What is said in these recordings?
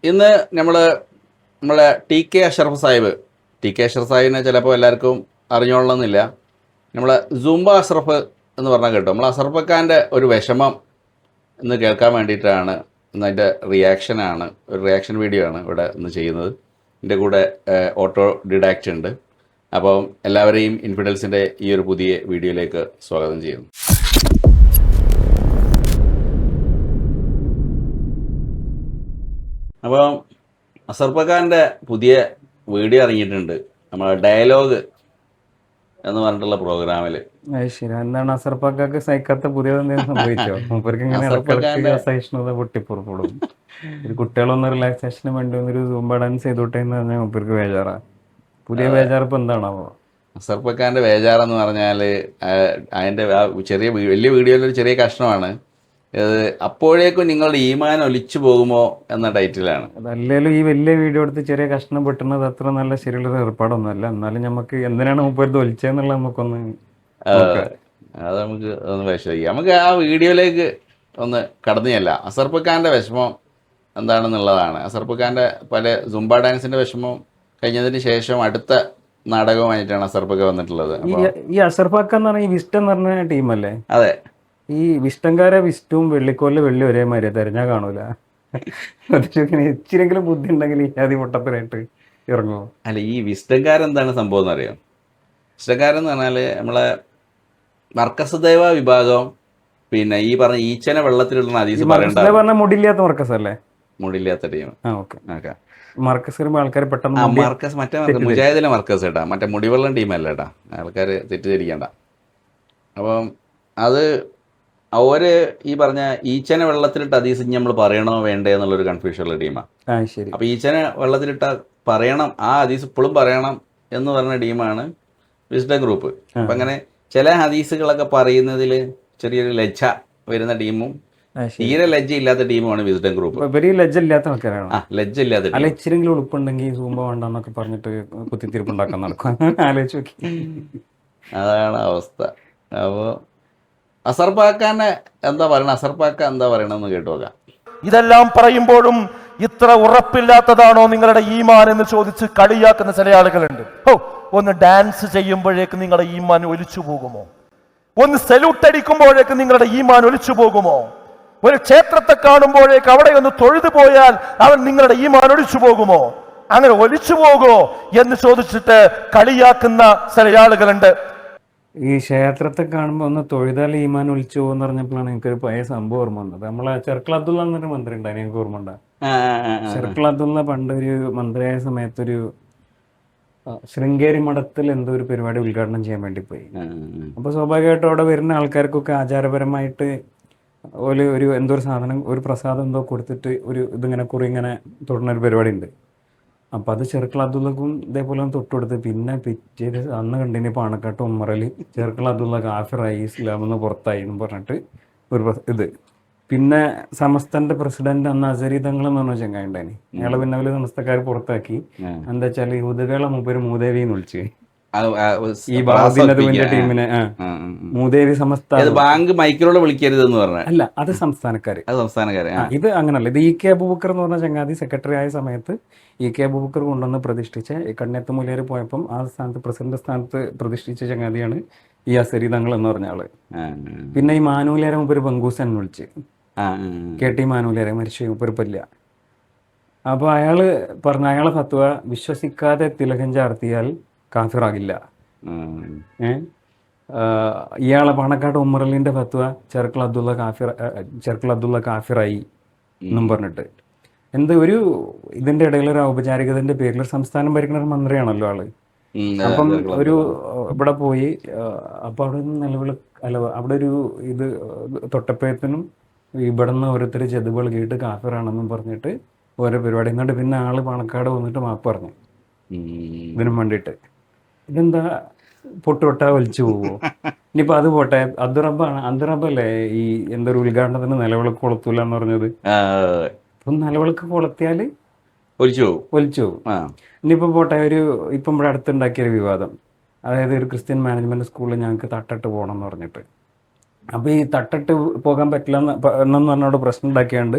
ഇന്ന് നമ്മളെ T K Ashraf സാഹിബിനെ ചിലപ്പോൾ എല്ലാവർക്കും അറിഞ്ഞോളണമെന്നില്ല. നമ്മളെ സൂംബ അഷ്റഫ് എന്ന് പറഞ്ഞാൽ കേട്ടോ, നമ്മൾ അസർബക്കാൻ്റെ ഒരു വിഷമം ഇന്ന് കേൾക്കാൻ വേണ്ടിയിട്ടാണ് ഇന്ന് അതിൻ്റെ ഒരു റിയാക്ഷൻ വീഡിയോ ആണ് ഇവിടെ ഇന്ന് ചെയ്യുന്നത്. എൻ്റെ കൂടെ ഓട്ടോ ഡിഡാക്റ്റ് ഉണ്ട്. അപ്പം എല്ലാവരെയും ഇൻഫിഡൽസിൻ്റെ ഈ ഒരു പുതിയ വീഡിയോയിലേക്ക് സ്വാഗതം ചെയ്യുന്നു. അപ്പം അസർബക്കാൻ്റെ പുതിയ വീഡിയോ ഇറങ്ങിയിട്ടുണ്ട്, നമ്മളെ ഡയലോഗ് എന്ന് പറഞ്ഞിട്ടുള്ള പ്രോഗ്രാമിൽ. ശരി, എന്താണ് അസർപ്പാക്കാക്ക് സഹിക്കാത്ത പുതിയതെന്തെങ്കിലും സംഭവിച്ചോ? മൂപ്പർക്ക് ഇങ്ങനെ സഹിഷ്ണുത പൊട്ടിപ്പുറപ്പെടും. ഒരു കുട്ടികളൊന്ന് റിലാക്സേഷന് വേണ്ടി ഒന്നൊരു സൂംബ ഡാൻസ് ചെയ്തോട്ടെ എന്ന് പറഞ്ഞാൽ മൂപ്പർക്ക് ബേജാറാ. പുതിയ ബേജാറിപ്പോൾ എന്താണാവോ? അസർബക്കാൻ്റെ ബേജാറെന്ന് പറഞ്ഞാൽ അതിൻ്റെ വലിയ വീഡിയോയിലൊരു ചെറിയ കഷ്ണമാണ് ഇത്. അപ്പോഴേക്കും നിങ്ങളുടെ ഈമാൻ ഒലിച്ചു പോകുമോ എന്ന ടൈറ്റിലാണ്. അതല്ലേലും ഈ വലിയ വീഡിയോ എടുത്ത് ചെറിയ കഷ്ണം പെട്ടുന്നത് അത്ര നല്ല ശരിയുള്ളൊരു ഏർപ്പാടൊന്നുമല്ല. എന്നാലും നമുക്ക് എന്തിനാണ് മുപ്പത് ഒലിച്ചതെന്നുള്ള നമുക്കൊന്ന് അത് ഒന്ന് പരിശോധിക്കാം. നമുക്ക് ആ വീഡിയോയിലേക്ക് ഒന്ന് കടന്നു ചെല്ലാം. അസർബക്കാൻ്റെ വിഷമം എന്താണെന്നുള്ളതാണ്. അസർബക്കാൻ്റെ പല സുംബ ഡാൻസിൻ്റെ വിഷമം കഴിഞ്ഞതിന് ശേഷം അടുത്ത നാടകവുമായിട്ടാണ് അസർബക്ക വന്നിട്ടുള്ളത്. ഈ അസർബക്ക എന്ന് പറഞ്ഞാൽ ഈ വിസ്റ്റ് എന്ന് പറഞ്ഞ ടീമല്ലേ? അതെ. ഈ വിഷ്ടങ്കാരെ വിസ്റ്റും വെള്ളിക്കോലിൽ വെള്ളി ഒരേമാതിരി തെരഞ്ഞാൽ കാണൂല. ഇച്ചിരെങ്കിലും ബുദ്ധി ഉണ്ടെങ്കിൽ ഈ ആദ്യം പൊട്ടത്തിനായിട്ട് ഇറങ്ങുമോ? അല്ല, ഈ വിസ്റ്റങ്കാരൻ എന്താണ് സംഭവം എന്നറിയാം? വിസ്റ്റങ്കാരൻ എന്ന് പറഞ്ഞാൽ നമ്മളെ മർക്കസ് ദേവ വിഭാഗം, പിന്നെ ഈ പറഞ്ഞ ഈച്ചനെ വെള്ളത്തിലുള്ള ഹദീസ് പറഞ്ഞ മുടില്ലാത്ത മർക്കസ് അല്ലേ? മുടില്ലാത്ത ടീം. മർക്കസ് ആൾക്കാർ പെട്ടെന്ന് മർക്കസ് മറ്റേ മുജാഹിദിലെ മർക്കസ് കേട്ടാ, മറ്റേ മുടിവെള്ളം ടീമല്ല കേട്ടാ, ആൾക്കാർ തെറ്റിദ്ധരിക്കണ്ട. അപ്പം അത് അവര് ഈ പറഞ്ഞ ഈച്ചനെ വെള്ളത്തിലിട്ട് ഹദീസ് നമ്മൾ പറയണോ വേണ്ടേ എന്നുള്ളൊരു കൺഫ്യൂഷനുള്ള ടീമാണ്. അപ്പൊ ഈച്ചനെ വെള്ളത്തിലിട്ട പറയണം, ആ ഹദീസ് ഇപ്പോഴും പറയണം എന്ന് പറഞ്ഞ ടീമാണ് വിസ്ഡം ഗ്രൂപ്പ്. അപ്പൊ അങ്ങനെ ചില ഹദീസുകളൊക്കെ പറയുന്നതിൽ ചെറിയൊരു ലജ്ജ വരുന്ന ടീമും തീരെ ലജ്ജ ഇല്ലാത്ത ടീമുമാണ് വിസ്ഡം ഗ്രൂപ്പ്. ലജ്ജ ഇല്ലാത്ത ആൾക്കാരാണ്. ലജ്ജ ഇല്ലാത്ത അല്ല, ഇച്ചിരെങ്കിലും ഉളുപ്പുണ്ടെങ്കിൽ സൂംബ വേണ്ടെന്നൊക്കെ പറഞ്ഞിട്ട് കുത്തിത്തിരിപ്പുണ്ടാക്കാൻ നടക്കും. ആലോചിച്ച് നോക്കി, അതാണ് അവസ്ഥ. അപ്പോൾ അസർബാക്കാനെ എന്താ പറയണത്, അസർബാക്ക എന്താ പറയണമെന്ന് കേട്ടു നോക്കാം. ഇതെല്ലാം പറയുമ്പോഴും ഇത്ര ഉറപ്പില്ലാത്തതാണോ നിങ്ങളുടെ ഈമാൻ എന്ന് ചോദിച്ച് കളിയാക്കുന്ന ചില ആളുകളുണ്ട്. ഒന്ന് ഡാൻസ് ചെയ്യുമ്പോഴേക്ക് നിങ്ങളുടെ ഈമാൻ ഒലിച്ചു പോകുമോ? ഒന്ന് സല്യൂട്ട് അടിക്കുമ്പോഴേക്ക് നിങ്ങളുടെ ഈമാൻ ഒലിച്ചു പോകുമോ? ഒരു ക്ഷേത്രത്തെ കാണുമ്പോഴേക്ക് അവിടെ ഒന്ന് തൊഴുതു പോയാൽ അവൻ നിങ്ങളുടെ ഈമാൻ ഒലിച്ചു പോകുമോ? അങ്ങനെ ഒലിച്ചു പോകുമോ എന്ന് ചോദിച്ചിട്ട് കളിയാക്കുന്ന ചില ആളുകളുണ്ട്. ഈ ക്ഷേത്രത്തെ കാണുമ്പോൾ ഒന്ന് തൊഴുതാൽ ഈമാൻ ഒലിച്ചു പോകുമെന്ന് പറഞ്ഞപ്പോഴാണ് എനിക്കൊരു പഴയ സംഭവം ഓർമ്മ വന്നത്. നമ്മളെ ചെർക്കൾ അബ്ദുള്ള എന്നൊരു മന്ത്രി ഉണ്ടായി, എനിക്ക് ഓർമ്മ ഉണ്ടാ. ചെർക്കൾ അബ്ദുള്ള പണ്ട് ഒരു മന്ത്രിയായ സമയത്തൊരു ശൃംഗേരി മഠത്തിൽ എന്തോ ഒരു പരിപാടി ഉദ്ഘാടനം ചെയ്യാൻ വേണ്ടി പോയി. അപ്പൊ സ്വാഭാവികമായിട്ടും അവിടെ വരുന്ന ആൾക്കാർക്കൊക്കെ ആചാരപരമായിട്ട് ഒരു എന്തോ ഒരു സാധനം, ഒരു പ്രസാദം എന്തോ കൊടുത്തിട്ട് ഒരു ഇതിങ്ങനെ ഇങ്ങനെ തൊടുന്ന ഒരു പരിപാടി ഉണ്ട്. അപ്പം അത് ചെറുക്കൾ അബ്ദുള്ളക്കും ഇതേപോലെ തൊട്ടുകൊടുത്ത് പിന്നെ പിറ്റേ അന്ന് കണ്ടിന് പാണക്കാട്ട് ഉമ്മറലി ചെറുക്കൾ അബ്ദുള്ള കാഫിറായി ഇസ്ലാമെന്ന് പുറത്തായി എന്ന് പറഞ്ഞിട്ട് ഒരു ഇത്. പിന്നെ സമസ്തന്റെ പ്രസിഡന്റ് അന്ന് അസരി തങ്ങൾ എന്ന് പറഞ്ഞ ചങ്ങായി ഉണ്ടായിന്. അയാളെ പിന്നെ അവര് സമസ്തക്കാർ പുറത്താക്കി. എന്താ വെച്ചാൽ യുവതകളെ മുമ്പ് മൂദേവി എന്ന് വിളിച്ച് ഈ ബാബിന്റെ ടീമിനെ മൂദേവി സമസ്ത ബാങ്ക് മൈക്രോടെ വിളിക്കരുതെന്ന് പറഞ്ഞ അല്ല, അത് സംസ്ഥാനക്കാര്. ഇത് അങ്ങനല്ല. ഇത് EK അബൂബക്കർ എന്ന് പറഞ്ഞ ചങ്ങാതി സെക്രട്ടറി ആയ സമയത്ത് EK അബൂബക്കർ കൊണ്ടുവന്ന് പ്രതിഷ്ഠിച്ച കണ്ണിയത്ത് മുല്ലേർ പോയപ്പം ആ സ്ഥാനത്ത് പ്രസിഡന്റ് സ്ഥാനത്ത് പ്രതിഷ്ഠിച്ച ചങ്ങാതിയാണ് ഈ അസരി തങ്ങൾ എന്ന് പറഞ്ഞ ആള്. പിന്നെ ഈ മാനൂലേരെ മുമ്പ് ഒരു ബംഗൂസൻ എന്ന് വിളിച്ച് KT മാനൂലേരെ മരിച്ചു മുപ്പരിപ്പില്ല. അപ്പോൾ അയാള് പറഞ്ഞ അയാളെ ഫത്വ വിശ്വസിക്കാതെ തിലകം ചാർത്തിയാൽ കാഫിറാകില്ല. ഇയാളെ പാണക്കാട് ഉമ്മറലിന്റെ ഫത്വ ചെറുക്കൾ അബ്ദുള്ള കാഫിറായി എന്നും പറഞ്ഞിട്ട് ഒരു ഇതിന്റെ ഇടയിൽ ഒരു ഔപചാരികതന്റെ പേരിൽ ഒരു സംസ്ഥാനം ഭരിക്കുന്ന ഒരു മന്ത്രിയാണല്ലോ ആള്. അപ്പം ഇവിടെ പോയി, അപ്പൊ അവിടെ അവിടെ ഒരു ഇത് തൊട്ടപ്പഴത്തിനും ഇവിടുന്ന് ഓരോരുത്തർ ചെതുകൾ കേട്ട് കാഫിറാണെന്നും പറഞ്ഞിട്ട് ഓരോ പരിപാടി. എന്നിട്ട് പിന്നെ ആള് പാണക്കാട് വന്നിട്ട് മാപ്പ് പറഞ്ഞു ഇതിനും വേണ്ടിയിട്ട്. ഇതെന്താ പൊട്ടുപൊട്ടാ വലിച്ചു പോവോ? ഇനിയിപ്പോ അത് പോട്ടെ, അബ്ദുറബ്ബല്ലേ ഈ എന്തൊരു ഉദ്ഘാടനത്തിന് നിലവിളക്ക് കൊളുത്തൂല എന്ന് പറഞ്ഞത്. ഇപ്പം നിലവിളക്ക് കൊളുത്തിയാല് ഒലിച്ചു പോകും. ഇനിയിപ്പോ പോട്ടെ, ഇപ്പം ഇവിടെ അടുത്തുണ്ടാക്കിയൊരു വിവാദം, അതായത് ഒരു ക്രിസ്ത്യൻ മാനേജ്മെന്റ് സ്കൂളിൽ ഞങ്ങൾക്ക് തട്ടിട്ട് പോകണം എന്ന് പറഞ്ഞിട്ട്. അപ്പൊ ഈ തട്ടിട്ട് പോകാൻ പറ്റില്ല എന്നു പറഞ്ഞോട് പ്രശ്നം ഉണ്ടാക്കിയാണ്ട്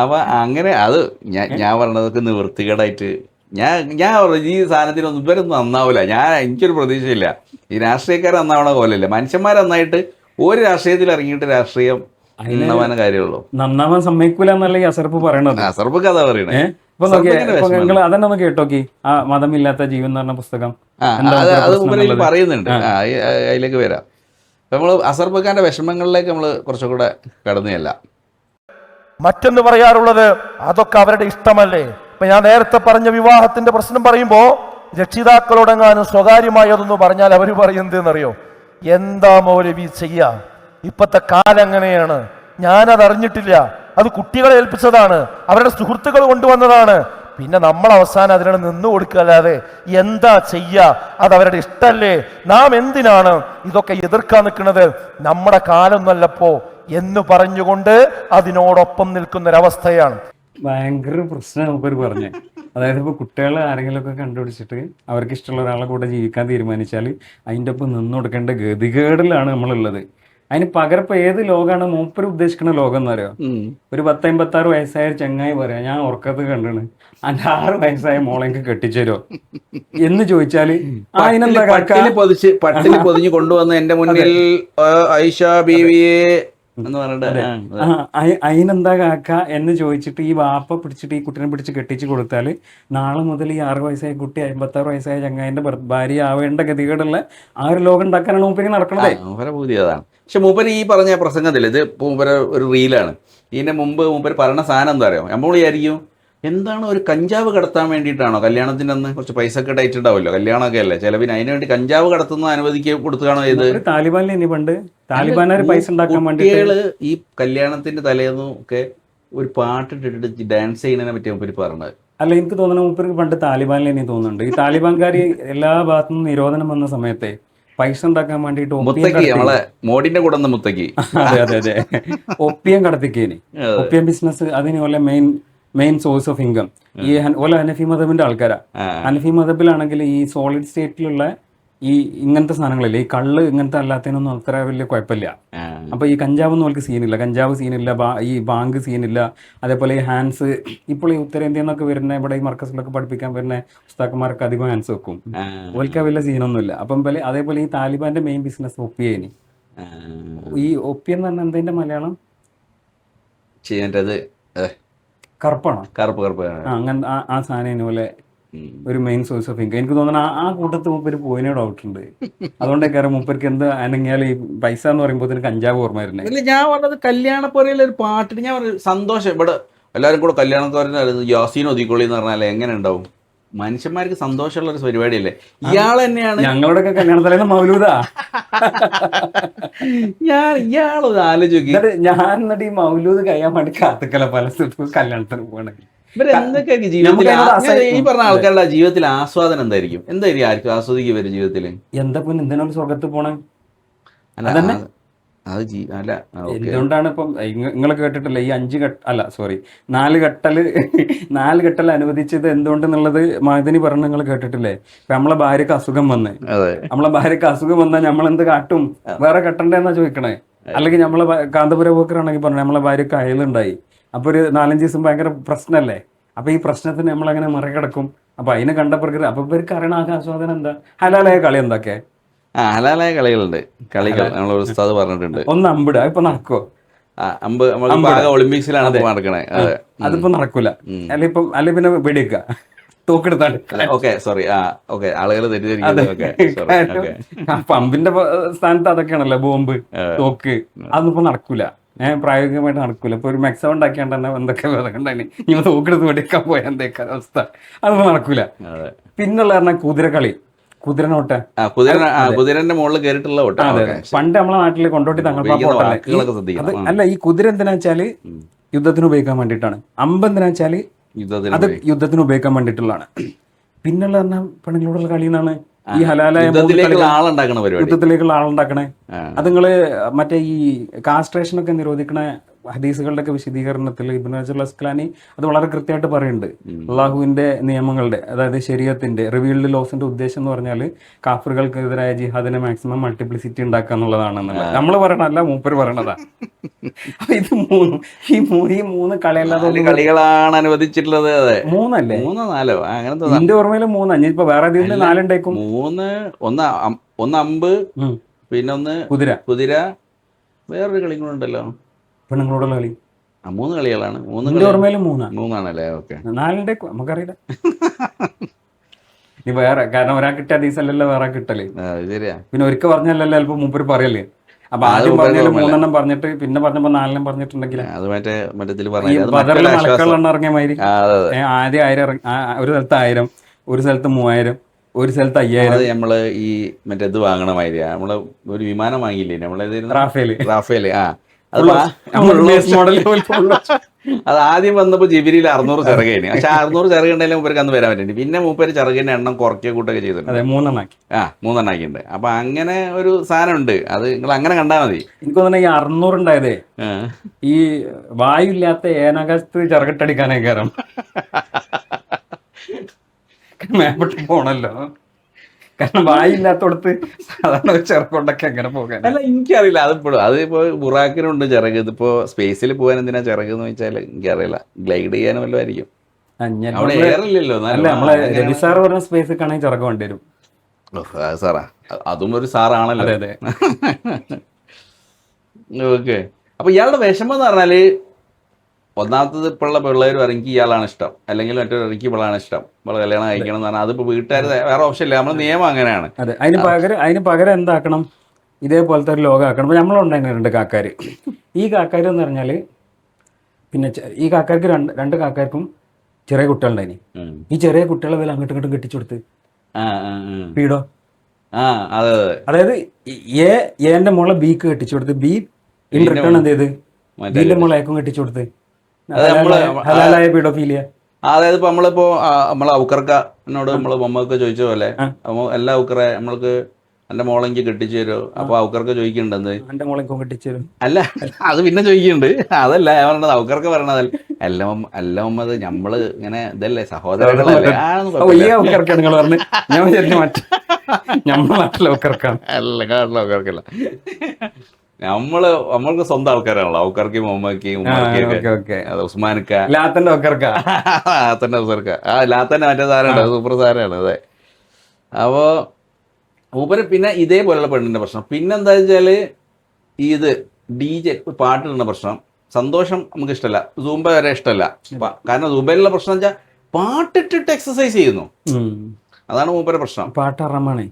അവ അങ്ങനെ അത് ഞാൻ പറഞ്ഞതൊക്കെ നിവൃത്തികേടായിട്ട് ഞാൻ പറഞ്ഞു ഈ സാധനത്തിനൊന്നും ഇവരൊന്നും നന്നാവില്ല. എനിക്കൊരു പ്രതീക്ഷയില്ല. ഈ രാഷ്ട്രീയക്കാർ നന്നാവണ പോലെയല്ല. മനുഷ്യന്മാർ നന്നായിട്ട് ഒരു രാഷ്ട്രീയത്തിൽ ഇറങ്ങിയിട്ട് രാഷ്ട്രീയം നന്നാവാൻ കാര്യമുള്ളൂ. നന്നാവാൻ സമ്മതിക്കൂല എന്നല്ല ഈ അസർപ്പ് പറയണത്. അസർപ്പ് കഥ പറയണേ. ഇപ്പൊ നിങ്ങൾ അതന്നെ ഒന്ന് കേട്ടോക്കി, ആ മതമില്ലാത്ത ജീവൻ എന്ന് പറഞ്ഞ പുസ്തകം. അത് മുമ്പിൽ പറയുന്നുണ്ട്. അതിലേക്ക് വരാം. നമ്മൾ അസർബക്കാന്റെ വിഷമങ്ങളിലേക്ക് നമ്മൾ കുറച്ചുകൂടെ കടന്നുചെല്ല. മറ്റൊന്ന് പറയാറുള്ളത് അതൊക്കെ അവരുടെ ഇഷ്ടമല്ലേ. ഇപ്പൊ ഞാൻ നേരത്തെ പറഞ്ഞ വിവാഹത്തിന്റെ പ്രശ്നം പറയുമ്പോ രക്ഷിതാക്കളോടെങ്ങാനും സ്വകാര്യമായി അതൊന്ന് പറഞ്ഞാൽ അവർ പറയുന്നത് എന്നറിയോ, എന്താ മൗലവി ചെയ്യാ, ഇപ്പത്തെ കാലം എങ്ങനെയാണ്, ഞാനത് അറിഞ്ഞിട്ടില്ല, അത് കുട്ടികളെ ഏൽപ്പിച്ചതാണ്, അവരുടെ സുഹൃത്തുക്കൾ കൊണ്ടുവന്നതാണ്, പിന്നെ നമ്മൾ അവസാനം അതിനാണ് നിന്നു കൊടുക്കല്ലാതെ എന്താ ചെയ്യാ, അത് അവരുടെ ഇഷ്ടല്ലേ, നാം എന്തിനാണ് ഇതൊക്കെ എതിർക്കാൻ നിൽക്കുന്നത്, നമ്മുടെ കാലൊന്നല്ലപ്പോ എന്ന് പറഞ്ഞുകൊണ്ട് അതിനോടൊപ്പം നിൽക്കുന്നൊരവസ്ഥയാണ്. ഭയങ്കര പ്രശ്നം നമുക്കൊരു പറഞ്ഞേ. അതായത് ഇപ്പോൾ കുട്ടികളെ ആരെങ്കിലുമൊക്കെ കണ്ടുപിടിച്ചിട്ട് അവർക്ക് ഇഷ്ടമുള്ള ഒരാളെ കൂടെ ജീവിക്കാൻ തീരുമാനിച്ചാൽ അതിൻ്റെ ഒപ്പം നിന്നു കൊടുക്കേണ്ട ഗതികേടിലാണ് നമ്മളുള്ളത്. അതിന് പകരം ഇപ്പൊ ഏത് ലോകമാണ് മൂപ്പര് ഉദ്ദേശിക്കുന്ന ലോകം എന്ന് അറിയോ? ഒരു 10-56 വയസ്സായ ചങ്ങായി പറയാ, ഞാൻ ഉറക്കത്ത് കണ്ടാണ് അന്റെ 6 വയസ്സായ മോളെനിക്ക് കെട്ടിച്ചേരോ എന്ന് ചോദിച്ചാല് പട്ടിണി പൊതിഞ്ഞ് കൊണ്ടുവന്ന് എന്റെ മുന്നിൽ ഐഷ ബീവിയെ എന്ന് പറഞ്ഞിട്ട് അതിനെന്താ കാക്ക എന്ന് ചോദിച്ചിട്ട് ഈ വാപ്പ പിടിച്ചിട്ട് ഈ കുട്ടീനെ പിടിച്ച് കെട്ടിച്ച് കൊടുത്താൽ നാളെ മുതൽ ഈ 6 വയസ്സായ കുട്ടി 56 വയസ്സായ ചങ്ങായിന്റെ ഭാര്യ ആവേണ്ട ഗതികേടുള്ള ആ ഒരു ലോകം ഉണ്ടാക്കാനാണ് മൂപ്പര് നടക്കണത്. മൂപ്പര പൂതി അതാണ്. പക്ഷെ മൂപ്പര് ഈ പറഞ്ഞ പ്രസംഗത്തിൽ ഇത് മൂപ്പര ഒരു റീലാണ്. ഇതിന്റെ മുമ്പ് മൂപ്പര് പറഞ്ഞ സാധനം എന്താ അറിയാം, നമ്മൾ വിചാരിക്കും എന്താണ് ഒരു കഞ്ചാവ് കടത്താൻ വേണ്ടിയിട്ടാണോ കല്യാണത്തിന്റെ അന്ന് കുറച്ച് പൈസ ഒക്കെ ഡേറ്റ് ഉണ്ടാവുമല്ലോ, കല്യാണമൊക്കെ അല്ലേ, ചിലവിന് അതിന് വേണ്ടി കഞ്ചാവ് കടത്തുന്ന അനുവദിക്കുക കൊടുത്തുകയാണോ ഇത്? താലിബാനിലെ പണ്ട് താലിബാനാര് പൈസ ഉണ്ടാക്കാൻ വേണ്ടി ഈ കല്യാണത്തിന്റെ തലേന്നും ഒക്കെ ഒരു പാട്ടിട്ടിട്ട് ഡാൻസ് ചെയ്യുന്നതിനെ പറ്റി മൂപ്പര് പറഞ്ഞത്. അല്ല, എനിക്ക് തോന്നുന്നു മൂപ്പർക്ക് പണ്ട് താലിബാനിൽ എനിക്ക് തോന്നുന്നുണ്ട്. ഈ താലിബാൻകാർ എല്ലാ ഭാഗത്തുനിന്നും നിരോധനം വന്ന സമയത്തെ പൈസ ഉണ്ടാക്കാൻ വേണ്ടിട്ട് മോഡിന്റെ കൂടെ മുത്തക്കി അതെ ഒപ്പിയം കടത്തിക്കേനി. ഒപ്പിയം ബിസിനസ് അതിന് പോലെ മെയിൻ സോഴ്സ് ഓഫ് ഇൻകം ഈ ഓല ഹനഫി മതബിന്റെ ആൾക്കാരാ. ഹനഫി മതബിലാണെങ്കിൽ ഈ സോളിഡ് സ്റ്റേറ്റിലുള്ള ഈ ഇങ്ങനത്തെ സാധനങ്ങളില്ലേ, ഈ കള്ള് ഇങ്ങനത്തെ അല്ലാത്തതിനൊന്നും അത്ര വലിയ കുഴപ്പമില്ല. അപ്പൊ ഈ കഞ്ചാവൊന്നും അവർക്ക് സീനില്ല, കഞ്ചാവ് സീനില്ല, ഈ ബാങ്ക് സീനില്ല. അതേപോലെ ഈ ഹാൻഡ്സ് ഇപ്പോൾ ഈ ഉത്തരേന്ത്യയിൽ നിന്നൊക്കെ വരുന്ന ഇവിടെ ഈ മർക്കസിലൊക്കെ പഠിപ്പിക്കാൻ വരുന്ന ഉസ്താക്കന്മാർക്ക് അധികം ഹാൻഡ്സ് വെക്കും, ഓൽക്ക വലിയ സീനൊന്നുമില്ല. അപ്പം അതേപോലെ ഈ താലിബാന്റെ മെയിൻ ബിസിനസ് ഒപ്പിയേനി. ഈ ഒപ്പിയം എന്ന് പറഞ്ഞാൽ എന്തിന്റെ മലയാളം കറുപ്പാണോ? കറുപ്പ് അങ്ങനെ ആ സാധനം പോലെ ഒരു മെയിൻ സോഴ്സ് ഓഫ് ഇൻകം. എനിക്ക് തോന്നുന്നു ആ കൂട്ടത്തിൽ മൂപ്പര് പോയിനോ ഡൗട്ട് ഉണ്ട്. അതുകൊണ്ടൊക്കെ മൂപ്പർക്ക് എന്ത് അനങ്ങിയാൽ ഈ പൈസ എന്ന് പറയുമ്പോൾ കഞ്ചാവ് ഓർമ്മ വരുന്നത്. ഇല്ല, ഞാൻ പറഞ്ഞത് കല്യാണപ്പുറയിൽ ഒരു പാട്ടിട്ട് ഞാൻ പറഞ്ഞു സന്തോഷം. ഇവിടെ എല്ലാവരും കൂടെ കല്യാണത്തോരനായിരുന്നു യാസീൻ ഒതുക്കൊള്ളി എന്ന് പറഞ്ഞാൽ എങ്ങനെ ഉണ്ടാവും? മനുഷ്യന്മാർക്ക് സന്തോഷമുള്ള ഒരു പരിപാടിയല്ലേ. ഇയാൾ തന്നെയാണ് ഞങ്ങളുടെയൊക്കെ കല്യാണത്തിലെ മൗലൂദാ. ഇയാളൊന്ന് ആലോചിക്കും. ഞാൻ എന്നിട്ട് ഈ മൗലൂദ് കഴിയാൻ വേണ്ടി കാത്തുക്കല പല കല്യാണത്തിന് പോകണമെങ്കിൽ ഇവരെന്തൊക്കെ ജീവിതത്തിൽ ഈ പറഞ്ഞ ആൾക്കാരുടെ ജീവിതത്തിൽ ആസ്വാദനം എന്തായിരിക്കും? ആർക്കും ആസ്വദിക്കുക വരും ജീവിതത്തിൽ? എന്താ പിന്നെ എന്തിനാ സ്വർഗത്ത് പോണേ? എന്തുകൊണ്ടാണ് ഇപ്പം നിങ്ങൾ കേട്ടിട്ടില്ല ഈ 4 ഘട്ടൽ അനുവദിച്ചത് എന്തുകൊണ്ടെന്നുള്ളത് മഅദനി പറഞ്ഞ നിങ്ങൾ കേട്ടിട്ടില്ലേ? ഇപ്പൊ നമ്മളെ ഭാര്യക്ക് അസുഖം വന്നാൽ നമ്മളെന്ത് കാട്ടും? വേറെ കെട്ടണ്ടെന്നാ ചോദിക്കണേ. അല്ലെങ്കിൽ നമ്മളെ കാന്തപുര പോക്കറാണെങ്കിൽ പറഞ്ഞു നമ്മളെ ഭാര്യക്ക് അയലുണ്ടായി, അപ്പൊ ഒരു 4-5 ദിവസം ഭയങ്കര പ്രശ്നമല്ലേ. അപ്പൊ ഈ പ്രശ്നത്തിന് നമ്മളെങ്ങനെ മറികടക്കും? അപ്പൊ അതിനെ കണ്ട പ്രകൃതി അപ്പൊ ഇവർക്ക് അറിയണ ആസ്വാദനം എന്താ? ഹലാലായ കളി എന്തൊക്കെ? ഹലാലായ കളികളുണ്ട്. നമ്മളെ ഉസ്താദ് പറഞ്ഞിട്ടുണ്ട്. ഒന്ന് അമ്പിടുക, ഇപ്പൊ നടക്കോ? ഒളിമ്പിക്സിലാണ് നടക്കണേ. അതിപ്പോ നടക്കൂല. അല്ലെ പിന്നെ വെടിവെക്ക, തോക്കെടുത്താണ്. ആളുകൾ പമ്പിന്റെ സ്ഥാനത്ത് അതൊക്കെയാണല്ലോ, ബോംബ്, തോക്ക്. അതൊന്നും ഇപ്പൊ നടക്കൂല, പ്രായോഗികമായിട്ട് നടക്കൂല. ഇപ്പൊ ഒരു മെക്സോ ഉണ്ടാക്കിയാണ്ട് തന്നെ എന്തൊക്കെ ഉണ്ടായി ഇനി തോക്കെടുത്ത് വെടിക്കാൻ പോയ എന്തൊക്കെ അവസ്ഥ, അതൊന്നും നടക്കൂല. പിന്നുള്ള പറഞ്ഞാൽ കുതിരക്കളി, കുതിരനോട്ട, കുതിരന്റെ മുകളിൽ കയറിയിട്ടുള്ള ഓട്ടം. പണ്ട് നമ്മളെ നാട്ടില് കൊണ്ടോട്ടി തങ്ങൾപ്പാട്ടല്ലേ. അല്ല, ഈ കുതിര എന്തിനാ വെച്ചാല് യുദ്ധത്തിന് ഉപയോഗിക്കാൻ വേണ്ടിയിട്ടാണ്. അമ്പ് എന്തിനാ വെച്ചാല് അത് യുദ്ധത്തിന് ഉപയോഗിക്കാൻ വേണ്ടിയിട്ടുള്ളതാണ്. പിന്നുള്ള പറഞ്ഞാൽ പെണ്ണുങ്ങളോടുള്ള കളി എന്നാണ് ഈ ഹലാലായ യുദ്ധത്തിലേക്കുള്ള ആളുണ്ടാക്കണേ. അത് നിങ്ങള് മറ്റേ ഈ കാസ്ട്രേഷൻ ഒക്കെ നിരോധിക്കണ ഹദീസുകളുടെ ഒക്കെ വിശദീകരണത്തിൽ ഇബ്നു ഹജർ അസ്ഖലാനി അത് വളരെ കൃത്യമായിട്ട് പറയുന്നുണ്ട്. അള്ളാഹുവിന്റെ നിയമങ്ങളുടെ, അതായത് ശരീഅത്തിന്റെ റിവീൽഡ് ലോസിന്റെ ഉദ്ദേശം എന്ന് പറഞ്ഞാൽ കാഫറുകൾക്കെതിരായ ജിഹാദിനെ മാക്സിമം മൾട്ടിപ്ലിസിറ്റി ഉണ്ടാക്കുക എന്നുള്ളതാണെന്നുള്ളത്. നമ്മൾ പറയണല്ല, മൂപ്പര് പറയണതാ. ഇത് ഈ മൂന്ന് കളിയല്ലാതെ കളികളാണ് അനുവദിച്ചിട്ടുള്ളത്. അതെ, മൂന്നല്ലേ, 3 4 അങ്ങനത്തെ എന്റെ ഓർമ്മയിൽ 3. ഇനിയിപ്പോ വേറെ ഇതിൽ 4 ഉണ്ടായിരിക്കും. 3 ഒന്ന് അമ്പ്, പിന്നെ ഒന്ന് കുതിര, വേറൊരു കളി കൂടെ ഉണ്ടല്ലോ പെണ്ണുങ്ങളോടുള്ള കളി. 3 കളികളാണ്. 3 ഓർമ്മയിൽ 3ആണല്ലേ? ഓക്കെ, 4 നമുക്കറിയില്ല. ഇനി വേറെ, കാരണം ഒരാൾ കിട്ടിയ ഹദീസല്ലല്ലോ വേറെ കിട്ടല്. ശരിയാ. പിന്നെ ഒരിക്കൽ പറഞ്ഞല്ലല്ലോ ചിലപ്പോ മൂപ്പര് പറയല്ലേ. അപ്പൊ ആദ്യം പറഞ്ഞാല് 3 പറഞ്ഞിട്ട് പിന്നെ പറഞ്ഞപ്പോ 4 പറഞ്ഞിട്ടുണ്ടെങ്കിൽ അത് മറ്റേ ബദറിലെ മലക്കളെണ്ണം ഇറങ്ങിയ മാതിരി ആദ്യം 1000 ഒരു സ്ഥലത്ത് 1000, ഒരു സ്ഥലത്ത് 3000, ഒരു സ്ഥലത്ത് 5000. നമ്മള് ഈ മറ്റേ ഇത് വാങ്ങണ മാതിരിയാ. നമ്മള് ഒരു വിമാനം വാങ്ങിയില്ലേ നമ്മള്, റാഫേല്. അത് ആദ്യം വന്നപ്പോ ജിബിരിയിൽ 600 ചിറകേന്. പക്ഷെ 600 ചിറകുണ്ടെങ്കിലും മൂപ്പർക്ക് അന്ന് വരാൻ പറ്റുന്നുണ്ട്. പിന്നെ മൂപ്പര് ചിറകിന്റെ എണ്ണം കുറയ്ക്കുക കൂട്ടൊക്കെ ചെയ്തിട്ടുണ്ട്. 3 ആക്കിയിട്ടുണ്ട്. അപ്പൊ അങ്ങനെ ഒരു സാധനം ഉണ്ട്. അത് നിങ്ങൾ അങ്ങനെ കണ്ടാൽ മതി. എനിക്ക് തോന്നുന്നു ഈ 600 ഉണ്ടായതേ ഈ വായു ഇല്ലാത്ത ഏനാകാശത്ത് ചിറകിട്ടടിക്കാനേ കയറാം. മേപ്പെട്ട് പോണല്ലോ, കാരണം വായില്ലാത്തോടത്ത് സാധാരണ ചിറകൊണ്ടൊക്കെ എങ്ങനെ പോകാൻ. അല്ല, എനിക്കറിയില്ല. അതിപ്പോ ബുറാക്കിനുണ്ട് ചിറക്. ഇതിപ്പോ സ്പേസിൽ പോകാൻ എന്തിനാ ചിറക് എന്ന് വെച്ചാൽ എനിക്കറിയില്ല. ഗ്ലൈഡ് ചെയ്യാനും വല്ലതും ആയിരിക്കും. അവിടെ എയറില്ലല്ലോ. അല്ല, നമ്മളെ രവി സാർ പറഞ്ഞ സ്പേസിൽ ആണെങ്കിൽ ചിറക് വേണ്ടി വരും. സാറാ, അതും ഒരു സാറാണല്ലോ. അതെ. ഓക്കെ. അപ്പൊ ഇയാളുടെ വിഷമം എന്ന് പറഞ്ഞാല്, ഒന്നാമത്തത് ഇപ്പോഴുള്ള പിള്ളേർ എനിക്ക് ഇയാളാണ് ഇഷ്ടം, അല്ലെങ്കിൽ മറ്റൊരു എനിക്ക് ഇവളാണ് ഇഷ്ടം, ഇവളെ കല്യാണം കഴിക്കണം എന്ന് പറഞ്ഞാൽ അതിപ്പോൾ വീട്ടുകാർ വേറെ ഓപ്ഷൻ ഇല്ല. നമ്മുടെ നിയമം അങ്ങനെയാണ്. അതെ, അതിന് പകരം എന്താക്കണം, ഇതേപോലത്തെ ഒരു ലോകം ആക്കണം. ഇപ്പോൾ നമ്മളുണ്ടായിരുന്നു 2 കാക്കാർ. ഈ കാക്കാർ എന്ന് പറഞ്ഞാൽ, പിന്നെ ഈ കാക്കാർക്ക് രണ്ട് കാക്കാർക്കും ചെറിയ കുട്ടികളുണ്ടായിനി. ഈ ചെറിയ കുട്ടികളെ വില അങ്ങോട്ടും ഇങ്ങോട്ടും കെട്ടിച്ചു കൊടുത്ത് പീഡോ. അതായത് എന്റെ മോളെ ബിക്ക് കെട്ടിച്ചു കൊടുത്ത്, ബി ഇൻ റിട്ടേൺ എന്ത് ചെയ്ത് ബിന്റെ മോളെ ഏക്കും കെട്ടിച്ചു കൊടുത്ത്. ഹലാലായ പീഡോഫീലിയ. അതായത് ഇപ്പൊ നമ്മളിപ്പോ നമ്മളെ ഔക്കർക്കനോട് നമ്മള് മമ്മൊക്കെ ചോദിച്ച പോലെ എല്ലാ ഔക്കറെ നമ്മൾക്ക് എന്റെ മോളെങ്കി കെട്ടിച്ചു തരുമോ? അപ്പൊ ഔക്കർക്ക് ചോദിക്കണ്ടെന്ന് എന്റെ മോളെങ്കിലും കെട്ടിച്ചു തരും. അല്ല, അത് പിന്നെ ചോദിക്കുന്നുണ്ട്. അതല്ല ഞാൻ പറഞ്ഞത്, ഔക്കർക്ക് പറയണതല്ല. അല്ല മമ്മത് നമ്മള് ഇങ്ങനെ ഇതല്ലേ, സഹോദരങ്ങളല്ലേ. അല്ല, നമ്മൾക്ക് സ്വന്തം ആൾക്കാരാണല്ലോ. ഔക്കർക്കും മമ്മയ്ക്കും ഉമ്മർക്കൊക്കെ, ഉസ്മാനിക്ക, ലാത്തന്റെ ഔക്കർക്ക, ലാത്തന്റെ മറ്റേ സാധനമുണ്ട്, സൂപ്പർ സാധനമാണ്. അതെ. അപ്പോ മൂപ്പര് പിന്നെ ഇതേപോലെയുള്ള പെണ്ണിന്റെ പ്രശ്നം. പിന്നെന്താ വെച്ചാല് ഇത് DJ പാട്ടിടുന്ന പ്രശ്നം. സന്തോഷം നമുക്ക് ഇഷ്ടമല്ല, സൂംബ വരെ ഇഷ്ടമല്ല. കാരണം സൂംബയിലുള്ള പ്രശ്നം വെച്ചാൽ പാട്ടിട്ടിട്ട് എക്സസൈസ് ചെയ്യുന്നു. അതാണ് മൂപ്പരുടെ പ്രശ്നം. പാട്ട് അറമാണേ.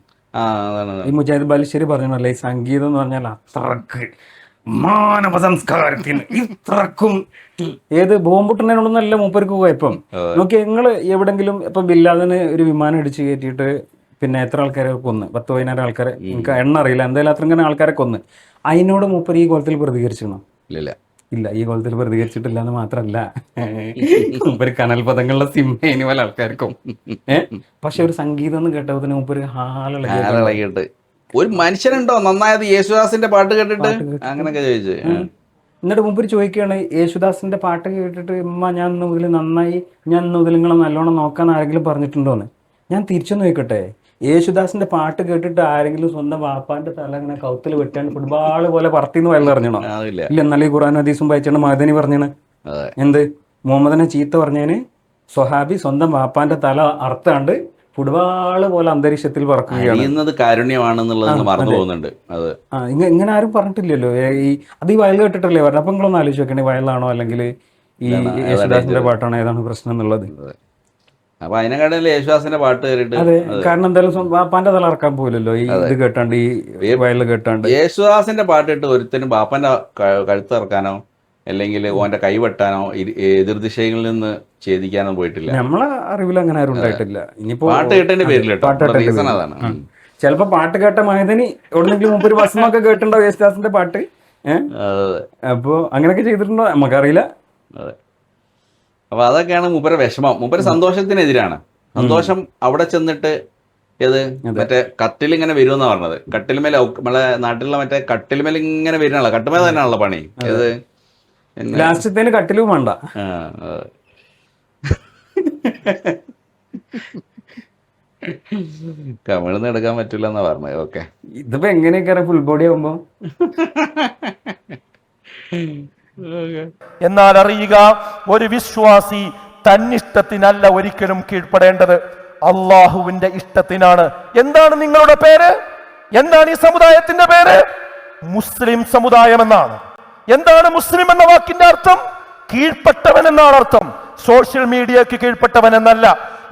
ഈ മുജാഹിദ് ബാലുശ്ശേരി പറഞ്ഞല്ലേ, ഈ സംഗീതം എന്ന് പറഞ്ഞാൽ അത്രക്ക് മാനവ സംസ്കാരത്തിന് ഇത്രക്കും ഏത് ബോംബുട്ടനോടൊന്നല്ല മൂപ്പർക്ക് കുഴപ്പം. നോക്കി, നിങ്ങള് എവിടെങ്കിലും ഇപ്പൊ ബില്ലാദിന് ഒരു വിമാനം ഇടിച്ചു കയറ്റിയിട്ട് പിന്നെ എത്ര ആൾക്കാരെ കൊന്ന്, 10,000 ആൾക്കാരെ, എനിക്ക് എണ്ണ അറിയില്ല, എന്തായാലും അത്ര ഇങ്ങനെ ആൾക്കാരെ കൊന്ന്, അതിനോട് മൂപ്പർ ഈ കോലത്തിൽ പ്രതികരിച്ചിരുന്നു? ഇല്ല, ഈ കോലത്തിൽ പ്രതികരിച്ചിട്ടില്ല എന്ന് മാത്രല്ല, മൂപ്പര് കനൽ പദങ്ങളുടെ സിംഹേനി പല ആൾക്കാർക്കും. പക്ഷെ ഒരു സംഗീതം എന്ന് കേട്ടപ്പോൾ തന്നെ മൂപ്പര് ഹാലിളകിയിട്ട്, ഒരു മനുഷ്യനുണ്ടോ നന്നായത് യേശുദാസിന്റെ പാട്ട് കേട്ടിട്ട് അങ്ങനെയൊക്കെ ചോദിച്ചു. എന്നിട്ട് മൂപ്പര് ചോദിക്കുകയാണ്, യേശുദാസിന്റെ പാട്ട് കേട്ടിട്ട് ഉമ്മ ഞാൻ ഇന്ന് മുതൽ നന്നായി, ഞാൻ ഇന്ന് മുതൽ നിങ്ങളെ നല്ലോണം നോക്കാൻ ആരെങ്കിലും പറഞ്ഞിട്ടുണ്ടോന്ന്. ഞാൻ തിരിച്ചു നോക്കട്ടെ, യേശുദാസിന്റെ പാട്ട് കേട്ടിട്ട് ആരെങ്കിലും സ്വന്തം വാപ്പാന്റെ തല ഇങ്ങനെ കൗത്തിൽ വെട്ടാണ്ട് ഫുട്ബോൾ പോലെ പറത്തിന്ന് വയറിഞ്ഞണോ? ഇല്ല. എന്നാലും ഈ ഖുർആൻ ഹദീസും വായിച്ചാണ് മദനി പറഞ്ഞാണ് എന്ത്, മുഹമ്മദിനെ ചീത്ത പറഞ്ഞതിന് സ്വഹാബി സ്വന്തം വാപ്പാന്റെ തല അറുത്താണ്ട് ഫുട്ബോൾ പോലെ അന്തരീക്ഷത്തിൽ പറക്കുകയാണ്. കാരുണ്യമാണെന്നുള്ളത് മറന്നു പോകുന്നുണ്ട്. ഇങ്ങനെ ആരും പറഞ്ഞിട്ടില്ലല്ലോ. അത് ഈ വയൽ കേട്ടിട്ടല്ലേ പറഞ്ഞു. അപ്പൊ നിങ്ങളൊന്ന് ആലോചിച്ച് നോക്കണേ, വയലാണോ അല്ലെങ്കിൽ ഈ യേശുദാസിന്റെ പാട്ടാണോ, ഏതാണ് പ്രശ്നം എന്നുള്ളത്. അപ്പൊ അതിനെക്കാട്ടിൽ യേശുദാസിന്റെ പാട്ട് കേട്ടിട്ട്, അതെ, കാരണം എന്തായാലും ബാപ്പാന്റെ തല ഇറക്കാൻ പോലല്ലോ ഈ ഇത് കേട്ടാണ്ട്, ഈ വയലിൽ കേട്ടാണ്ട്. യേശുദാസിന്റെ പാട്ട് കേട്ട് ഒരുത്തനും ബാപ്പാന്റെ കഴുത്ത് ഇറക്കാനോ അല്ലെങ്കിൽ ഓന്റെ കൈവെട്ടാനോ എതിർദിശകളിൽ നിന്ന് ഛേദിക്കാനോ പോയിട്ടില്ല. നമ്മളെ അറിവിൽ അങ്ങനെ ആരും ഉണ്ടായിട്ടില്ല. ഇനിയിപ്പോ പാട്ട് കേട്ടതിന്റെ പേരിൽ അതാണ്. ചിലപ്പോ പാട്ട് കേട്ട മഹദനി എവിടെന്നെങ്കിലും മുമ്പ് ഒരു ഭസ്മൊക്കെ കേട്ടിട്ടുണ്ടോ യേശുദാസിന്റെ പാട്ട്? അപ്പൊ അങ്ങനെയൊക്കെ ചെയ്തിട്ടുണ്ടോ നമുക്കറിയില്ല. അതെ. അപ്പൊ അതൊക്കെയാണ് മൂപ്പരെ വിഷമം. മൂപ്പര് സന്തോഷത്തിനെതിരാണ്. സന്തോഷം അവിടെ ചെന്നിട്ട് ഏത് മറ്റേ കട്ടിലിങ്ങനെ വരുമെന്നാ പറഞ്ഞത്. കട്ടിൽമേൽ നമ്മളെ നാട്ടിലുള്ള മറ്റേ കട്ടിൽമേൽ ഇങ്ങനെ വരുന്നതാണല്ലോ, കട്ടുമേൽ തന്നെയാണല്ലോ പണി. ഏത് ലാസ്റ്റത്തേന് കട്ടിലും വേണ്ട. ആ, കമിഴ്ന്ന് എടുക്കാൻ പറ്റില്ല എന്നാ പറഞ്ഞത്. ഓക്കെ, ഇതിപ്പോ എങ്ങനെയൊക്കെ ഫുൾ ബോഡി ആവുമ്പോ എന്നാൽ അറിയുക, ഒരു വിശ്വാസി തന്നിഷ്ടത്തിനല്ല ഒരിക്കലും കീഴ്പ്പെടേണ്ടത്, അള്ളാഹുവിന്റെ ഇഷ്ടത്തിനാണ്. എന്താണ് നിങ്ങളുടെ പേര്? എന്താണ് ഈ സമുദായത്തിന്റെ പേര്? മുസ്ലിം സമുദായം എന്നാണ്. എന്താണ് മുസ്ലിം എന്ന വാക്കിന്റെ അർത്ഥം? കീഴ്പ്പെട്ടവൻ എന്നാണ് അർത്ഥം. സോഷ്യൽ മീഡിയക്ക് കീഴ്പ്പെട്ടവൻ എന്നല്ല,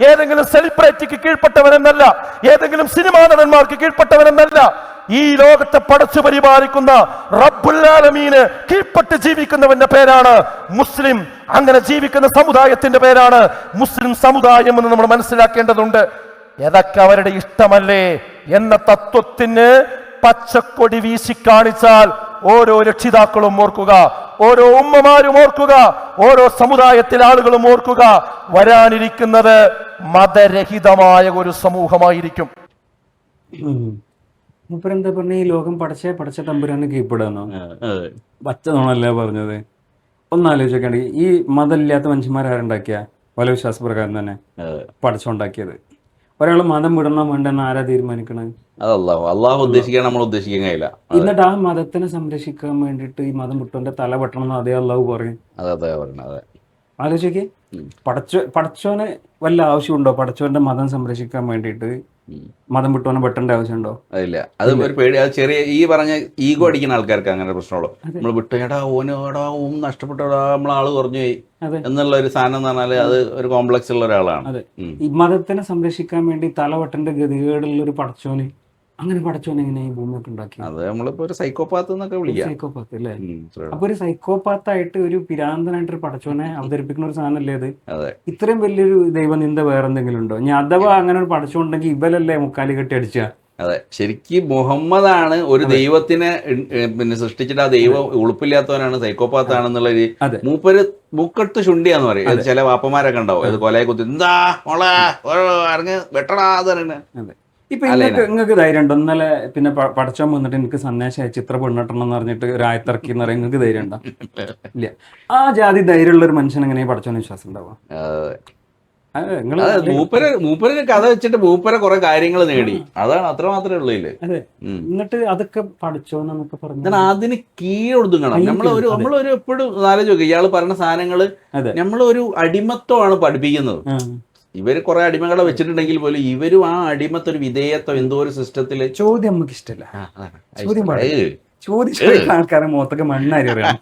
ഏതെങ്കിലും സെലിബ്രിറ്റിക്ക് കീഴ്പ്പെട്ടവൻ എന്നല്ല, ഏതെങ്കിലും സിനിമാ നടന്മാർക്ക് കീഴ്പ്പെട്ടവൻ എന്നല്ല. ഈ ലോകത്തെ പടച്ചു പരിപാലിക്കുന്ന റബ്ബുൽ ആലമീന് കീഴ്പ്പെട്ട് ജീവിക്കുന്നവന്റെ പേരാണ് മുസ്ലിം. അങ്ങനെ ജീവിക്കുന്ന സമുദായത്തിന്റെ പേരാണ് മുസ്ലിം സമുദായം എന്ന് നമ്മൾ മനസ്സിലാക്കേണ്ടതുണ്ട്. ഏതൊക്കെ അവരുടെ ഇഷ്ടമല്ലേ എന്ന തത്വത്തിന് പച്ചക്കൊടി വീശി കാണിച്ചാൽ ഓരോ രക്ഷിതാക്കളും ഓർക്കുക, ഓരോ ഉമ്മമാരും ഓർക്കുക, ഓരോ സമുദായത്തിലെ ആളുകളും ഓർക്കുക, വരാനിരിക്കുന്നത് മതരഹിതമായ ഒരു സമൂഹമായിരിക്കും. മൂപ്പരെന്താ പറഞ്ഞ ഈ ലോകം പടച്ച തമ്പുരാന് കീഴ്പ്പെടാന്നോ? പച്ചതോണല്ലേ പറഞ്ഞത്? ഒന്നാലോചിക്കണ്ടേ, ഈ മതമില്ലാത്ത മനുഷ്യന്മാരാരുണ്ടാക്കിയ പല വിശ്വാസപ്രകാരം തന്നെ പടച്ചുണ്ടാക്കിയത്. ഒരാൾ മതം വിടണം വേണ്ടെന്ന് ആരാ തീരുമാനിക്കണേ? അള്ളാഹു ഉദ്ദേശിക്കാൻ നമ്മൾ ഉദ്ദേശിക്കാൻ കഴിയില്ല. എന്നിട്ട് ആ മതത്തിനെ സംരക്ഷിക്കാൻ വേണ്ടിട്ട് ഈ മതം വിട്ടവന്റെ തല വെട്ടണം എന്ന് അതേ അള്ളാഹു പറയും. ആലോചിക്കേ, പടച്ചോന് വല്ല ആവശ്യമുണ്ടോ? പടച്ചോന്റെ മതം സംരക്ഷിക്കാൻ വേണ്ടിയിട്ട് മതം വിട്ടവനെ വെട്ടേണ്ട ആവശ്യമുണ്ടോ? അതില്ല. അത് ഒരു പേടി, അത് ചെറിയ ഈ പറഞ്ഞ ഈഗോ അടിക്കുന്ന ആൾക്കാർക്ക് അങ്ങനെ പ്രശ്നമുള്ളൂ. നമ്മൾ വിട്ടേടാ ഓം നഷ്ടപ്പെട്ടടാ, നമ്മളെ ആള് കുറഞ്ഞു പോയി എന്നുള്ള ഒരു സാധനം എന്ന് പറഞ്ഞാല് അത് ഒരു കോംപ്ലക്സ് ഉള്ള ഒരാളാണ്. അതെ, ഈ മതത്തിനെ സംരക്ഷിക്കാൻ വേണ്ടി തലവെട്ടേണ്ട ഗതികേടുള്ള ഒരു പടച്ചോന്, അങ്ങനെ പടച്ചോനെ എങ്ങനെ ഈ ഭൂമിയൊക്കെ ഉണ്ടാക്കി? അത് നമ്മളിപ്പോ ഒരു സൈക്കോപാത്ത് എന്നൊക്കെ വിളിക്കാം. സൈക്കോപാത്ത് അല്ലേ? അപ്പൊ ഒരു സൈക്കോപാത്തായിട്ട് ഒരു പിരാന്തനായിട്ട് ഒരു പടച്ചോനെ അവതരിപ്പിക്കുന്ന ഒരു സാധനമല്ലേ അത്? ഇത്രയും വലിയൊരു ദൈവനിന്ദ വേറെ എന്തെങ്കിലും ഉണ്ടോ? ഞാൻ അഥവാ അങ്ങനെ ഒരു പടച്ചോണ്ടെങ്കിൽ ഇവലല്ലേ മുക്കാലി കെട്ടി അടിച്ച? അതെ, ശരിക്കും മുഹമ്മദാണ് ഒരു ദൈവത്തിനെ പിന്നെ സൃഷ്ടിച്ചിട്ട് ആ ദൈവം ഉളുപ്പില്ലാത്തവനാണ്, സൈക്കോപാത്താണെന്നുള്ളൊരു മൂപ്പര് മൂക്കെടുത്ത് ശുണ്ടിയാന്ന് പറയും. ചില വാപ്പമാരൊക്കെ ഉണ്ടാവും, അത് കൊലയെ കുത്തി എന്താ മോളെ ഇറങ്ങി വെട്ടടാ എന്ന് പറയുന്നത്. ഇപ്പൊ നിങ്ങൾക്ക് ധൈര്യം ഉണ്ടോ? ഇന്നലെ പിന്നെ പടച്ചോൻ വന്നിട്ട് എനിക്ക് സന്ദേശം അയച്ച് ഇത്ര പെണ്ണിട്ടണം എന്ന് പറഞ്ഞിട്ട് ഒരു ആയത്തിറക്കി എന്ന് പറയാൻ നിങ്ങൾക്ക് ധൈര്യം ഉണ്ടോ? ഇല്ല. ആ ജാതി ധൈര്യമുള്ള ഒരു മനുഷ്യൻ എങ്ങനെ പടച്ചോന് വിശ്വാസം ഉണ്ടാവുക? മൂപ്പര് കഥ വെച്ചിട്ട് മൂപ്പരെ കുറെ കാര്യങ്ങൾ നേടി, അതാണ് അത്ര മാത്രമേ ഉള്ളൂ. അതെ, എന്നിട്ട് അതൊക്കെ പഠിച്ചോന്നൊക്കെ പറഞ്ഞു അതിന് കീഴൊടുങ്ങണം. നമ്മളൊരു എപ്പോഴും ആലോചിക്കുക, ഇയാള് പറഞ്ഞ സാധനങ്ങള് നമ്മളൊരു അടിമത്വമാണ് പഠിപ്പിക്കുന്നത്. ഇവര് കുറെ അടിമകളെ വെച്ചിട്ടുണ്ടെങ്കിൽ പോലും ഇവരും ആ അടിമത്തൊരു വിധേയത്വം എന്തോ ഒരു സിസ്റ്റത്തില്. ചോദ്യം നമുക്ക് ഇഷ്ടമല്ല. ചോദ്യം ആൾക്കാരെ മുഖത്തൊക്കെ മണ്ണാരി അറിയണം.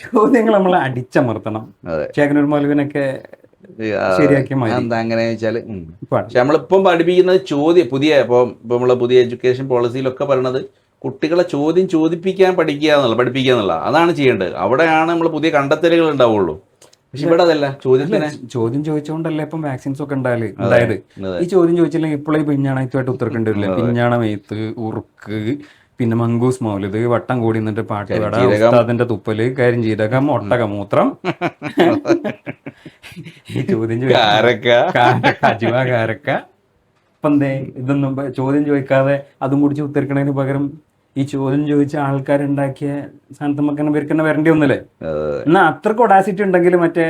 ചോദ്യങ്ങൾ നമ്മളെ അടിച്ചമർത്തണം. ചേകനൂർ മൗലവിനൊക്കെ ശരിയാക്കിയ എന്താ അങ്ങനെ വെച്ചാല്. പക്ഷെ നമ്മളിപ്പം പഠിപ്പിക്കുന്നത് പുതിയ നമ്മളെ പുതിയ എഡ്യൂക്കേഷൻ പോളിസിയിലൊക്കെ പറയണത് കുട്ടികളെ ചോദിപ്പിക്കാൻ പഠിപ്പിക്കുക എന്നുള്ള അതാണ് ചെയ്യേണ്ടത്. അവിടെയാണ് നമ്മൾ പുതിയ കണ്ടെത്തലുകൾ ഉണ്ടാവുള്ളൂ. പക്ഷെ ഇവിടെ അതല്ല. ചോദ്യം ചോദിച്ചുകൊണ്ടല്ലേ ഇപ്പം വാക്സിൻസ് ഒക്കെ ഉണ്ടായത്. ഈ ചോദ്യം ചോദിച്ചില്ലെങ്കിൽ ഇപ്പോഴേ പിഞ്ഞാണത്തുമായിട്ട് ഉത്തരക്കേണ്ടി വരില്ല. പിഞ്ഞാണ മെയ്ത്ത്, ഉറുക്ക്, പിന്നെ മങ്കൂസ് മൗലിദ്, വട്ടം കൂടി നിന്നിട്ട് പാട്ട് കട, ഉസ്താദിന്റെ തുപ്പല്, കാര്യം ജീരകം, ഒട്ടകമൂത്രം, ഈ ചോദ്യം അജുവ കാരക്ക. ഇപ്പം എന്തേ ഇതൊന്നും ചോദ്യം ചോദിക്കാതെ അതും കുടിച്ച് ഉത്തരിക്കണതിന് പകരം ഈ ചോദ്യം ചോദിച്ച ആൾക്കാരുണ്ടാക്കിയ സാധനത്തമ്മക്കന്നെ പേർക്കന്നെ വരേണ്ടി ഒന്നല്ലേ? എന്നാ അത്രക്ക് ഒഡാസിറ്റി ഉണ്ടെങ്കിൽ മറ്റേ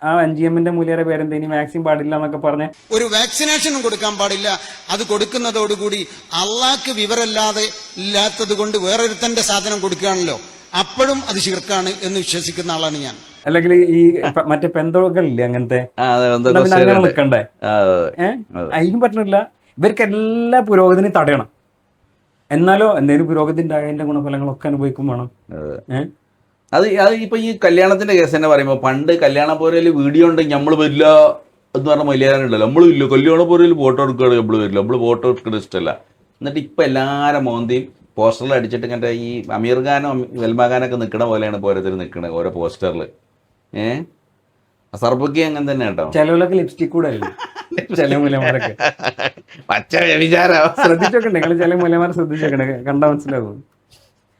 ആ 5M മൂല്യരെ പേരെന്തേനി വാക്സിൻ പാടില്ല എന്നൊക്കെ പറഞ്ഞ് ഒരു വാക്സിനേഷനും കൊടുക്കാൻ പാടില്ല. അത് കൊടുക്കുന്നതോടുകൂടി അള്ളാഹ്ക്ക് വിവരമില്ലാതെ ഇല്ലാത്തത് കൊണ്ട് വേറൊരുത്തന്റെ സാധനം കൊടുക്കുകയാണല്ലോ, അപ്പോഴും അത് ശിർക്കാണ് എന്ന് വിശ്വസിക്കുന്ന ആളാണ് ഞാൻ. അല്ലെങ്കിൽ ഈ മറ്റേ പെന്തോകളില്ലേ അങ്ങനത്തെ അങ്ങനെ നിൽക്കണ്ടേ? അതിനും പറ്റണില്ല. ഇവർക്ക് എല്ലാ പുരോഗതിനും തടയണം. എന്നാലോ എന്തെങ്കിലും പുരോഗതി ഉണ്ടായതിന്റെ ഗുണഫലങ്ങളൊക്കെ അനുഭവിക്കും വേണം. അത് ഇപ്പൊ ഈ കല്യാണത്തിന്റെ കേസ് തന്നെ പറയുമ്പോ പണ്ട് കല്യാണ പോരയില് വീഡിയോ ഉണ്ടെങ്കിൽ നമ്മള് വരില്ല എന്ന് പറഞ്ഞ മര്യാദണ്ടല്ലോ. നമ്മളില്ല കല്യാണ പോരയിൽ ഫോട്ടോ എടുക്കുകയാണ്, നമ്മള് വരില്ല, നമ്മള് ഫോട്ടോ എടുക്കുന്നത് ഇഷ്ടമല്ല. എന്നിട്ട് ഇപ്പൊ എല്ലാരും മോന്തിയും പോസ്റ്ററിൽ അടിച്ചിട്ട് ഇങ്ങനെ ഈ അമീർ ഖാനോ സൽമാൻ ഖാനൊക്കെ നിൽക്കണ പോലെയാണ് പോരത്തിൽ നിൽക്കണത് ഓരോ പോസ്റ്ററിൽ. സർബുക്കി അങ്ങനെ തന്നെ കേട്ടോ. ചിലവിലൊക്കെ ലിപ്സ്റ്റിക് കൂടെ ചില മൂലമാരൊക്കെ പച്ച വിചാരം ശ്രദ്ധിച്ചോക്കണ്ടേ നിങ്ങൾ? ചില മൂലമാരെ ശ്രദ്ധിച്ചോക്കണ്ടേ? കണ്ടാ മനസ്സിലാവും.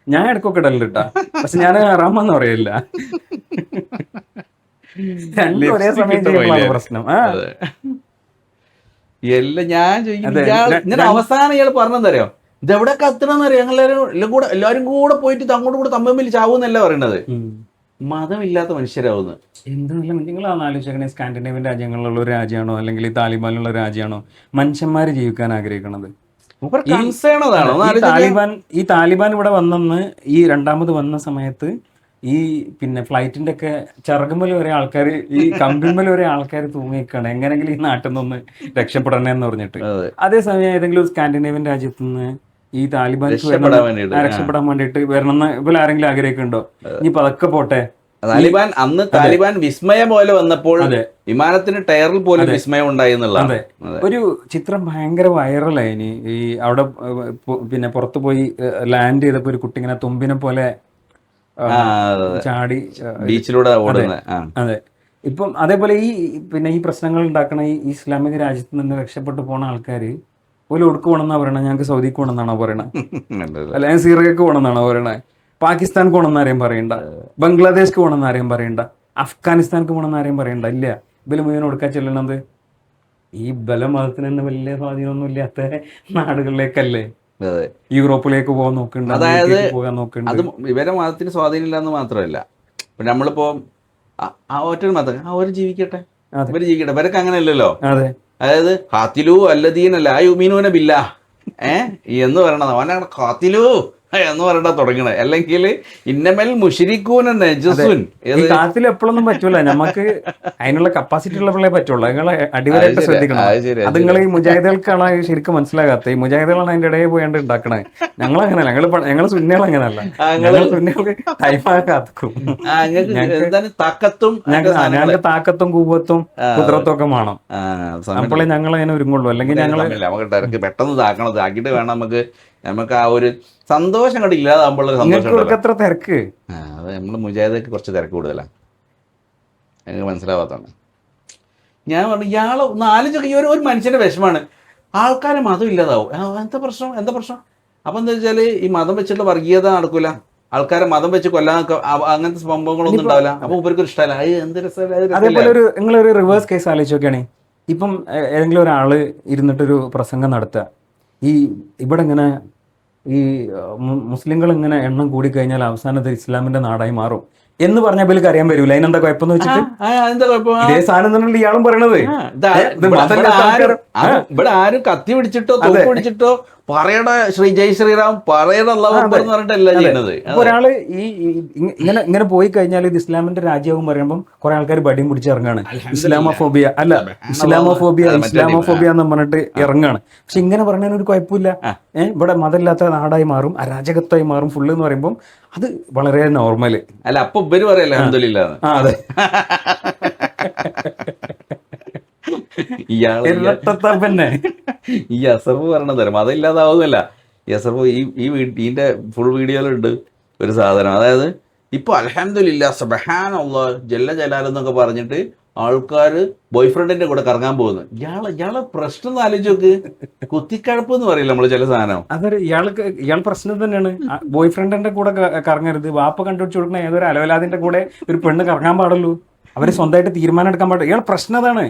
ഞാൻ ഇടക്കൊക്കെ ഇടലുണ്ട് കേട്ടാ, പക്ഷെ ഞാൻ ഹറാമെന്ന് പറയില്ല. രണ്ടും ഒരേ സമയം ചെയ്യുമ്പോഴാണ് പ്രശ്നം. എല്ലാം ഞാൻ ചോദിക്കുന്നത് അവസാനം ഇയാൾ പറഞ്ഞെന്തറിയോ, ഇതെവിടെ കത്തണമെന്നറിയാം, എല്ലാവരും കൂടെ പോയിട്ട് അങ്ങോട്ടും കൂടെ തമ്മിൽ ചാവൂന്നല്ല പറയണത്. മതമില്ലാത്ത മനുഷ്യരാവുന്നു. എന്തെങ്കിലും നിങ്ങളാണ് ആലോചിക്കണേ, സ്കാൻഡിനേവിയൻ രാജ്യങ്ങളിലുള്ള ഒരു രാജ്യമാണോ അല്ലെങ്കിൽ ഈ താലിബാനിലുള്ള രാജ്യമാണോ മനുഷ്യന്മാർ ജീവിക്കാൻ ആഗ്രഹിക്കുന്നത്? ഈ താലിബാൻ ഇവിടെ വന്നെന്ന് ഈ രണ്ടാമത് വന്ന സമയത്ത് ഈ പിന്നെ ഫ്ലൈറ്റിന്റെ ഒക്കെ ചിറകുമ്പൽ വരെ ആൾക്കാർ, ഈ കമ്പിമ്പൽ വരെ ആൾക്കാർ തൂങ്ങിക്കാണ് എങ്ങനെങ്കിലും ഈ നാട്ടിൽ നിന്ന് രക്ഷപ്പെടണേ എന്ന് പറഞ്ഞിട്ട്. അതേസമയം ഏതെങ്കിലും ഒരു സ്കാൻഡിനേവിയൻ രാജ്യത്ത് നിന്ന് ഈ താലിബാൻ രക്ഷപ്പെടാൻ വേണ്ടിയിട്ട് വരണമെന്ന് ഇവർ ആരെങ്കിലും ആഗ്രഹിക്കുന്നുണ്ടോ? ഇനി പതൊക്കെ പോട്ടെ. താലിബാൻ വിസ്മയം പോലെ വന്നപ്പോൾ വിമാനത്തിന് ടയറിൽ പോലും വിസ്മയം ഉണ്ടായി എന്നുള്ളതാണ്. ഒരു ചിത്രം ഭയങ്കര വൈറലായിനി. ഈ അവിടെ പിന്നെ പുറത്തു പോയി ലാൻഡ് ചെയ്തപ്പോ ഒരു കുട്ടി ഇങ്ങനെ തുമ്പിനെ പോലെ ചാടി ബീച്ചിലൂടെ അതെ. ഇപ്പം അതേപോലെ ഈ പ്രശ്നങ്ങൾ ഉണ്ടാക്കണ ഈ ഇസ്ലാമിക രാജ്യത്ത് നിന്ന് രക്ഷപ്പെട്ടു പോണ ആൾക്കാര് ഒരു ഒടുക്ക് പോകണമെന്നാ പറയണേ, ഞങ്ങൾക്ക് സൗദിക്ക് പോകണമെന്നാണോ പറയണേ, അല്ലെങ്കിൽ സിറിയക്ക് പോകണമെന്നാണോ പറയണേ, പാകിസ്ഥാൻക്ക് പോകണമെന്ന് ആരെയും പറയണ്ട, ബംഗ്ലാദേശിക്ക് പോകണമെന്ന് ആരെയും പറയണ്ട, അഫ്ഗാനിസ്ഥാൻക്ക് പോകണമെന്ന് ആരെയും പറയണ്ട. ഇല്ല, ഇതിൽ മുഴുവൻ കൊടുക്കാൻ ചെല്ലണത് ഈ ബലമതത്തിന് തന്നെ വലിയ സ്വാധീനമൊന്നും ഇല്ലാത്ത നാടുകളിലേക്കല്ലേ, യൂറോപ്പിലേക്ക് പോകാൻ നോക്കുന്നുണ്ട്. അതായത് അത് ഇവരെ മതത്തിന് സ്വാധീനം ഇല്ലാന്ന് മാത്രമല്ല, ഇപ്പൊ നമ്മളിപ്പോ ഒറ്റ മതം അവർ ജീവിക്കട്ടെ, ഇവര് ജീവിക്കട്ടെ, ഇവരൊക്കെ അങ്ങനെയല്ലല്ലോ. അതായത് ഖാത്തിലു അല്ലദീന ലാ യുമിനൂന ബില്ലാഹ് എന്ന് പറയണത്, അവനാണ് ഖാത്തിലു എന്ന് പറയണ്ട തുടങ്ങണേ. അല്ലെങ്കിൽ ഇന്നമൽ മുശ്രിക്കൂന നജസുൻ. കാത്തിൽ എപ്പോഴൊന്നും പറ്റൂല, നമുക്ക് അതിനുള്ള കപ്പാസിറ്റി ഉള്ളപ്പോഴേ പറ്റുള്ളൂ. നിങ്ങൾ അടിവരായിട്ട് ശ്രദ്ധിക്കണം. അത് നിങ്ങൾ ഈ മുജാഹിദുകൾക്കാണ് ശരിക്കും മനസ്സിലാകാത്ത. ഈ മുജാഹിദുകളാണ് അതിന്റെ ഇടയിൽ പോയാണ്ട് ഉണ്ടാക്കണേ. ഞങ്ങൾ അങ്ങനെയല്ല, ഞങ്ങൾ സുന്നികൾ അങ്ങനെയല്ല. ഞങ്ങൾ സുന്നികൾക്ക് ടൈമായി കാത്തുക്കും. ഞങ്ങൾക്ക് താക്കത്തും കൂവത്തും കുതിരത്തും ഒക്കെ വേണം. അപ്പോഴേ ഞങ്ങൾ അതിനെ ഒരുങ്ങുള്ളൂ. അല്ലെങ്കിൽ ഞങ്ങൾ പെട്ടെന്ന് താക്കണം, താക്കിയിട്ട് വേണം നമുക്ക് ആ ഒരു സന്തോഷം കണ്ട് ഇല്ലാതാകുമ്പോൾ എത്ര തിരക്ക്. അത് നമ്മൾ മുജാഹിദൊക്കെ കുറച്ച് തിരക്ക് കൂടുതലാണ്, എനിക്ക് മനസ്സിലാവാത്തതാണ്. ഞാൻ പറഞ്ഞു ഇയാള് നാലഞ്ചൊക്കെ ഒരു മനുഷ്യന്റെ വിഷമാണ്, ആൾക്കാരെ മതം ഇല്ലാതാവും. എന്താ പ്രശ്നം? അപ്പൊ എന്താ വെച്ചാല് ഈ മതം വെച്ചിട്ടുള്ള വർഗീയത നടക്കൂല, ആൾക്കാരെ മതം വെച്ച് കൊല്ലാൻ അങ്ങനത്തെ സംഭവങ്ങളൊന്നും ഉണ്ടാവില്ല. അപ്പൊ ഇവർക്ക് ഇഷ്ടമല്ല. എന്ത് രസം. അതേപോലെ നിങ്ങളൊരു റിവേഴ്സ് കേസ് ആലോചിച്ച് നോക്കുകയാണെ, ഇപ്പം ഏതെങ്കിലും ഒരാള് ഇരുന്നിട്ടൊരു പ്രസംഗം നടത്തുക, ഇവിടെ ഇങ്ങനെ ഈ മുസ്ലിങ്ങൾ ഇങ്ങനെ എണ്ണം കൂടി കഴിഞ്ഞാൽ അവസാനത്തെ ഇസ്ലാമിന്റെ നാടായി മാറും എന്ന് പറഞ്ഞ പേർക്ക് അറിയാൻ വരൂല. അതിനെന്താ കുഴപ്പമെന്ന് വെച്ചിട്ട് ഇതേ സാധനം തന്നെയല്ല ഇയാളും പറയണത്. ഇവിടെ ആരും കത്തി പിടിച്ചിട്ടോ തോക്ക് പിടിച്ചിട്ടോ പറയണ ജയ് ശ്രീറാം പറയണ പറഞ്ഞിട്ടല്ല ചെയ്യുന്നത്. ഒരാള് ഇങ്ങനെ പോയി കഴിഞ്ഞാൽ ഇത് ഇസ്ലാമിന്റെ രാജ്യവും പറയുമ്പോൾ കുറെ ആൾക്കാർ ബടിയും പിടിച്ചിറങ്ങാണ്. ഇസ്ലാമോഫോബിയ എന്ന് പറഞ്ഞിട്ട് ഇറങ്ങാണ്. പക്ഷെ ഇങ്ങനെ പറഞ്ഞാൽ ഒരു കുഴപ്പമില്ല. ഇവിടെ മതമില്ലാത്ത നാടായി മാറും, അരാജകത്വമായി മാറും ഫുള്ള് എന്ന് പറയുമ്പോൾ അത് വളരെ നോർമല് അല്ല. അപ്പൊ ഇവര് പറയല്ലേ അൽഹംദുലില്ലാ. അതെ, ഈ അസർഫ് പറഞ്ഞത് മതമില്ലാതാവുന്നല്ല. ഈ അസർഫ് ഇതിന്റെ ഫുൾ വീഡിയോയിലുണ്ട് ഒരു സാധനം. അതായത് ഇപ്പൊ അൽഹംദുലില്ലാ സുബ്ഹാനല്ലാഹ് ജല്ല ജലാലെന്നൊക്കെ പറഞ്ഞിട്ട് ആൾക്കാര് ബോയ് ഫ്രണ്ടിന്റെ കൂടെ കറങ്ങാൻ പോകുന്നു. ഇയാളെ പ്രശ്നം ഒന്ന് ആലോചിച്ച് നോക്ക്. കുത്തിക്കഴപ്പ് എന്ന് പറയില്ല നമ്മള് ചില സാധനം. അതൊരു ഇയാൾ പ്രശ്നം തന്നെയാണ്. ബോയ് ഫ്രണ്ടിന്റെ കൂടെ കറങ്ങരുത്. വാപ്പ കണ്ടുപിടിച്ചു കൊടുക്കുന്ന ഏതൊരു അലവലാദിന്റെ കൂടെ ഒരു പെണ്ണ് കറങ്ങാൻ പാടുള്ളൂ. അവര് സ്വന്തമായിട്ട് തീരുമാനം എടുക്കാൻ പാടില്ല. ഇയാൾ പ്രശ്നം അതാണ്.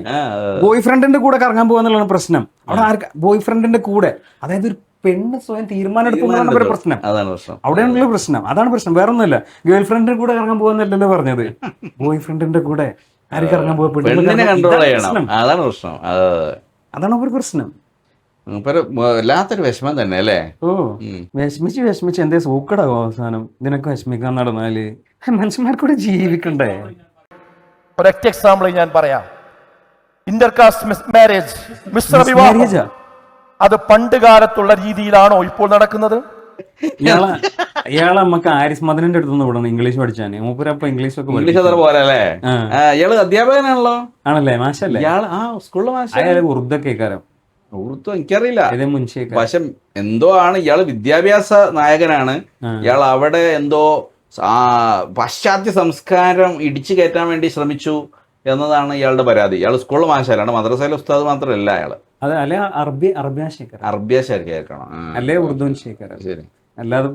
ബോയ് ഫ്രണ്ടിന്റെ കൂടെ കറങ്ങാൻ പോകാന്നുള്ളതാണ് പ്രശ്നം. അവിടെ ബോയ് ഫ്രണ്ടിന്റെ കൂടെ, അതായത് ഒരു പെണ്ണ് സ്വയം തീരുമാനം എടുക്കുന്നതാണ് ഒരു പ്രശ്നം. അവിടെയാണല്ലോ പ്രശ്നം. അതാണ് പ്രശ്നം, വേറെ ഒന്നുമില്ല. ഗേൾ ഫ്രണ്ടിന്റെ കൂടെ കറങ്ങാൻ പോകുന്നല്ലോ പറഞ്ഞത്. ബോയ് ഫ്രണ്ടിന്റെ കൂടെ ആര് കറങ്ങാൻ പോകാൻ, അതാണ് പ്രശ്നം. അതാണ് ഒരു പ്രശ്നം. വല്ലാത്തൊരു വിഷമം തന്നെ അല്ലേ. വിഷമിച്ച് എന്തേ സൂക്കടാവും അവസാനം. ഇതിനൊക്കെ വിഷമിക്കാൻ നടന്നാല് മനുഷ്യന്മാർക്കൂടെ ജീവിക്കണ്ടേ. ഒരൊറ്റ എക്സാമ്പിൾ ഞാൻ പറയാം. ഇന്റർകാസ്റ്റ് മാരേജ്, മിശ്ര വിവാഹം, അത് പണ്ട് കാലത്തുള്ള രീതിയിലാണോ ഇപ്പോൾ നടക്കുന്നത്? ഇയാളെ നമുക്ക് ആരിസ് മദനിന്റെ അടുത്തൊന്ന് വിടണം ഇംഗ്ലീഷ് പഠിച്ചാന്. മൂപ്പരപ്പ ഇംഗ്ലീഷ് പോലല്ലേ. ഇയാള് അധ്യാപകനാണല്ലോ. ആണല്ലേ, മാഷല്ലേ സ്കൂളിലെ മാഷ. ഉറുദു കേൾക്കാരം. ഉറുദു എനിക്കറിയില്ല, പക്ഷെ എന്തോ ആണ്. ഇയാള് വിദ്യാഭ്യാസ നായകനാണ്. ഇയാൾ അവിടെ എന്തോ പാശ്ചാത്യ സംസ്കാരം ഇടിച്ചു കയറ്റാൻ വേണ്ടി ശ്രമിച്ചു എന്നതാണ് ഇയാളുടെ പരാതി. ഇയാൾ സ്കൂളിൽ മാഷാലാണ്, മദ്രസയിലെ ഉസ്താദ് മാത്രമല്ല അയാള്. അറബിയ ശേഖരണം അല്ലേ ഉറുദു ശേഖരം. ശരി, അല്ലാതെ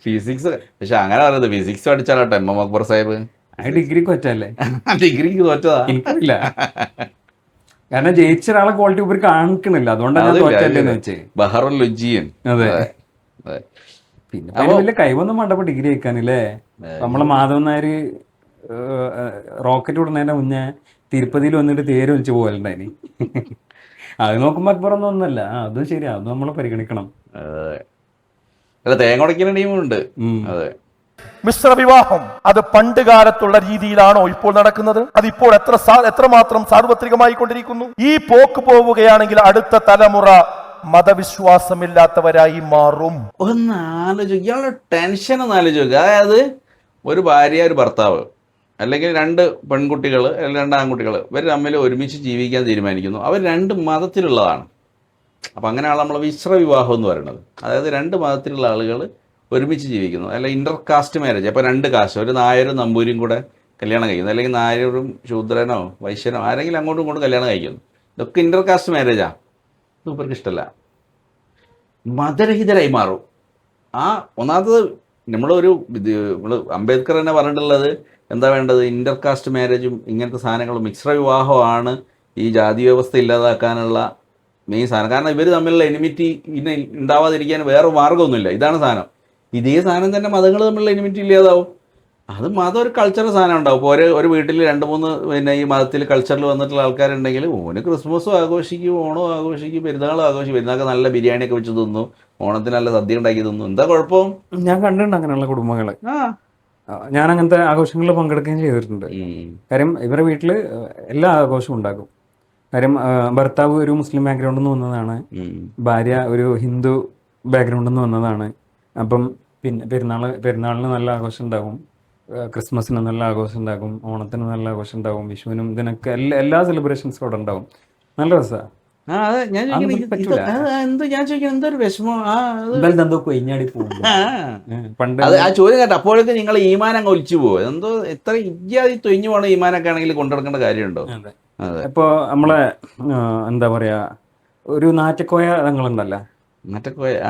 ഫിസിക്സ്. പക്ഷെ അങ്ങനെ പറയുന്നത് ഫിസിക്സ് പഠിച്ചാലോട്ടെ എം എം അക്ബർ സാഹിബ്. ഡിഗ്രിക്ക് തോറ്റല്ലേ? ഡിഗ്രിക്ക് തോറ്റതാ എനിക്കില്ല. കാരണം ജയിച്ച ഒരാളെ ക്വാളിറ്റി ഇവർ കാണിക്കണില്ല, അതുകൊണ്ടാണ് തോറ്റല്ലേന്ന് വെച്ചേ. ബഹറുൽ ലുജിയൻ. അതെ. പിന്നെ വലിയ കൈവൊന്നും വേണ്ടപ്പോ ഡിഗ്രി വെക്കാനില്ലേ. നമ്മളെ മാധവൻ നായര് റോക്കറ്റ് വിടുന്നതിന്റെ മുന്നേ തിരുപ്പതിയിൽ വന്നിട്ട് തേര് വലിച്ചു പോകലുണ്ടായിനി. അത് നോക്കുമ്പോ അക്ബറൊന്നും ഒന്നല്ല. അതും ശരിയാ, അത് നമ്മൾ പരിഗണിക്കണം. അല്ല, തേങ്ങ ഉടയ്ക്കുന്ന ടീമുണ്ട്. അതെ. മിശ്ര വിവാഹം അത് പണ്ട് കാലത്തുള്ള രീതിയിലാണോ ഇപ്പോൾ നടക്കുന്നത്? അതിപ്പോൾ എത്രമാത്രം സാർവത്രികമായി കൊണ്ടിരിക്കുന്നു? ഈ പോക്ക് പോവുകയാണെങ്കിൽ അടുത്ത തലമുറ മതവിശ്വാസമില്ലാത്തവരായി മാറും. ഒന്ന് ആലോചിക്കുക, ഇയാളുടെ ടെൻഷൻ ഒന്ന് ആലോചിക്കുക. അതായത് ഒരു ഭാര്യ ഒരു ഭർത്താവ്, അല്ലെങ്കിൽ 2 പെൺകുട്ടികൾ അല്ലെങ്കിൽ 2 ആൺകുട്ടികൾ, ഇവർ തമ്മിൽ ഒരുമിച്ച് ജീവിക്കാൻ തീരുമാനിക്കുന്നു. അവർ 2 മതത്തിലുള്ളതാണ്. അപ്പം അങ്ങനെയാണ് നമ്മൾ മിശ്ര വിവാഹം എന്ന് പറയുന്നത്. അതായത് 2 മതത്തിലുള്ള ആളുകൾ ഒരുമിച്ച് ജീവിക്കുന്നു, അല്ല ഇന്റർകാസ്റ്റ് മാരേജ്. അപ്പോൾ 2 കാസ്റ്റ്, ഒരു നായരും നമ്പൂരിയും കൂടെ കല്യാണം കഴിക്കുന്നു, അല്ലെങ്കിൽ നായരും ശൂദ്രനോ വൈശ്യനോ ആരെങ്കിലും അങ്ങോട്ടും ഇങ്ങോട്ടും കല്യാണം കഴിക്കുന്നു. ഇതൊക്കെ ഇന്റർകാസ്റ്റ് മാരേജാണ്. ഇത് ഇവർക്ക് ഇഷ്ടമല്ല, മതരഹിതരായി മാറും. ഒന്നാമത് നമ്മൾ അംബേദ്കർ തന്നെ പറഞ്ഞിട്ടുള്ളത് എന്താ വേണ്ടത്? ഇന്റർകാസ്റ്റ് മാരേജും ഇങ്ങനത്തെ സാധനങ്ങളും മിശ്ര വിവാഹമാണ് ഈ ജാതി വ്യവസ്ഥ ഇല്ലാതാക്കാനുള്ള മെയിൻ സാധനം. കാരണം ഇവർ തമ്മിലുള്ള എനിമിറ്റി ഇനി ഉണ്ടാവാതിരിക്കാൻ വേറെ മാർഗ്ഗമൊന്നുമില്ല. ഇതാണ് സാധനം. ഇതേ സാധനം തന്നെ മതങ്ങൾ തമ്മിലുള്ള എനിമിറ്റി ഇല്ലാതാവും. അത് മതം ഒരു കൾച്ചറൽ സാധനം ഉണ്ടാവും. ഇപ്പോൾ ഒരു വീട്ടിൽ 2-3 പിന്നെ ഈ മതത്തിൽ കൾച്ചറിൽ വന്നിട്ടുള്ള ആൾക്കാരുണ്ടെങ്കിൽ ഓന് ക്രിസ്മസും ആഘോഷിക്കും, ഓണവും ആഘോഷിക്കും, പെരുന്നാളും ആഘോഷിക്കും. പെരുന്നാൾക്ക് നല്ല ബിരിയാണിയൊക്കെ വെച്ച് തിന്നു, ഓണത്തിന് നല്ല സദ്യ ഉണ്ടാക്കി തിന്നു. എന്താ കുഴപ്പം? ഞാൻ കണ്ടിട്ടുണ്ട് അങ്ങനെയുള്ള കുടുംബങ്ങള്. ഞാൻ അങ്ങനത്തെ ആഘോഷങ്ങളിൽ പങ്കെടുക്കുകയും ചെയ്തിട്ടുണ്ട്. കാര്യം ഇവരുടെ വീട്ടില് എല്ലാ ആഘോഷവും ഉണ്ടാക്കും. കാര്യം ഭർത്താവ് ഒരു മുസ്ലിം ബാക്ക്ഗ്രൗണ്ടിൽ നിന്ന് വന്നതാണ്, ഭാര്യ ഒരു ഹിന്ദു ബാക്ക്ഗ്രൗണ്ടിൽ നിന്ന് വന്നതാണ്. അപ്പം പിന്നെ പെരുന്നാളിന് നല്ല ആഘോഷം ഉണ്ടാകും, ക്രിസ്മസിന് നല്ല ആഘോഷം ഉണ്ടാകും, ഓണത്തിന് നല്ല ആഘോഷം ഉണ്ടാകും, വിഷുവിനും ഇതിനൊക്കെ എല്ലാ സെലിബ്രേഷൻസും അവിടെ ഉണ്ടാവും. നല്ല രസമാണ്. എന്തൊരു വിഷമം. പണ്ട് ആ ചോദ്യം കേട്ടോ, അപ്പോഴൊക്കെ നിങ്ങൾ ഈമാൻ അങ്ങ് ഒലിച്ചു പോകും. എന്തോ എത്ര ഇജ്ജാതി തൊഴിഞ്ഞു പോകണ ഈമാനൊക്കെ ആണെങ്കിൽ കൊണ്ടുനടക്കേണ്ട കാര്യമുണ്ടോ? ഇപ്പൊ നമ്മളെ എന്താ പറയാ, ഒരു നാറ്റക്കോയ തങ്ങളുണ്ടല്ലോ,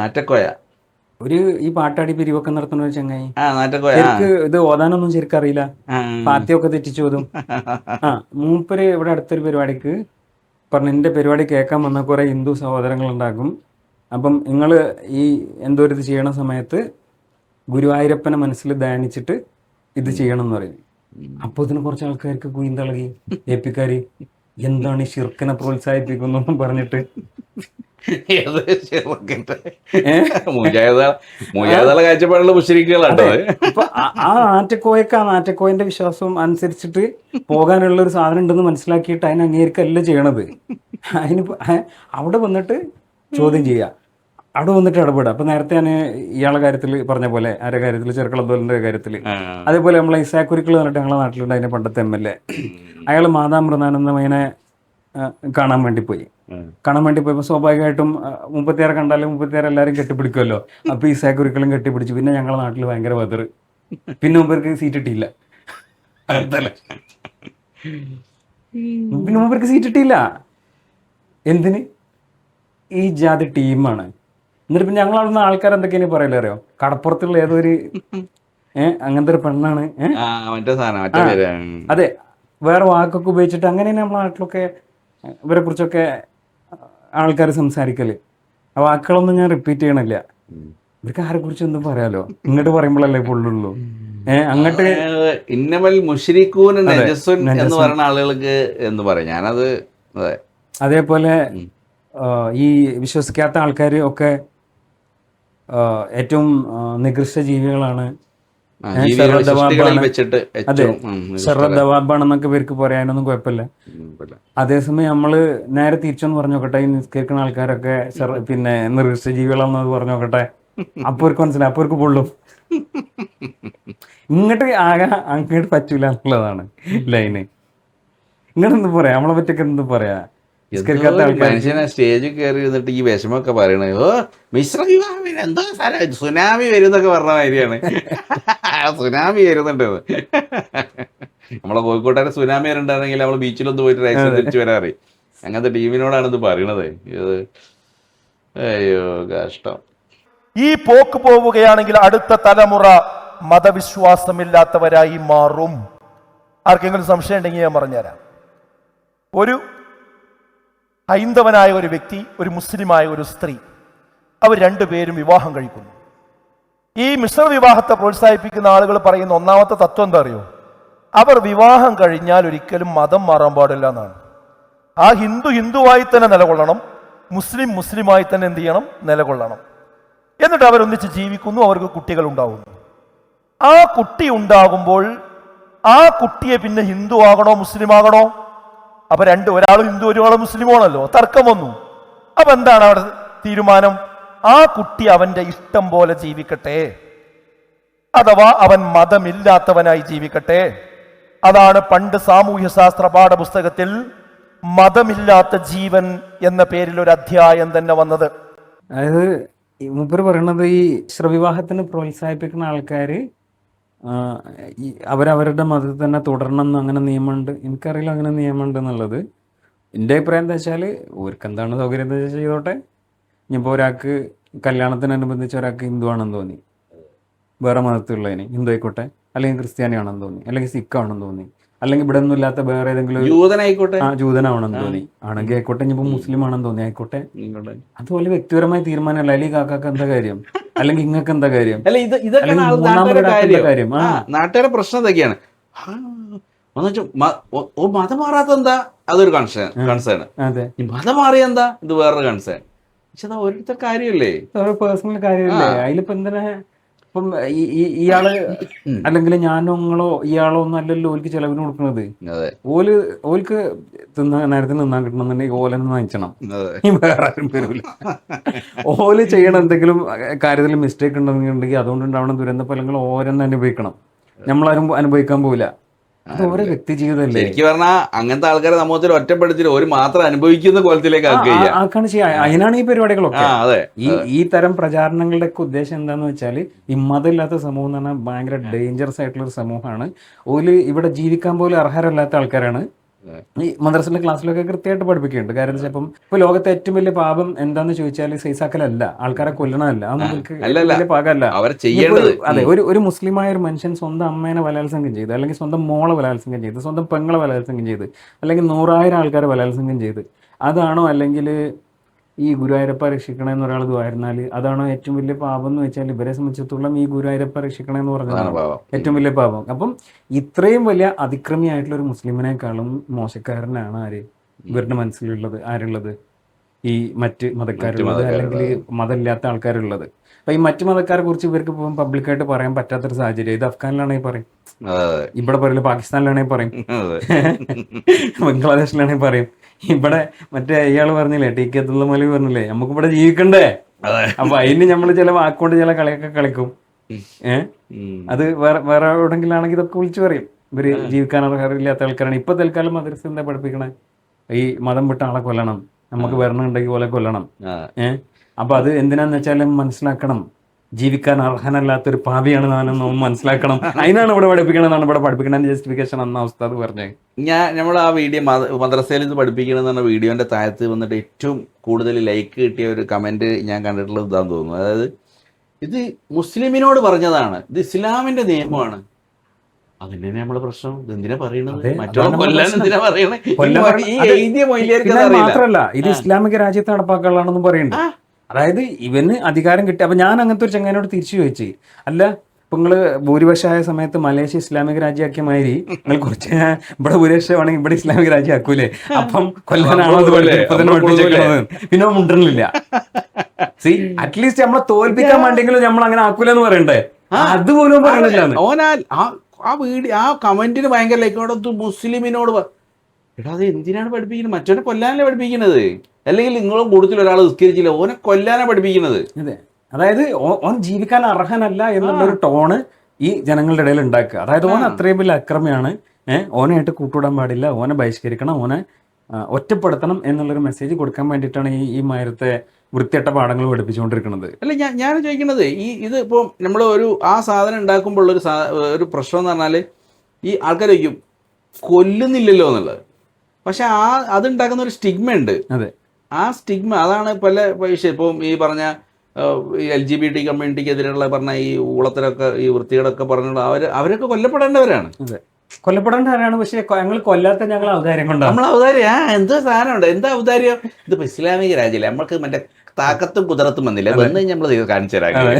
ആറ്റക്കോയ, ഒരു ഈ പാട്ടാടി പിരിവൊക്കെ നടത്തുന്ന ഒരു ചങ്ങായി. നാറ്റക്കോയ ഇത് ഓതാനൊന്നും ശരിക്കും അറിയില്ല, പാത്തിയൊക്കെ തെറ്റിച്ചു പോതും. മൂപ്പര് ഇവിടെ അടുത്തൊരു പരിപാടിക്ക് പറഞ്ഞു, എൻ്റെ പരിപാടി കേൾക്കാൻ വന്ന കുറെ ഹിന്ദു സഹോദരങ്ങൾ ഉണ്ടാകും. അപ്പം നിങ്ങൾ ഈ എന്തോ ഇത് ചെയ്യണ സമയത്ത് ഗുരുവായൂരപ്പനെ മനസ്സിൽ ധ്യാനിച്ചിട്ട് ഇത് ചെയ്യണം എന്ന് പറയും. അപ്പോൾ ഇതിന് കുറച്ച് ആൾക്കാർക്ക് കുയിന്തളകി ഏപ്പിക്കാര് എന്താണ് ഈ ഷിർക്കിനെ പ്രോത്സാഹിപ്പിക്കുന്നു പറഞ്ഞിട്ട്. കാഴ്ചപ്പാടുള്ള മുശ്രിക്കുകളാട്ടോ. അപ്പൊ ആ നാറ്റക്കോയന്റെ വിശ്വാസം അനുസരിച്ചിട്ട് പോകാനുള്ള ഒരു സാധനം ഉണ്ടെന്ന് മനസ്സിലാക്കിയിട്ട് അതിനെ അംഗീകരിക്കല്ല ചെയ്യണത്. അതിന് അവിടെ വന്നിട്ട് ചോദ്യം ചെയ്യുക, അവിടെ വന്നിട്ട് ഇടപെടുക. അപ്പൊ നേരത്തെ ഞാൻ ഇയാളെ കാര്യത്തിൽ പറഞ്ഞ പോലെ, ആരുടെ കാര്യത്തിൽ, ചെറുക്കളത്തോലിന്റെ കാര്യത്തിൽ, അതേപോലെ നമ്മളെ ഇസാക്കുരിക്കൾ പറഞ്ഞിട്ട് ഞങ്ങളെ നാട്ടിലുണ്ട്, അതിന്റെ പണ്ടത്തെ MLA. അയാൾ മാതാമൃതാനന്ദ മൈനെ കാണാൻ വേണ്ടി പോയപ്പോൾ സ്വാഭാവികമായിട്ടും 36 കണ്ടാലും 36 എല്ലാവരും കെട്ടിപ്പിടിക്കുമല്ലോ. അപ്പൊ ഈ ഇസാക്കുരിക്കളും കെട്ടിപ്പിടിച്ചു. പിന്നെ ഞങ്ങളെ നാട്ടിൽ ഭയങ്കര വെതർ. പിന്നെ മൂപ്പർക്ക് സീറ്റ് കിട്ടിയില്ല. സീറ്റ് കിട്ടിയില്ല. എന്തിന്? ഈ ജാതി ടീമാണ്. എന്നിട്ട് പിന്നെ ഞങ്ങൾ അവിടുന്ന് ആൾക്കാർ എന്തൊക്കെയാണ് പറയല്ലോ അറിയോ, കടപ്പുറത്തുള്ള ഏതൊരു അങ്ങനത്തെ ഒരു പെണ്ണാണ്. അതെ, വേറെ വാക്കൊക്കെ ഉപയോഗിച്ചിട്ട് അങ്ങനെ നമ്മളെ നാട്ടിലൊക്കെ ഇവരെ കുറിച്ചൊക്കെ ആൾക്കാർ സംസാരിക്കല്. ആ വാക്കുകളൊന്നും ഞാൻ റിപ്പീറ്റ് ചെയ്യണില്ല. ഇവർക്ക് ആരെ കുറിച്ച് എന്തും പറയാലോ, ഇങ്ങോട്ട് പറയുമ്പോഴല്ലേ പൊള്ളുള്ളൂ. അങ്ങോട്ട് ഇന്നമൽ മുശ്രിക്കൂൻ എന്ന് പറയുന്ന ആളുകൾക്ക് എന്ന് പറയും ഞാനത്. അതേപോലെ ഈ വിശ്വസിക്കാത്ത ആൾക്കാർ ഒക്കെ ഏറ്റവും നികൃഷ്ട ജീവികളാണ്, ഷർദവാബാണെന്നൊക്കെ പേർക്ക് പറയാനൊന്നും കുഴപ്പമില്ല. അതേസമയം നമ്മള് നേരെ തിരിച്ചൊന്ന് പറഞ്ഞു നോക്കട്ടെ, ഈ നിസ്കരിക്കുന്ന ആൾക്കാരൊക്കെ പിന്നെ നികൃഷ്ട ജീവികളാണെന്നത് പറഞ്ഞു നോക്കട്ടെ. അപ്പൊ അവർക്ക് മനസ്സിലായി, അപ്പൊ അവർക്ക് പൊള്ളും. ഇങ്ങോട്ട് അങ്ങോട്ട് പറ്റൂല എന്നുള്ളതാണ് ലൈന്. ഇങ്ങോട്ട് എന്ത് പറയാ, നമ്മളെ പറ്റൊക്കെ എന്ത് പറയാ. മനുഷ്യനെ സ്റ്റേജിൽ കയറി ഇരുന്നിട്ട് ഈ വിഷമൊക്കെ പറയണേ, മിശ്ര എന്തോ സുനാമി വരുന്നൊക്കെ പറഞ്ഞ മാതിരിയാണ്. സുനാമി വരുന്നുണ്ട്. നമ്മളെ കോഴിക്കോട്ടെ സുനാമി വരണ്ടാണെങ്കിൽ നമ്മൾ ബീച്ചിലൊന്ന് പോയിട്ട് റൈസ് തിരിച്ചു വരാറി. അങ്ങനത്തെ ടീമിനോടാണ് ഇത് പറയണത്. ഇത് അയ്യോ കഷ്ടം. ഈ പോക്ക് പോവുകയാണെങ്കിൽ അടുത്ത തലമുറ മതവിശ്വാസമില്ലാത്തവരായി മാറും. ആർക്കെങ്കിലും സംശയം ഉണ്ടെങ്കിൽ ഞാൻ പറഞ്ഞുതരാം. ഒരു ഹൈന്ദവനായ ഒരു വ്യക്തി, ഒരു മുസ്ലിമായ ഒരു സ്ത്രീ, അവർ രണ്ടുപേരും വിവാഹം കഴിക്കുന്നു. ഈ മിശ്ര വിവാഹത്തെ പ്രോത്സാഹിപ്പിക്കുന്ന ആളുകൾ പറയുന്ന ഒന്നാമത്തെ തത്വം എന്താ അറിയോ? അവർ വിവാഹം കഴിഞ്ഞാൽ ഒരിക്കലും മതം മാറാൻ പാടില്ല എന്നാണ്. ആ ഹിന്ദുവായി തന്നെ നിലകൊള്ളണം, മുസ്ലിമായി തന്നെ എന്ത് ചെയ്യണം, നിലകൊള്ളണം. എന്നിട്ട് അവരൊന്നിച്ച് ജീവിക്കുന്നു, അവർക്ക് കുട്ടികൾ ഉണ്ടാവുന്നു. ആ കുട്ടി ഉണ്ടാകുമ്പോൾ ആ കുട്ടിയെ പിന്നെ ഹിന്ദു ആകണോ മുസ്ലിം ആകണോ? അപ്പൊ ഒരാൾ ഹിന്ദു ഒരാൾ മുസ്ലിമോ ആണല്ലോ, തർക്കം വന്നു. അപ്പൊ എന്താണ് അവിടെ തീരുമാനം? ആ കുട്ടി അവന്റെ ഇഷ്ടം പോലെ ജീവിക്കട്ടെ, അഥവാ അവൻ മതമില്ലാത്തവനായി ജീവിക്കട്ടെ. അതാണ് പണ്ട് സാമൂഹ്യശാസ്ത്ര പാഠപുസ്തകത്തിൽ മതമില്ലാത്ത ജീവൻ എന്ന പേരിൽ ഒരു അധ്യായം തന്നെ വന്നത്. അതായത് മൂപ്പര് പറയണത് ഈ മിശ്രവിവാഹത്തിന് പ്രോത്സാഹിപ്പിക്കുന്ന ആൾക്കാർ അവരവരുടെ മതത്തിൽ തന്നെ തുടരണം എന്ന് അങ്ങനെ നിയമമുണ്ട്. എനിക്കറിയില്ല അങ്ങനെ നിയമമുണ്ട് എന്നുള്ളത്. എൻ്റെ അഭിപ്രായം എന്താ വെച്ചാൽ ഓർക്ക് എന്താണ് സൗകര്യം എന്താ വെച്ചാൽ ചെയ്തോട്ടെ. ഇനിയിപ്പോൾ ഒരാൾക്ക് കല്യാണത്തിനനുബന്ധിച്ച് ഒരാൾക്ക് ഹിന്ദു ആണെന്ന് തോന്നി, വേറെ മതത്തിലുള്ളതിന് ഹിന്ദു ആയിക്കോട്ടെ, അല്ലെങ്കിൽ ക്രിസ്ത്യാനി ആണെന്ന് തോന്നി, അല്ലെങ്കിൽ സിഖ് ആണെന്ന് തോന്നി, അല്ലെങ്കിൽ ഇവിടെ ഒന്നും ഇല്ലാത്ത വേറെ ഏതെങ്കിലും ജൂതനാവണമെന്ന് തോന്നി, ആണെങ്കിൽ ആയിക്കോട്ടെ. ഇനിയിപ്പോൾ മുസ്ലിം ആണെന്ന് തോന്നി ആയിക്കോട്ടെ. അതുപോലെ വ്യക്തിപരമായ തീരുമാനമല്ല. അല്ലെങ്കിൽ കാക്കാക്ക് എന്താ കാര്യം, അല്ലെങ്കിൽ ഇങ്ങക്ക് എന്താ കാര്യം? കാര്യം നാട്ടുകാരെ പ്രശ്നം ഇതൊക്കെയാണ്. മതം മാറാത്ത എന്താ, അതൊരു കൺസേൺ. മതം മാറിയ എന്താ, ഇത് വേറൊരു കൺസേൺ. പക്ഷെ അത് ഓരോരുത്തർ കാര്യമല്ലേ, പേഴ്സണൽ കാര്യമല്ലേ. അതിലിപ്പോ എന്തിനാ ഇപ്പം ഇയാള് അല്ലെങ്കിൽ ഞാനോ നിങ്ങളോ ഇയാളോ ഒന്നും അല്ലല്ലോ ഓൽക്ക് ചെലവിന് കൊടുക്കുന്നത്. ഓൽക്ക് നേരത്തെ നിന്നാൻ കിട്ടണമെന്നുണ്ടെങ്കിൽ ഓലെന്ന് നയിച്ചണം, വേറെ ആരും വരൂല. ഓല് ചെയ്യണം എന്തെങ്കിലും കാര്യത്തിൽ മിസ്റ്റേക്ക് ഉണ്ടെന്നുണ്ടെങ്കിൽ അതുകൊണ്ട് ഉണ്ടാവണം ദുരന്ത ഫലങ്ങൾ ഓരോന്നും അനുഭവിക്കണം, നമ്മളാരും അനുഭവിക്കാൻ പോവില്ല. അത് ഓരോ വ്യക്തി ജീവിതമല്ലേ. എനിക്ക് പറഞ്ഞാൽ അങ്ങനത്തെ ആൾക്കാരെ സമൂഹത്തിൽ ഒറ്റപ്പെടുത്തിട്ട് ഒരു മാത്രം അനുഭവിക്കുന്ന കോലത്തിലേക്ക് ആക്കാണ് ചെയ്യുക. അതിനാണ് ഈ പരിപാടികളൊക്കെ. ഈ തരം പ്രചാരണങ്ങളുടെ ഒക്കെ ഉദ്ദേശം എന്താന്ന് വെച്ചാൽ ഈ മതമില്ലാത്ത സമൂഹം എന്ന് പറഞ്ഞാൽ ഭയങ്കര ഡേഞ്ചറസ് ആയിട്ടുള്ള ഒരു സമൂഹമാണ്. ഓല് ഇവിടെ ജീവിക്കാൻ പോലും അർഹരല്ലാത്ത ആൾക്കാരാണ്. ഈ മദ്രസിന്റെ ക്ലാസ്സിലൊക്കെ കൃത്യമായിട്ട് പഠിപ്പിക്കുന്നുണ്ട്. കാരണം വെച്ചാൽ ഇപ്പൊ ലോകത്തെ ഏറ്റവും വലിയ പാപം എന്താന്ന് ചോദിച്ചാൽ സൈസാക്കലല്ല, ആൾക്കാരെ കൊല്ലണമല്ല, വലിയ പാകമല്ല. അതെ, ഒരു മുസ്ലിമായ ഒരു മനുഷ്യൻ സ്വന്തം അമ്മേനെ ബലാത്സംഗം ചെയ്ത്, അല്ലെങ്കിൽ സ്വന്തം മോളെ ബലാത്സംഗം ചെയ്ത്, സ്വന്തം പെങ്ങളെ ബലാത്സംഗം ചെയ്ത്, അല്ലെങ്കിൽ 100,000 ആൾക്കാരെ ബലാത്സംഗം ചെയ്ത്, അതാണോ അല്ലെങ്കിൽ ഈ ഗുരുവായൂരപ്പ രക്ഷിക്കണമെന്ന് ഒരാൾ ഇതായിരുന്നാൽ അതാണോ ഏറ്റവും വലിയ പാപം എന്ന് വെച്ചാൽ ഇവരെ സംബന്ധിച്ചിടത്തോളം ഈ ഗുരുവായൂരപ്പ രക്ഷിക്കണമെന്ന് പറഞ്ഞതാണ് ഏറ്റവും വലിയ പാപം. അപ്പം ഇത്രയും വലിയ അതിക്രമിയായിട്ടുള്ള ഒരു മുസ്ലിമിനേക്കാളും മോശക്കാരനാണ് ആര് ഇവരുടെ മനസ്സിലുള്ളത്? ആരുള്ളത്? ഈ മറ്റ് മതക്കാരുള്ളത്, അല്ലെങ്കിൽ മതമില്ലാത്ത ആൾക്കാരുള്ളത്. അപ്പൊ ഈ മറ്റു മതക്കാരെ കുറിച്ച് ഇവർക്ക് ഇപ്പം പബ്ലിക്കായിട്ട് പറയാൻ പറ്റാത്തൊരു സാഹചര്യം. ഇത് അഫ്ഗാനിലാണെങ്കിൽ പറയും, ഇവിടെ പറയില്ല, പാകിസ്ഥാനിലാണെങ്കിൽ പറയും, ബംഗ്ലാദേശിലാണെങ്കിൽ പറയും, ഇവിടെ മറ്റേ ഇയാൾ പറഞ്ഞില്ലേ, ടി.കെ. അബ്ദുള്ള മൗലവി പറഞ്ഞില്ലേ, നമുക്ക് ഇവിടെ ജീവിക്കണ്ടേ. അപ്പൊ അതിന് നമ്മള് ചില വാക്കുകൊണ്ട് ചില കളിയൊക്കെ കളിക്കും. അത് വേറെ എവിടെങ്കിലും ആണെങ്കിൽ ഇതൊക്കെ വിളിച്ചു പറയും, ഇവര് ജീവിക്കാൻ അർഹരില്ലാത്ത ആൾക്കാരാണ്. ഇപ്പൊ തൽക്കാലം മദ്രസ എന്താ പഠിപ്പിക്കണേ? ഈ മതം വിട്ട ആളെ കൊല്ലണം, നമുക്ക് വരണുണ്ടെങ്കിൽ പോലെ കൊല്ലണം. അപ്പൊ അത് എന്തിനാന്ന് വെച്ചാലും മനസ്സിലാക്കണം, ജീവിക്കാൻ അർഹനല്ലാത്തൊരു പാപിയാണ് ഞാനെന്ന് മനസ്സിലാക്കണം. അതിനാണ് ഇവിടെ പഠിപ്പിക്കണമെന്നാണ് ഇവിടെ പഠിപ്പിക്കണ ജസ്റ്റിഫിക്കേഷൻ അന്ന അവസ്ഥ അത് പറഞ്ഞേ. നമ്മൾ ആ വീഡിയോ മദ്രസയിൽ ഇത് പഠിപ്പിക്കണമെന്ന് പറഞ്ഞ വീഡിയോന്റെ താഴത്ത് വന്നിട്ട് ഏറ്റവും കൂടുതൽ ലൈക്ക് കിട്ടിയ ഒരു കമന്റ് ഞാൻ കണ്ടിട്ടുള്ളത് ഇതാന്ന് തോന്നുന്നു. അതായത് ഇത് മുസ്ലിമിനോട് പറഞ്ഞതാണ്, ഇത് ഇസ്ലാമിന്റെ നിയമമാണ്. അതിന്റെ നമ്മള് പ്രശ്നം എന്തിനാ പറയണത്? മാത്രല്ല ഇത് ഇസ്ലാമിക രാജ്യത്ത് നടപ്പാക്കാനുള്ളതാണെന്നും പറയുന്നുണ്ട്. അതായത് ഇവന് അധികാരം കിട്ടി. അപ്പൊ ഞാൻ അങ്ങനത്തെ ഒരു ചങ്ങാനോട് തിരിച്ചു ചോദിച്ചു, അല്ല ഇപ്പൊ നിങ്ങള് ഭൂരിപക്ഷമായ സമയത്ത് മലേഷ്യ ഇസ്ലാമിക രാജ്യമാക്കിയ മാതിരി നിങ്ങൾ കുറച്ച് ഇവിടെ ഭൂരിപക്ഷമാണെങ്കിൽ ഇവിടെ ഇസ്ലാമിക രാജ്യം ആക്കൂലേ? അപ്പം കൊല്ലാനാണോ അത് പഠിപ്പിച്ചേക്കുന്നത്? പിന്നെ മുണ്ടറില്ല. സി അറ്റ്ലീസ്റ്റ് നമ്മളെ തോൽപ്പിക്കാൻ വേണ്ടെങ്കിലും നമ്മൾ അങ്ങനെ ആക്കൂലെന്ന് പറയണ്ടേ? അതുപോലും പറയണില്ല. ആ കമന്റിന് ഭയങ്കര ലൈക്കോടത്ത് മുസ്ലിമിനോട് എടാ അത് എന്തിനാണ് പഠിപ്പിക്കുന്നത്? മറ്റവനെ കൊല്ലാനല്ലേ പഠിപ്പിക്കുന്നത്? അല്ലെങ്കിൽ നിങ്ങളും കൂടുതൽ ഒരാൾ നിസ്കരിച്ചില്ല, ഓനെ കൊല്ലാനാ പഠിപ്പിക്കുന്നത്. അതെ, അതായത് ഓൻ ജീവിക്കാൻ അർഹനല്ല എന്നുള്ളൊരു ടോണ് ഈ ജനങ്ങളുടെ ഇടയിൽ ഉണ്ടാക്കുക. അതായത് ഓൻ അത്രയും വലിയ അക്രമിയാണ്, ഓനായിട്ട് കൂട്ടുവിടാൻ പാടില്ല, ഓനെ ബഹിഷ്കരിക്കണം, ഓനെ ഒറ്റപ്പെടുത്തണം എന്നുള്ളൊരു മെസ്സേജ് കൊടുക്കാൻ വേണ്ടിയിട്ടാണ് ഈ മാരത്തെ വൃത്തിയട്ട പാഠങ്ങൾ പഠിപ്പിച്ചുകൊണ്ടിരിക്കുന്നത്. അല്ല ഞാൻ ചോദിക്കുന്നത്, ഇത് ഇപ്പോൾ നമ്മൾ ആ സാധനം ഉണ്ടാക്കുമ്പോൾ ഒരു പ്രശ്നം എന്ന് പറഞ്ഞാൽ ഈ ആൾക്കാർ ചോദിക്കും കൊല്ലുന്നില്ലല്ലോ എന്നുള്ളത്. പക്ഷെ അതുണ്ടാക്കുന്ന ഒരു സ്റ്റിഗ്മ ഉണ്ട്. അതെ, ആ സ്റ്റിഗ്മ അതാണ് പല വിഷയം. ഇപ്പം ഈ പറഞ്ഞ LGBT കമ്മ്യൂണിറ്റിക്ക് എതിരെയുള്ള പറഞ്ഞ ഈ ഊളത്തിലൊക്കെ ഈ വൃത്തികളൊക്കെ പറഞ്ഞുള്ള അവരൊക്കെ കൊല്ലപ്പെടേണ്ടവരാണ്. കൊല്ലപ്പെടേണ്ട ആരാണ്, പക്ഷെ ഞങ്ങൾ കൊല്ലാത്ത ഞങ്ങൾ ഔദാര്യം കൊണ്ടാണ്. നമ്മൾ ഔദാര്യം എന്താ സാധനമുണ്ട്, എന്താ ഔദാര്യം? ഇതിപ്പോ ഇസ്ലാമിക രാജ്യമല്ലേ, നമ്മൾക്ക് മറ്റേ താക്കത്തും കുതിരത്തും വന്നില്ല, വന്ന് നമ്മൾ കാണിച്ചു തരാം.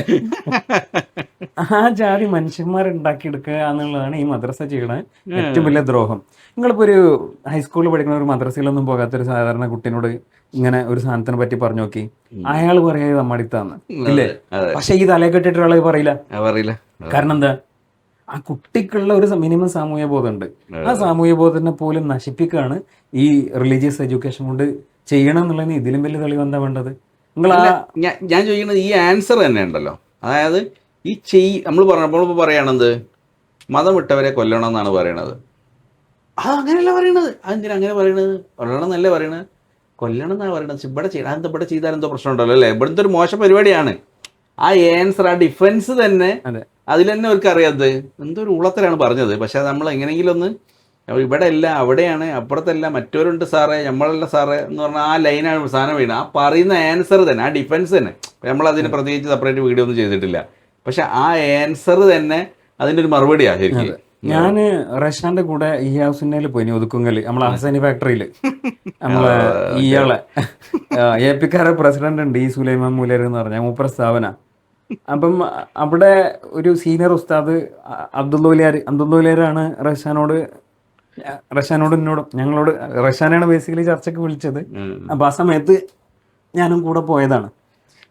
ആ ജാതി മനുഷ്യന്മാരുണ്ടാക്കിയെടുക്കുക എന്നുള്ളതാണ് ഈ മദ്രസ ചെയ്യണ ഏറ്റവും വലിയ ദ്രോഹം. നിങ്ങളിപ്പോ ഒരു ഹൈസ്കൂളിൽ പഠിക്കുന്ന ഒരു മദ്രസയിലൊന്നും പോകാത്തൊരു സാധാരണ കുട്ടീനോട് ഇങ്ങനെ ഒരു സാധനത്തിനെ പറ്റി പറഞ്ഞു നോക്കി, അയാൾ പറയാ തമ്മടിത്താന്ന് ഇല്ലേ? പക്ഷെ ഈ തലയെ കെട്ടിട്ട് ആളെ പറയില്ല. കാരണം എന്താ? ആ കുട്ടിക്കുള്ള ഒരു മിനിമം സാമൂഹ്യ ബോധമുണ്ട്. ആ സാമൂഹ്യ ബോധത്തിനെ പോലും നശിപ്പിക്കുകയാണ് ഈ റിലീജിയസ് എഡ്യൂക്കേഷൻ കൊണ്ട് ചെയ്യണം എന്നുള്ളതിന് ഇതിലും വലിയ തെളിവ് എന്താ വേണ്ടത്? നിങ്ങൾ ഞാൻ ചോദിക്കുന്നത് ഈ ആൻസർ തന്നെ ഉണ്ടല്ലോ, അതായത് ഈ നമ്മളിപ്പോൾ പറയണത് മതം വിട്ടവരെ കൊല്ലണം എന്നാണ് പറയണത്. അത് അങ്ങനെയല്ല പറയണത്. അതെന്തിനാ അങ്ങനെ പറയണത്? കൊല്ലണം എന്നല്ലേ പറയണത്, കൊല്ലണം എന്നാണ് പറയണത്. ഇവിടെ ചെയ്യണം, അതെന്താ ഇവിടെ ചെയ്താൽ എന്തോ പ്രശ്നം ഉണ്ടല്ലോ അല്ലേ? ഇവിടുത്തെ ഒരു മോശം പരിപാടിയാണ്. ആ ആൻസർ, ആ ഡിഫൻസ് തന്നെ അതിൽ തന്നെ അവർക്ക് അറിയാത്തത് എന്തോ ഒരു ഉളത്തരാണ് പറഞ്ഞത്. പക്ഷെ നമ്മൾ എങ്ങനെയെങ്കിലും ഒന്ന് ഇവിടെ അല്ല അവിടെയാണ്, അപ്പുറത്തല്ല മറ്റവരുണ്ട് സാറേ, നമ്മളല്ല സാറേ എന്ന് പറഞ്ഞാൽ ആ ലൈനാണ് സാധനം വീണത്. ആ പറയുന്ന ആൻസർ തന്നെ, ആ ഡിഫൻസ് തന്നെ, നമ്മളതിന് പ്രത്യേകിച്ച് സെപ്പറേറ്റ് വീഡിയോ ഒന്നും ചെയ്തിട്ടില്ല. പക്ഷെ ആ ആൻസർ തന്നെ അതിൻ്റെ ഒരു മറുപടിയാണ് ശരിക്കും. ഞാൻ റഷാന്റെ കൂടെ ഈ ഹൗസിൻ്റെ പോയി ഒതുക്കുങ്ങല്, നമ്മളെ ഹസനി ഫാക്ടറിയിൽ നമ്മളെ ഇയാളെ APക്കാരെ പ്രസിഡന്റ് ഉണ്ട്, ഈ സുലൈമാൻ മൂലർ എന്ന് പറഞ്ഞ മൂപ്പര സ്ഥാപന. അപ്പം അവിടെ ഒരു സീനിയർ ഉസ്താദ് അബ്ദുള്ളാരാണ് റഷാനോട് എന്നോടും ഞങ്ങളോട്, റഷാനാണ് ബേസിക്കലി ചർച്ചയ്ക്ക് വിളിച്ചത്. അപ്പം ആ സമയത്ത് ഞാനും കൂടെ പോയതാണ്.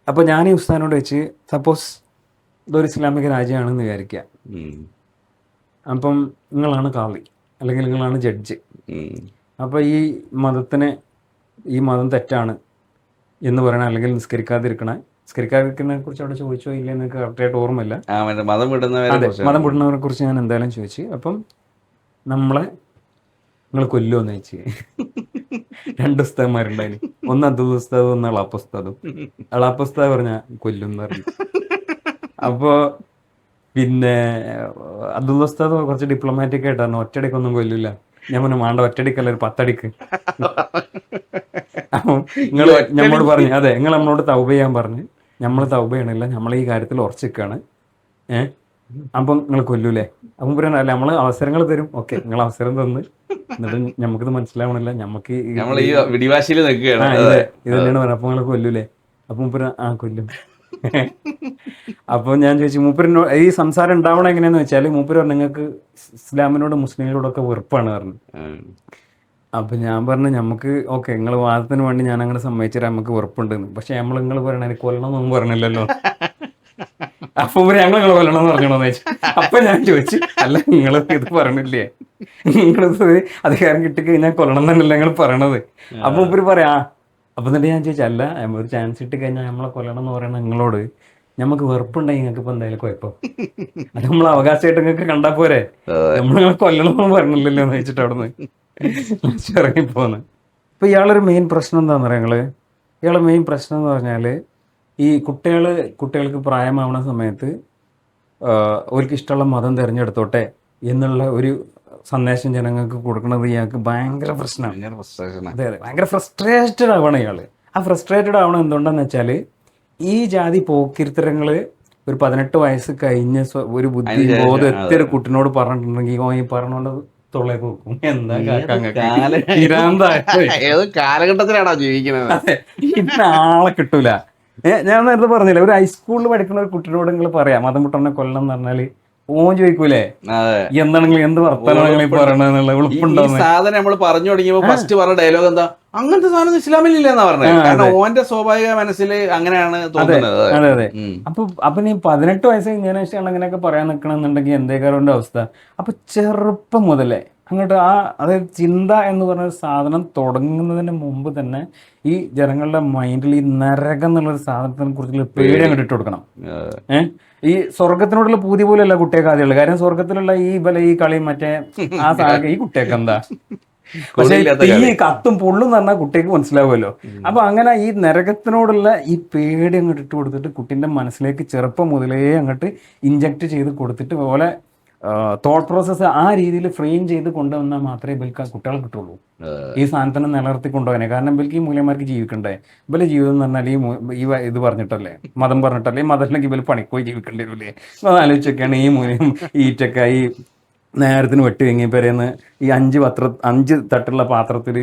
അപ്പോൾ ഞാൻ ഈ ഉസ്താദിനോട് വെച്ച്, സപ്പോസ് ഇതൊരു ഇസ്ലാമിക രാജ്യമാണെന്ന് വിചാരിക്കുക, അപ്പം നിങ്ങളാണ് കാളി അല്ലെങ്കിൽ നിങ്ങളാണ് ജഡ്ജ്, അപ്പോൾ ഈ മതം തെറ്റാണ് എന്ന് പറയണ, അല്ലെങ്കിൽ നിസ്കരിക്കാതിരിക്കണെ കുറിച്ച് അവിടെ ചോദിച്ചോ ഇല്ല എന്ന് കറക്റ്റായിട്ട് ഓർമ്മയില്ല. മതം വിടുന്നവരെ കുറിച്ച് ഞാൻ എന്തായാലും ചോദിച്ചു. അപ്പം നിങ്ങൾ കൊല്ലുമെന്ന് ചോദിച്ചു. 2 ഉസ്താദ്മാരുണ്ടായിന്, ഒന്ന് അബ്ദുൽ ഉസ്താദും ഒന്ന് അളാപ്പുസ്താദും. അളാപ്പുസ്താദ് പറഞ്ഞ കൊല്ലും എന്ന് പറഞ്ഞു. അപ്പോൾ പിന്നെ അബ്ദുൽ ഉസ്താദ് കുറച്ച് ഡിപ്ലോമാറ്റിക് ആയിട്ടാണ്, ഒറ്റടിക്കൊന്നും കൊല്ലില്ല. ഞാൻ പറഞ്ഞു വേണ്ട, ഒറ്റടിക്കല്ല ഒരു 10 അടിക്ക്. അപ്പം നിങ്ങൾ നമ്മളോട് പറഞ്ഞു, അതെ നിങ്ങൾ നമ്മളോട് തൗബ ചെയ്യാൻ പറഞ്ഞു. നമ്മൾ തൗബ ചെയ്യണില്ല, നമ്മൾ ഈ കാര്യത്തിൽ ഉറച്ചിക്കാണ്. അപ്പം നിങ്ങൾ കൊല്ലൂലേ? അപ്പം പറയാൻ അല്ല, നമ്മൾ അവസരങ്ങൾ തരും. ഓക്കെ, നിങ്ങൾ അവസരം തന്ന്, എന്നിട്ട് നമുക്കിത് മനസ്സിലാവണില്ല, നമുക്ക് ഇത് തന്നെയാണ് പറഞ്ഞത്. അപ്പൊ നിങ്ങൾ കൊല്ലൂലേ? അപ്പം മൂപ്പര് കൊല്ലും. അപ്പോൾ ഞാൻ ചോദിച്ചു, മൂപ്പരിനോട് ഈ സംസാരം ഉണ്ടാവണം എങ്ങനെയാന്ന് വെച്ചാൽ, മൂപ്പര് പറഞ്ഞു നിങ്ങൾക്ക് ഇസ്ലാമിനോട് മുസ്ലിങ്ങളോടൊക്കെ വെറുപ്പാണ് പറഞ്ഞു. അപ്പം ഞാൻ പറഞ്ഞു നമുക്ക് ഓക്കെ, നിങ്ങൾ വാദത്തിന് വേണ്ടി ഞാൻ അങ്ങനെ സമ്മതിച്ചാൽ നമുക്ക് വെറുപ്പുണ്ടെന്ന്, പക്ഷെ നിങ്ങൾ പറയണ കൊല്ലണമെന്നൊന്നും പറഞ്ഞില്ലല്ലോ. അപ്പൊ ഞങ്ങൾ കൊല്ലണം എന്ന് പറഞ്ഞോന്ന് ചോദിച്ചു. അപ്പൊ ഞാൻ ചോദിച്ചു, അല്ല നിങ്ങൾ ഇത് പറഞ്ഞില്ലേ, നിങ്ങൾ അധികാരം കിട്ടിക്കഴിഞ്ഞാൽ കൊല്ലണം തന്നെയല്ലേ നിങ്ങൾ പറയണത്? അപ്പൊ മൂപ്പര് പറയാ. അപ്പൊ എന്നിട്ട് ഞാൻ ചോദിച്ചു, അല്ല ഒരു ചാൻസ് ഇട്ട് കഴിഞ്ഞാൽ നമ്മളെ കൊല്ലണം എന്ന് പറയണ നിങ്ങളോട് നമുക്ക് വെറുപ്പുണ്ടെങ്കിൽ നിങ്ങൾക്ക് ഇപ്പൊ എന്തായാലും കുഴപ്പം, അത് നമ്മൾ അവകാശമായിട്ട് നിങ്ങൾക്ക് കണ്ടാ പോരെ, നമ്മൾ കൊല്ലണം എന്ന് പറഞ്ഞില്ലല്ലോ എന്ന് വെച്ചിട്ട് അവിടെ നിന്ന് ഇറങ്ങിപ്പോന്ന്. ഇപ്പൊ ഇയാളൊരു മെയിൻ പ്രശ്നം എന്താന്ന് പറയാ, ഇയാളെ മെയിൻ പ്രശ്നം എന്ന് പറഞ്ഞാല് ഈ കുട്ടികൾക്ക് പ്രായമാവുന്ന സമയത്ത് അവർക്ക് ഇഷ്ടമുള്ള മതം തിരഞ്ഞെടുത്തോട്ടെ എന്നുള്ള ഒരു സന്ദേശം ജനങ്ങൾക്ക് കൊടുക്കുന്നത് ഇയാൾക്ക് ഭയങ്കര പ്രശ്നമാണ്. അതെ അതെ, ഭയങ്കര ഫ്രസ്ട്രേറ്റഡ് ആവണം ഇയാള്. ആ ഫ്രസ്ട്രേറ്റഡ് ആവണം എന്തുകൊണ്ടാന്ന് വെച്ചാൽ, ഈ ജാതി പോക്കിരിത്തരങ്ങള് ഒരു 18 വയസ്സ് കഴിഞ്ഞ ഒരു ബുദ്ധി ബോധം എത്തിയൊരു കുട്ടിനോട് പറഞ്ഞിട്ടുണ്ടെങ്കിൽ ഈ പറഞ്ഞോണ്ട് തൊള്ളേക്ക് നോക്കും. എന്താ കാലഘട്ടത്തിലാണോ ജീവിക്കുന്നത്? ഇന്നാളെ കിട്ടൂല. ഞാൻ നേരത്തെ പറഞ്ഞില്ല, ഒരു ഹൈസ്കൂളിൽ പഠിക്കുന്ന ഒരു കുട്ടിയോട് നിങ്ങൾ പറയാം മതം വിട്ടവനെ കൊല്ലം എന്ന് പറഞ്ഞാല് ഓൻ ചോദിക്കൂലേ എന്താണെങ്കിലും എന്ത് വർത്തമാനങ്ങൾ പറയണെന്നുള്ള ഉൾപ്പുണ്ടോ? സാധനം നമ്മൾ പറഞ്ഞു തുടങ്ങിയപ്പോ ഫസ്റ്റ് പറഞ്ഞ ഡയലോഗ് എന്താ, അങ്ങനത്തെ സാധനം ഇസ്ലാമിലില്ല എന്നാ പറഞ്ഞത്. കാരണം ഓന്റെ സ്വാഭാവിക മനസ്സിൽ അങ്ങനെയാണ് തോന്നുന്നത്. അതെ അതെ. അപ്പൊ നീ 18 വയസ്സ് കഴിഞ്ഞതിന് ശേഷം അങ്ങനെയൊക്കെ പറയാൻ നിൽക്കണമെന്നുണ്ടെങ്കിൽ എന്തേക്കാരുടെ അവസ്ഥ? അപ്പൊ ചെറുപ്പം മുതലേ അങ്ങോട്ട് അതായത് ചിന്ത എന്ന് പറഞ്ഞ സാധനം തുടങ്ങുന്നതിന് മുമ്പ് തന്നെ ഈ ജനങ്ങളുടെ മൈൻഡിൽ ഈ നരകം എന്നുള്ളൊരു സാധനത്തിനെ കുറിച്ചുള്ള പേടി അങ്ങോട്ട് ഇട്ട് കൊടുക്കണം. ഈ സ്വർഗത്തിനോടുള്ള പൂതി പോലെയല്ല കുട്ടിയൊക്കെ ആദ്യമുള്ളത്. കാര്യം സ്വർഗത്തിലുള്ള ഈ കളി മറ്റേ ആ സാധനം ഈ കുട്ടിയൊക്കെ എന്താ, പക്ഷെ ഈ കത്തും പൊള്ളും എന്ന് പറഞ്ഞാൽ കുട്ടിക്ക് മനസ്സിലാവുമല്ലോ. അപ്പൊ അങ്ങനെ ഈ നരകത്തിനോടുള്ള ഈ പേടി അങ്ങോട്ട് ഇട്ട് കൊടുത്തിട്ട് കുട്ടീൻ്റെ മനസ്സിലേക്ക് ചെറുപ്പം മുതലേ അങ്ങോട്ട് ഇൻജക്ട് ചെയ്ത് കൊടുത്തിട്ട് പോലെ തോട്ട് പ്രോസസ്സ് ആ രീതിയിൽ ഫ്രെയിം ചെയ്ത് കൊണ്ടുവന്നാൽ മാത്രമേ ഇവർക്ക് കുട്ടികൾ കിട്ടുള്ളൂ ഈ സാധനത്തിനെ നിലനിർത്തി കൊണ്ടുപോകാനേ. കാരണം ഇവർക്ക് ഈ മൂല്യന്മാർക്ക് ജീവിക്കണ്ടേ? ഇവരെ ജീവിതം എന്ന് പറഞ്ഞാൽ ഈ ഇത് പറഞ്ഞിട്ടല്ലേ, മതം പറഞ്ഞിട്ടല്ലേ, മതത്തിലേക്ക് ഇവർ പണിക്ക് പോയി ജീവിക്കേണ്ടി വരില്ലേ? അത് ആലോചിച്ചൊക്കെയാണ് ഈ മൂല്യം ഈറ്റൊക്കെ ഈ നേരത്തിന് വെട്ടി വെങ്ങി പേരെന്ന് ഈ 5 തട്ടുള്ള പാത്രത്തിൽ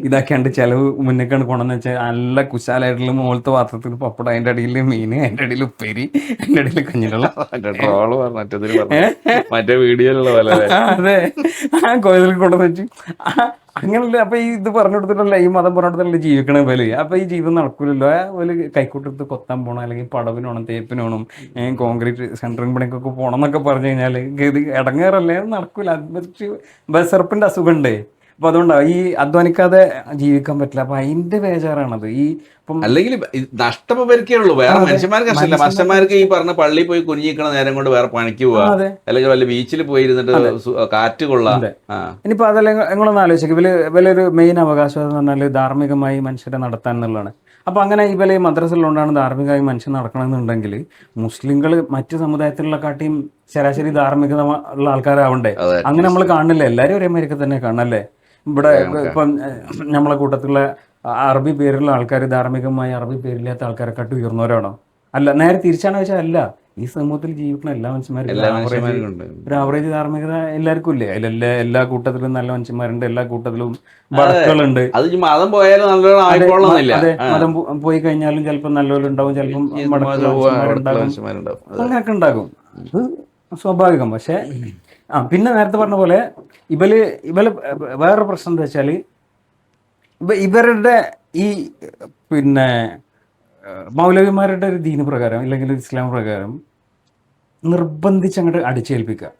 ഇതാക്കിയാണ്ട് ചിലവ് മുന്നേക്കാണ് കൊണ്ടെന്ന് വെച്ചാൽ നല്ല കുശാലായിട്ടുള്ള മുകളത്തെ പാത്രത്തിൽ പപ്പടം, അതിൻ്റെ അടിയിൽ മീൻ, അതിൻ്റെ അടിയിൽ ഉപ്പേരി, അതിൻ്റെ അടിയിൽ കഞ്ഞിലുള്ള ട്രോള് മറ്റേ വീഡിയോയിലുള്ള പോലെ അതെ ആ കോയിലിൽ കൊണ്ടുവന്ന് വെച്ച് അങ്ങനല്ല. അപ്പൊ ഈ ഇത് പറഞ്ഞു കൊടുത്തിട്ടല്ല, ഈ മതം പറഞ്ഞു കൊടുത്തിട്ടല്ല ജീവിക്കണ പോലെ. അപ്പൊ ഈ ജീവിതം നടക്കൂലല്ലോ. ഒരു കൈക്കൂട്ടത്ത് കൊത്താൻ പോകണം, അല്ലെങ്കിൽ പടവിനോണം, തേപ്പിനോണം, കോൺക്രീറ്റ് സെൻട്രിങ് പണിക്കൊക്കെ പോകണം എന്നൊക്കെ പറഞ്ഞു കഴിഞ്ഞാൽ ഇത് ഇടങ്ങേറല്ലേ, നടക്കൂല. അത് ബസർപ്പിന്റെ അസുഖം ഉണ്ട്. അപ്പൊ അതുകൊണ്ടാണ് ഈ അധ്വാനിക്കാതെ ജീവിക്കാൻ പറ്റില്ല. അപ്പൊ അതിന്റെ ബേജാറാണത്. ഈ അല്ലെങ്കിൽ നഷ്ടം ഇവർക്കേ ഉള്ളൂ, വേറെ മനുഷ്യന്മാർക്ക് നഷ്ടമില്ല. മനുഷ്യന്മാർക്ക് ഈ പറഞ്ഞ പള്ളിയിൽ പോയി കുനിഞ്ഞിക്കണ നേരം കൊണ്ട് വേറെ പണിക്ക് പോവാ, അല്ലെങ്കിൽ വല്ല ബീച്ചിൽ പോയി ഇരുന്നിട്ട് കാറ്റ് കൊള്ളാം. ഇനിയിപ്പോ അതല്ല, നിങ്ങളൊന്ന് ആലോചിക്കും, ഇവലൊരു മെയിൻ അവകാശം എന്ന് പറഞ്ഞാൽ ധാർമ്മികമായി മനുഷ്യരെ നടത്താൻ എന്നുള്ളതാണ്. അപ്പൊ അങ്ങനെ ഇവലെ മദ്രസയിലുകൊണ്ടാണ് ധാർമ്മികമായി മനുഷ്യൻ നടക്കണമെന്നുണ്ടെങ്കിൽ മുസ്ലിങ്ങൾ മറ്റു സമുദായത്തിലുള്ള കാട്ടിയും ശരാശരി ധാർമ്മികത ഉള്ള ആൾക്കാരാവണ്ടേ? അങ്ങനെ നമ്മൾ കാണുന്നില്ല, എല്ലാവരും ഒരേമാതിരിക്കെ തന്നെ കാണല്ലേ. ഇവിടെ ഇപ്പം നമ്മളെ കൂട്ടത്തിലുള്ള അറബി പേരുള്ള ആൾക്കാർ ധാർമ്മികമായി അറബി പേരില്ലാത്ത ആൾക്കാരെക്കാട്ട് ഉയർന്നവരാണോ? അല്ല, നേരെ തിരിച്ചാണ് വെച്ചാൽ അല്ല. ഈ സമൂഹത്തിൽ ജീവിക്കുന്ന എല്ലാ മനുഷ്യന്മാർക്കും ഒരു ആവറേജ് ധാർമ്മികത എല്ലാവർക്കും ഇല്ലേ? എല്ലാ കൂട്ടത്തിലും നല്ല മനുഷ്യന്മാരുണ്ട്, എല്ലാ കൂട്ടത്തിലും ബടക്കുകളുണ്ട്. മതം പോയാലും അതെ, മതം പോയി കഴിഞ്ഞാലും ചിലപ്പോൾ നല്ലവരുണ്ടാവും, ചിലപ്പം അങ്ങനെയൊക്കെ ഉണ്ടാകും. സ്വാഭാവികം. പക്ഷെ പിന്നെ നേരത്തെ പറഞ്ഞ പോലെ ഇവല് വേറൊരു പ്രശ്നം എന്താ വെച്ചാൽ ഇവരുടെ ഈ പിന്നെ മൗലവിമാരുടെ ഒരു ദീന പ്രകാരം അല്ലെങ്കിൽ ഇസ്ലാം പ്രകാരം നിർബന്ധിച്ച് അങ്ങോട്ട് അടിച്ചേൽപ്പിക്കുക.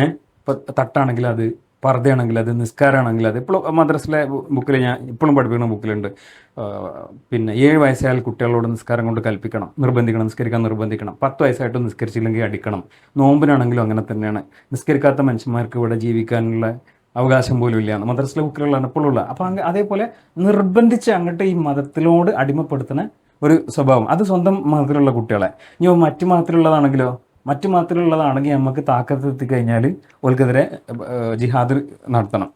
ഇപ്പൊ തട്ടാണെങ്കിൽ അത്, പർദ്ദയാണെങ്കിൽ അത്, നിസ്കാരമാണെങ്കിൽ അത്. ഇപ്പോഴും മദ്രസിലെ ബുക്കിൽ ഞാൻ ഇപ്പോഴും പഠിപ്പിക്കുന്ന ബുക്കിലുണ്ട്, പിന്നെ 7 വയസ്സായാൽ കുട്ടികളോട് നിസ്കാരം കൊണ്ട് കൽപ്പിക്കണം, നിർബന്ധിക്കണം, നിസ്കരിക്കാൻ നിർബന്ധിക്കണം. 10 വയസ്സായിട്ട് നിസ്കരിച്ചില്ലെങ്കിൽ അടിക്കണം. നോമ്പിനാണെങ്കിലും അങ്ങനെ തന്നെയാണ്. നിസ്കരിക്കാത്ത മനുഷ്യന്മാർക്ക് ഇവിടെ ജീവിക്കാനുള്ള അവകാശം പോലും ഇല്ലയാണ് മദ്രസിലെ ബുക്കിലുള്ളതാണ് ഇപ്പോഴും ഉള്ളത്. അപ്പം അതേപോലെ നിർബന്ധിച്ച് അങ്ങോട്ട് ഈ മതത്തിലോട് അടിമപ്പെടുത്തുന്ന ഒരു സ്വഭാവം, അത് സ്വന്തം മതത്തിലുള്ള കുട്ടികളെ. ഇനി മറ്റു മതത്തിലുള്ളതാണെങ്കിലോ, മറ്റു മതത്തിലുള്ളതാണെങ്കിൽ നമുക്ക് താക്കത്തെത്തി കഴിഞ്ഞാൽ ഓൽക്കെതിരെ ജിഹാദ് നടത്തണം.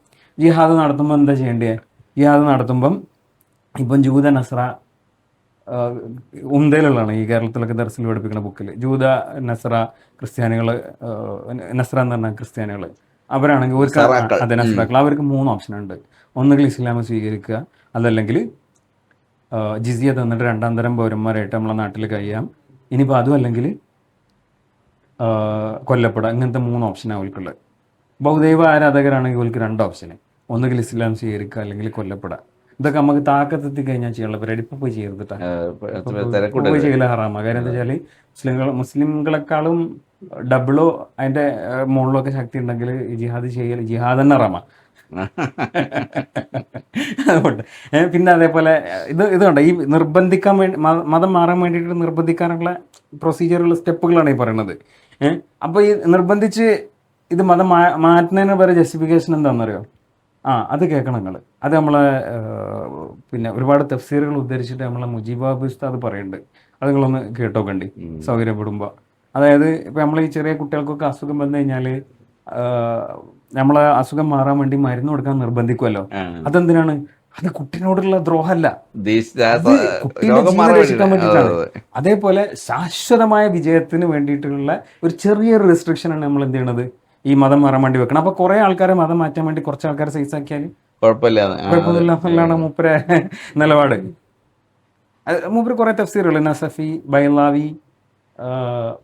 ജിഹാദ് നടത്തുമ്പോൾ എന്താ ചെയ്യേണ്ടത്? ജിഹാദ് നടത്തുമ്പം ഇപ്പം ജൂത, നസ്ര, ഉന്തയിലുള്ളതാണ് ഈ കേരളത്തിലൊക്കെ ദർസിൽ പഠിപ്പിക്കുന്ന ബുക്കിൽ. ജൂത, നസ്ര, ക്രിസ്ത്യാനികൾ, നസ്ര എന്ന് പറഞ്ഞാൽ ക്രിസ്ത്യാനികൾ, അവരാണെങ്കിൽ ഒരു അതെ നസ്രാക്കൾ, അവർക്ക് 3 ഓപ്ഷനുണ്ട്. ഒന്നുകിൽ ഇസ്ലാം സ്വീകരിക്കുക, അതല്ലെങ്കിൽ ജിസിയ തന്നിട്ട് 2ാം തരം പൗരന്മാരായിട്ട് നമ്മളെ നാട്ടിൽ കഴിയാം, ഇനിയിപ്പോൾ അതും അല്ലെങ്കിൽ കൊല്ലപ്പെടുക. ഇങ്ങനത്തെ 3 ഓപ്ഷനാണ് അവർക്കുള്ളത്. ബഹുദൈവ ആരാധകരാണെങ്കിൽ അവർക്ക് 2 ഓപ്ഷന്, ഒന്നുകിൽ ഇസ്ലാം സ്വീകരിക്കുക അല്ലെങ്കിൽ കൊല്ലപ്പെടുക. ഇതൊക്കെ നമുക്ക് താക്കത്തെത്തി കഴിഞ്ഞാൽ ചെയ്യാനുള്ള പരിപാടി ഇപ്പൊ പോയി ചെയ്തിട്ടാ പോയി ചെയ്യല ഹറാമ. കാര്യം എന്താ വെച്ചാൽ മുസ്ലിംകളെക്കാളും ഡബിളോ അതിന്റെ മുകളിലോ ഒക്കെ ശക്തി ഉണ്ടെങ്കിൽ ജിഹാദ് ചെയ്യൽ ജിഹാദ് തന്നെ ഹറാമ. അതുകൊണ്ട് പിന്നെ അതേപോലെ ഇതുണ്ട്, ഈ നിർബന്ധിക്കാൻ വേണ്ടി മതം മാറാൻ വേണ്ടിയിട്ട് നിർബന്ധിക്കാനുള്ള പ്രൊസീജിയറുകൾ, സ്റ്റെപ്പുകളാണ് ഈ പറയുന്നത്. അപ്പോൾ ഈ നിർബന്ധിച്ച് ഇത് മതം മാറ്റുന്നതിന് വരെ ജസ്റ്റിഫിക്കേഷൻ എന്താണെന്നറിയോ? അത് കേൾക്കണം നിങ്ങൾ. അത് നമ്മളെ പിന്നെ ഒരുപാട് തഫ്സീറുകൾ ഉദ്ധരിച്ചിട്ട് നമ്മളെ മുജീബാബ് ഉസ്താദ് പറയുന്നുണ്ട്. അത് നിങ്ങളൊന്ന് കേട്ടോക്കണ്ടി സൗകര്യപ്പെടുമ്പോൾ. അതായത് ഇപ്പം നമ്മൾ ഈ ചെറിയ കുട്ടികൾക്കൊക്കെ അസുഖം വന്നു കഴിഞ്ഞാൽ നമ്മളെ അസുഖം മാറാൻ വേണ്ടി മരുന്ന് കൊടുക്കാൻ നിർബന്ധിക്കുമല്ലോ. അതെന്തിനാണ്? അത് കുട്ടിനോടുള്ള ദ്രോഹമല്ല, കുട്ടീൻ്റെ ജീവൻ രക്ഷിക്കാൻ വേണ്ടിയിട്ടാണ്. അതേപോലെ ശാശ്വതമായ വിജയത്തിന് വേണ്ടിയിട്ടുള്ള ഒരു ചെറിയൊരു റെസ്ട്രിക്ഷനാണ് നമ്മൾ എന്ത് ചെയ്യണത്, ഈ മതം മാറാൻ വേണ്ടി വെക്കണം. അപ്പൊ കുറെ ആൾക്കാരെ മതം മാറ്റാൻ വേണ്ടി കുറച്ച് ആൾക്കാരെ സൈസാക്കിയാൽ കുഴപ്പമില്ല മൂപ്പരെ നിലപാട്. മൂപ്പര് കുറെ തഫ്സീറുകൾ, നസഫി, ബൈലാവി,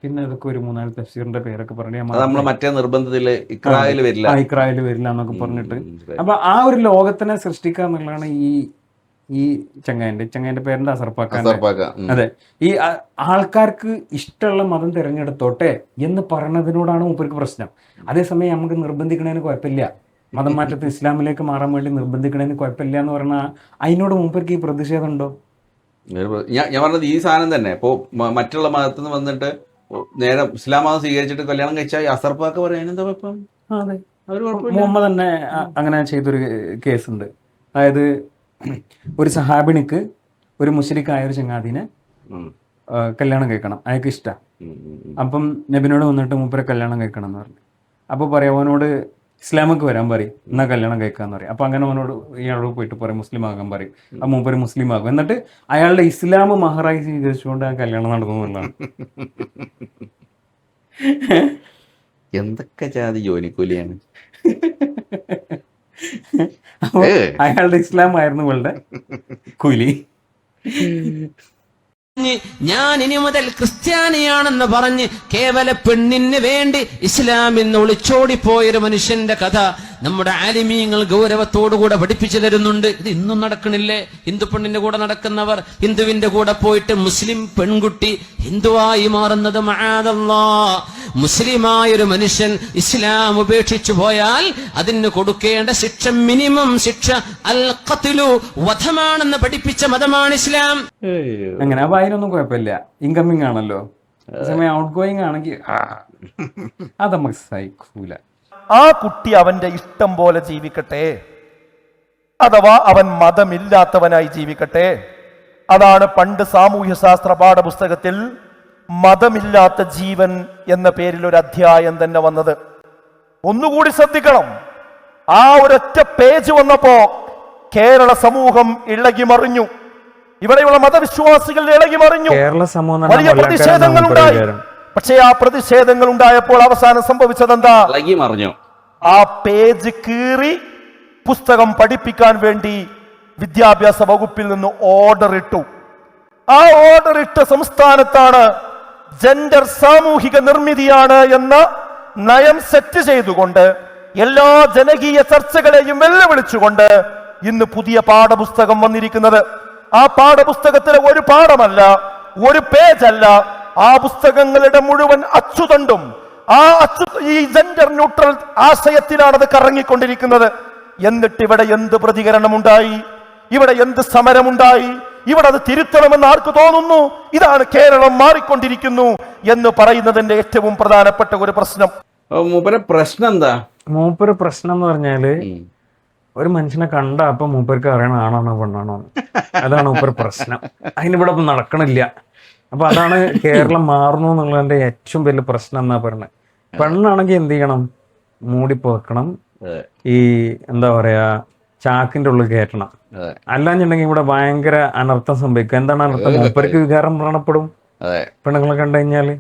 പിന്നെ ഇതൊക്കെ ഒരു 4 തഫ്സീറിന്റെ പേരൊക്കെ പറഞ്ഞു മറ്റേ നിർബന്ധത്തില് ഇക്രായിൽ വരില്ല എന്നൊക്കെ പറഞ്ഞിട്ട്. അപ്പൊ ആ ഒരു ലോകത്തിനെ സൃഷ്ടിക്കുക എന്നുള്ളതാണ് ഈ ചങ്ങായിന്റെ പേരെന്താ, അസർപ്പാക്ക. അതെ, ഈ ആൾക്കാർക്ക് ഇഷ്ടമുള്ള മതം തിരഞ്ഞെടുത്തോട്ടെ എന്ന് പറയുന്നതിനോടാണ് മൂപ്പർക്ക് പ്രശ്നം. അതേസമയം നമുക്ക് നിർബന്ധിക്കണതിന് കുഴപ്പമില്ല, മതം മാറ്റത്തിൽ ഇസ്ലാമിലേക്ക് മാറാൻ വേണ്ടി നിർബന്ധിക്കണതിന് കുഴപ്പമില്ല എന്ന് പറഞ്ഞാൽ അതിനോട് മൂപ്പർക്ക് ഈ പ്രതിഷേധം ഉണ്ടോ? ഞാൻ പറഞ്ഞത് ഈ സാധനം തന്നെ. ഇപ്പോൾ മറ്റുള്ള മതത്തിൽ നിന്ന് വന്നിട്ട് നേരെ ഇസ്ലാം മതം സ്വീകരിച്ചിട്ട് കല്യാണം കഴിച്ചാൽ അസർപ്പാക്ക പറയാൻ എന്താ കുഴപ്പം? അതെ, മുഹമ്മദ് തന്നെ അങ്ങനെ ചെയ്തൊരു കേസുണ്ട്. അതായത് ഒരു സഹാബിണിക്ക് ഒരു മുശ്രിക്കായ ഒരു ചങ്ങാതിനെ കല്യാണം കഴിക്കണം, അയാൾക്ക് ഇഷ്ടം. അപ്പം നബിനോട് വന്നിട്ട് മൂപ്പരെ കല്യാണം കഴിക്കണം എന്ന് പറഞ്ഞു. അപ്പോൾ പറയാം അവനോട് ഇസ്ലാമൊക്കെ വരാൻ പറയും, എന്നാൽ കല്യാണം കഴിക്കാന്ന് പറയും. അപ്പം അങ്ങനെ അവനോട് ഇയാളോട് പോയിട്ട് പറയും മുസ്ലിം ആകാൻ പറയും. ആ മൂപ്പര് മുസ്ലിം ആകും. എന്നിട്ട് അയാളുടെ ഇസ്ലാം മഹറായി സ്വീകരിച്ചുകൊണ്ട് ആ കല്യാണം നടന്നു എന്നുള്ളതാണ്. എന്തൊക്കെ ജാതി ജോലിക്കൂലിയാണ്. അപ്പൊ അയാളുടെ ഇസ്ലാം ആയിരുന്നു ഇവളുടെ കൂലി. ഞാൻ ഇനി മുതൽ ക്രിസ്ത്യാനിയാണെന്ന് പറഞ്ഞ് കേവല പെണ്ണിന് വേണ്ടി ഇസ്ലാമിൽ നിന്ന് ഒളിച്ചോടിപ്പോയൊരു മനുഷ്യന്റെ കഥ നമ്മുടെ ആലിമീങ്ങൾ ഗൗരവത്തോടുകൂടെ പഠിപ്പിച്ചു തരുന്നുണ്ട്. ഇത് ഇന്നും നടക്കണില്ലേ? ഹിന്ദു പെണ്ണിന്റെ കൂടെ നടക്കുന്നവർ, ഹിന്ദുവിന്റെ കൂടെ പോയിട്ട് മുസ്ലിം പെൺകുട്ടി ഹിന്ദുവായി മാറുന്നത് മഅദല്ലാഹ്. മുസ്ലിമായൊരു മനുഷ്യൻ ഇസ്ലാം ഉപേക്ഷിച്ചു പോയാൽ അതിന് കൊടുക്കേണ്ട ശിക്ഷ, മിനിമം ശിക്ഷ അൽ ഖത്ലു, വധമാണെന്ന് പഠിപ്പിച്ച മതമാണ് ഇസ്ലാം. അങ്ങനെ അപ്പൊ അതിനൊന്നും കുഴപ്പമില്ല, ഇൻകമിങ് ആണല്ലോ. സമയം ഔട്ട് ഗോയിങ് ആണെങ്കിൽ അത് നമുക്ക് സഹിക്കൂല. ആ കുട്ടി അവന്റെ ഇഷ്ടം പോലെ ജീവിക്കട്ടെ, അഥവാ അവൻ മതമില്ലാത്തവനായി ജീവിക്കട്ടെ. അതാണ് പണ്ട് സാമൂഹ്യ ശാസ്ത്ര പാഠപുസ്തകത്തിൽ മതമില്ലാത്ത ജീവൻ എന്ന പേരിൽ ഒരു അധ്യായം തന്നെ വന്നത്. ഒന്നുകൂടി ശ്രദ്ധിക്കണം. ആ ഒരൊറ്റ പേജ് വന്നപ്പോ കേരള സമൂഹം ഇളകി മറിഞ്ഞു. ഇവിടെയുള്ള മതവിശ്വാസികൾ ഇളകി മറിഞ്ഞു. കേരള സമൂഹം വലിയ പ്രതിഷേധങ്ങൾ ഉണ്ടായി. പക്ഷേ ആ പ്രതിഷേധങ്ങൾ ഉണ്ടായപ്പോൾ അവസാനം സംഭവിച്ചത് എന്താ? ഇളകി മറിഞ്ഞു. ആ പേജ് കീറി പുസ്തകം പഠിപ്പിക്കാൻ വേണ്ടി വിദ്യാഭ്യാസ വകുപ്പിൽ നിന്ന് ഓർഡർ ഇട്ടു. ആ ഓർഡർ ഇട്ട സംസ്ഥാനത്താണ് ജെൻഡർ സാമൂഹിക നിർമ്മിതിയാണ് എന്ന നയം സെറ്റ് ചെയ്തുകൊണ്ട് എല്ലാ ജനകീയ ചർച്ചകളെയും വെല്ലുവിളിച്ചുകൊണ്ട് ഇന്ന് പുതിയ പാഠപുസ്തകം വന്നിരിക്കുന്നത്. ആ പാഠപുസ്തകത്തിലെ ഒരു പാഠമല്ല, ഒരു പേജല്ല, ആ പുസ്തകങ്ങളുടെ മുഴുവൻ അച്ചുതണ്ടും ഈ ജെൻഡർ ന്യൂട്രൽ ആശയത്തിലാണ് അത് കറങ്ങിക്കൊണ്ടിരിക്കുന്നത്. എന്നിട്ട് ഇവിടെ എന്ത് പ്രതികരണമുണ്ടായി? ഇവിടെ എന്ത് സമരമുണ്ടായി? ഇവിടെ അത് തിരുത്തണമെന്ന് ആർക്ക് തോന്നുന്നു? ഇതാണ് കേരളം മാറിക്കൊണ്ടിരിക്കുന്നു എന്ന് പറയുന്നതിന്റെ ഏറ്റവും പ്രധാനപ്പെട്ട ഒരു പ്രശ്നം. മൂപ്പരെ പ്രശ്നം എന്താ? മൂപ്പര് പ്രശ്നം എന്ന് പറഞ്ഞാല് ഒരു മനുഷ്യനെ കണ്ട അപ്പൊ മൂപ്പർക്ക് അറിയണം ആണാണോ പെണ്ണാണോ. അതാണ് മൂപ്പര് പ്രശ്നം. അതിനിവിടെ നടക്കണില്ല. അപ്പൊ അതാണ് കേരളം മാറുന്നു എന്നുള്ളതിന്റെ ഏറ്റവും വലിയ പ്രശ്നം എന്നാ പറയുന്നത്. പെണ്ണാണെങ്കിൽ എന്ത് ചെയ്യണം? മൂടി പോക്കണം, ഈ എന്താ പറയാ ചാക്കിന്റെ ഉള്ളിൽ കയറ്റണം. അല്ലാന്നുണ്ടെങ്കിൽ ഇവിടെ ഭയങ്കര അനർത്ഥം സംഭവിക്കും. എന്താണ് അനർത്ഥം? മൂപ്പർക്ക് വികാരം വ്രണപ്പെടും പെണ്ണുങ്ങളെ കണ്ടു കഴിഞ്ഞാല്.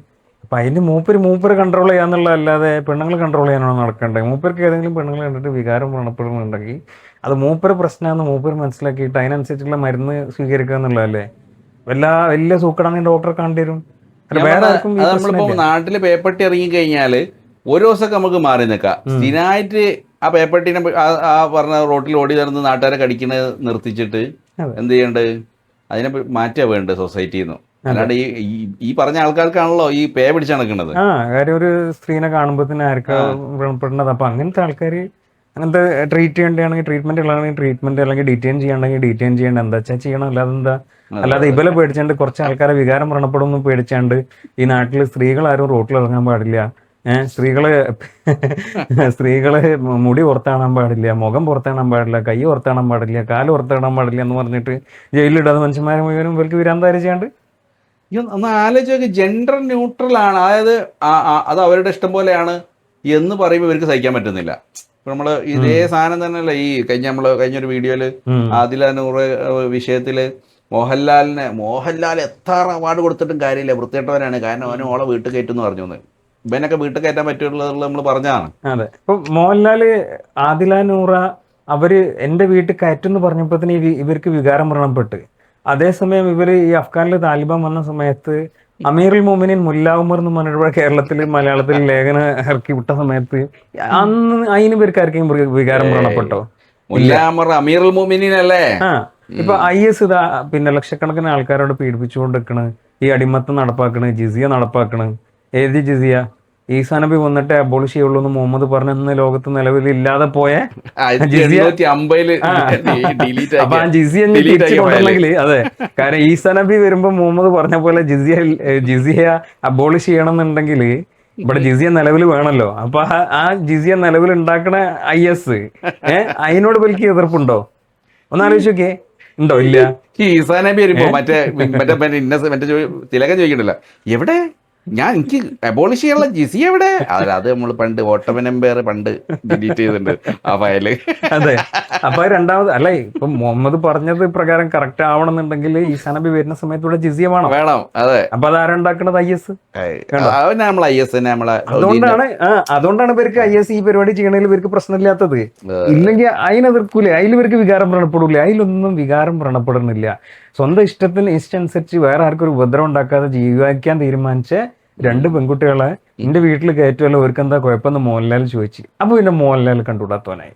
അപ്പൊ അതിന് മൂപ്പര് കൺട്രോൾ ചെയ്യാന്നുള്ളതല്ലാതെ പെണ്ണുങ്ങൾ കൺട്രോൾ ചെയ്യാനാണോ നടക്കേണ്ടത്? മൂപ്പർക്ക് ഏതെങ്കിലും പെണ്ണുങ്ങൾ കണ്ടിട്ട് വികാരം വ്രണപ്പെടുന്നുണ്ടെങ്കിൽ അത് മൂപ്പര് പ്രശ്നമാണെന്ന് മൂപ്പര് മനസ്സിലാക്കിയിട്ട് അതിനനുസരിച്ചുള്ള മരുന്ന് സ്വീകരിക്കുക എന്നുള്ളതല്ലേ. വലിയ സൂക്കടാണെങ്കിൽ ഡോക്ടറെ കാണേണ്ടി വരും. നമ്മളിപ്പോ നാട്ടില് പേപ്പട്ടി ഇറങ്ങി കഴിഞ്ഞാല് ഒരു ദിവസമൊക്കെ നമുക്ക് മാറി നിൽക്കാം. സ്ഥിരമായിട്ട് ആ പേപ്പട്ടിനെ ആ പറഞ്ഞ റോട്ടിൽ ഓടി നടന്ന് നാട്ടുകാരെ കടിക്കുന്നത് നിർത്തിച്ചിട്ട് എന്ത് ചെയ്യണ്ടത്? അതിനെ മാറ്റാ വേണ്ടത് സൊസൈറ്റിയിൽ നിന്ന്. അല്ലാണ്ട് ഈ പറഞ്ഞ ആൾക്കാർക്കാണല്ലോ ഈ പേ പിടിച്ച് നടക്കുന്നത്. കാര്യം ഒരു സ്ത്രീനെ കാണുമ്പോ തന്നെ ആർക്കാണ്. അപ്പൊ അങ്ങനത്തെ ആൾക്കാര് അങ്ങനത്തെ ട്രീറ്റ് ചെയ്യേണ്ടതാണെങ്കിൽ ട്രീറ്റ്മെന്റ് ഉള്ളതാണെങ്കിൽ ട്രീറ്റ്മെന്റ്, അല്ലെങ്കിൽ ഡിറ്റെയിൻ ചെയ്യണമെങ്കിൽ ഡിറ്റെയിൻ ചെയ്യേണ്ട, എന്താ വെച്ചാൽ ചെയ്യണം. അല്ലാതെ ഇവലെ പേടിച്ചാണ്ട് കുറച്ച് ആൾക്കാരെ വികാരം വ്രണപ്പെടുമെന്ന് പേടിച്ചാണ്ട് ഈ നാട്ടില് സ്ത്രീകൾ ആരും റോട്ടിൽ ഇറങ്ങാൻ പാടില്ല. സ്ത്രീകള് മുടി പുറത്താണാൻ പാടില്ല, മുഖം പുറത്താണാൻ പാടില്ല, കൈ പുറത്താണാൻ പാടില്ല, കാല് പുറത്താണാൻ പാടില്ല എന്ന് പറഞ്ഞിട്ട് ജയിലിലിടാതെ മനുഷ്യന്മാരെ മുഴുവനും ഇവർക്ക് വിരാന്താരി ചെയ്യാണ്ട്. ഒന്ന് ആലോചിച്ച്, ജെൻഡർ ന്യൂട്രൽ ആണ്, അതായത് അത് അവരുടെ ഇഷ്ടം പോലെയാണ് എന്ന് പറയുമ്പോൾ ഇവർക്ക് സഹിക്കാൻ പറ്റുന്നില്ല. നമ്മള് ഇതേ സാധനം തന്നെയല്ലേ ഈ കഴിഞ്ഞൊരു വീഡിയോയില് ആദില നൂറ് വിഷയത്തില് മോഹൻലാൽ എത്ര അവാർഡ് കൊടുത്തിട്ടും കാര്യമില്ല, വൃത്തികെട്ടവനാണ്, കാരണം അവന് ഓളെ വീട്ടിൽ കയറ്റുമെന്ന് പറഞ്ഞു. ഇവനൊക്കെ വീട്ടിൽ കയറ്റാൻ പറ്റുള്ളത് നമ്മൾ പറഞ്ഞാണ്. അതെ, ഇപ്പൊ മോഹൻലാല് ആദില നൂറ അവര് എന്റെ വീട്ടിൽ കയറ്റെന്ന് പറഞ്ഞപ്പോ തന്നെ ഇവർക്ക് വികാരം വ്രണപ്പെട്ട്. അതേസമയം ഇവര് ഈ അഫ്ഗാനിൽ താലിബാൻ വന്ന സമയത്ത് അമീറുൽ മോമിനിൻ മുല്ല ഉമർ എന്ന് പറഞ്ഞ കേരളത്തില് മലയാളത്തിൽ ലേഖനം ഇറക്കി വിട്ട സമയത്ത് അന്ന് അതിന് പേർക്കാർക്കും വികാരം വ്രണപ്പെട്ടോ? അമീറുൽ മോമിനിൻ അല്ലേ? ഇപ്പൊ IS പിന്നെ ലക്ഷക്കണക്കിന് ആൾക്കാരോട് പീഡിപ്പിച്ചുകൊണ്ടിരിക്കണ്, ഈ അടിമത്തം നടപ്പാക്കണ്, ജിസിയ നടപ്പാക്കണ്. ഏത് ജിസിയ? ഈസാ നബി വന്നിട്ട് അബോളിഷ് ചെയ്യുള്ളൂ എന്ന് മുഹമ്മദ് പറഞ്ഞ ലോകത്ത് നിലവിൽ ഇല്ലാതെ പോയ ജിസിയ. അപ്പൊ ആ ജിസിയ തിരിച്ചുകൊണ്ടെങ്കിൽ അതെ, കാരണം ഈസാ നബി വരുമ്പോ മുഹമ്മദ് പറഞ്ഞ പോലെ ജിസിയ അബോളിഷ് ചെയ്യണം എന്നുണ്ടെങ്കിൽ ഇവിടെ ജിസിയ നിലവിൽ വേണമല്ലോ. അപ്പൊ ആ ജിസിയ നിലവിൽ ഉണ്ടാക്കണ IS അതിനോട് വലിക്ക് എതിർപ്പുണ്ടോ? ഒന്നാലോചിച്ച് നോക്കിയേ, ഉണ്ടോ? ഇല്ല. ഈസാ നബി വരുമ്പോ മറ്റേ തിലകൻ ചോദിക്കണ്ടല്ലോ, എവിടെ എനിക്ക് അബോളിഷ് ചെയ്യാനുള്ള ജിസി എവിടെ? അത് നമ്മൾ പണ്ട് ഓട്ടോമൻ എംപയർ പണ്ട് ഡിലീറ്റ് ചെയ്തിട്ടുണ്ട് ആ ഫയല്. അതെ. അപ്പൊ രണ്ടാമത് അല്ല, ഇപ്പൊ മുഹമ്മദ് പറഞ്ഞത് പ്രകാരം കറക്റ്റ് ആവണമെന്നുണ്ടെങ്കിൽ ഈസാ നബി വരുന്ന സമയത്ത് ഇവിടെ ജിസിയ വേണം. അതെ. അപ്പൊ അതാരുണ്ടാക്കണത്? IS. നമ്മൾ IS നമ്മളെ അതുകൊണ്ടാണ് ഇവർക്ക് IS ഈ പരിപാടി ചെയ്യണതിൽ ഇവർക്ക് പ്രശ്നമില്ലാത്തത്. ഇല്ലെങ്കിൽ അതിനെതിർക്കൂലേ, അതിൽ ഇവർക്ക് വികാരം വ്രണപ്പെടൂലേ? അതിലൊന്നും വികാരം വ്രണപ്പെടുന്നില്ല. സ്വന്തം ഇഷ്ടമനുസരിച്ച് വേറെ ആർക്കും ഒരു ഉപദ്രവം ഉണ്ടാക്കാതെ ജീവിക്കാൻ തീരുമാനിച്ച 2 പെൺകുട്ടികളെ എന്റെ വീട്ടിൽ കയറ്റുമല്ലോ, അവർക്ക് എന്താ കുഴപ്പമെന്ന് മോഹൻലാൽ ചോദിച്ചു. അപ്പൊ പിന്നെ മോഹൻലാൽ കണ്ടുകൂടാത്തവനായി.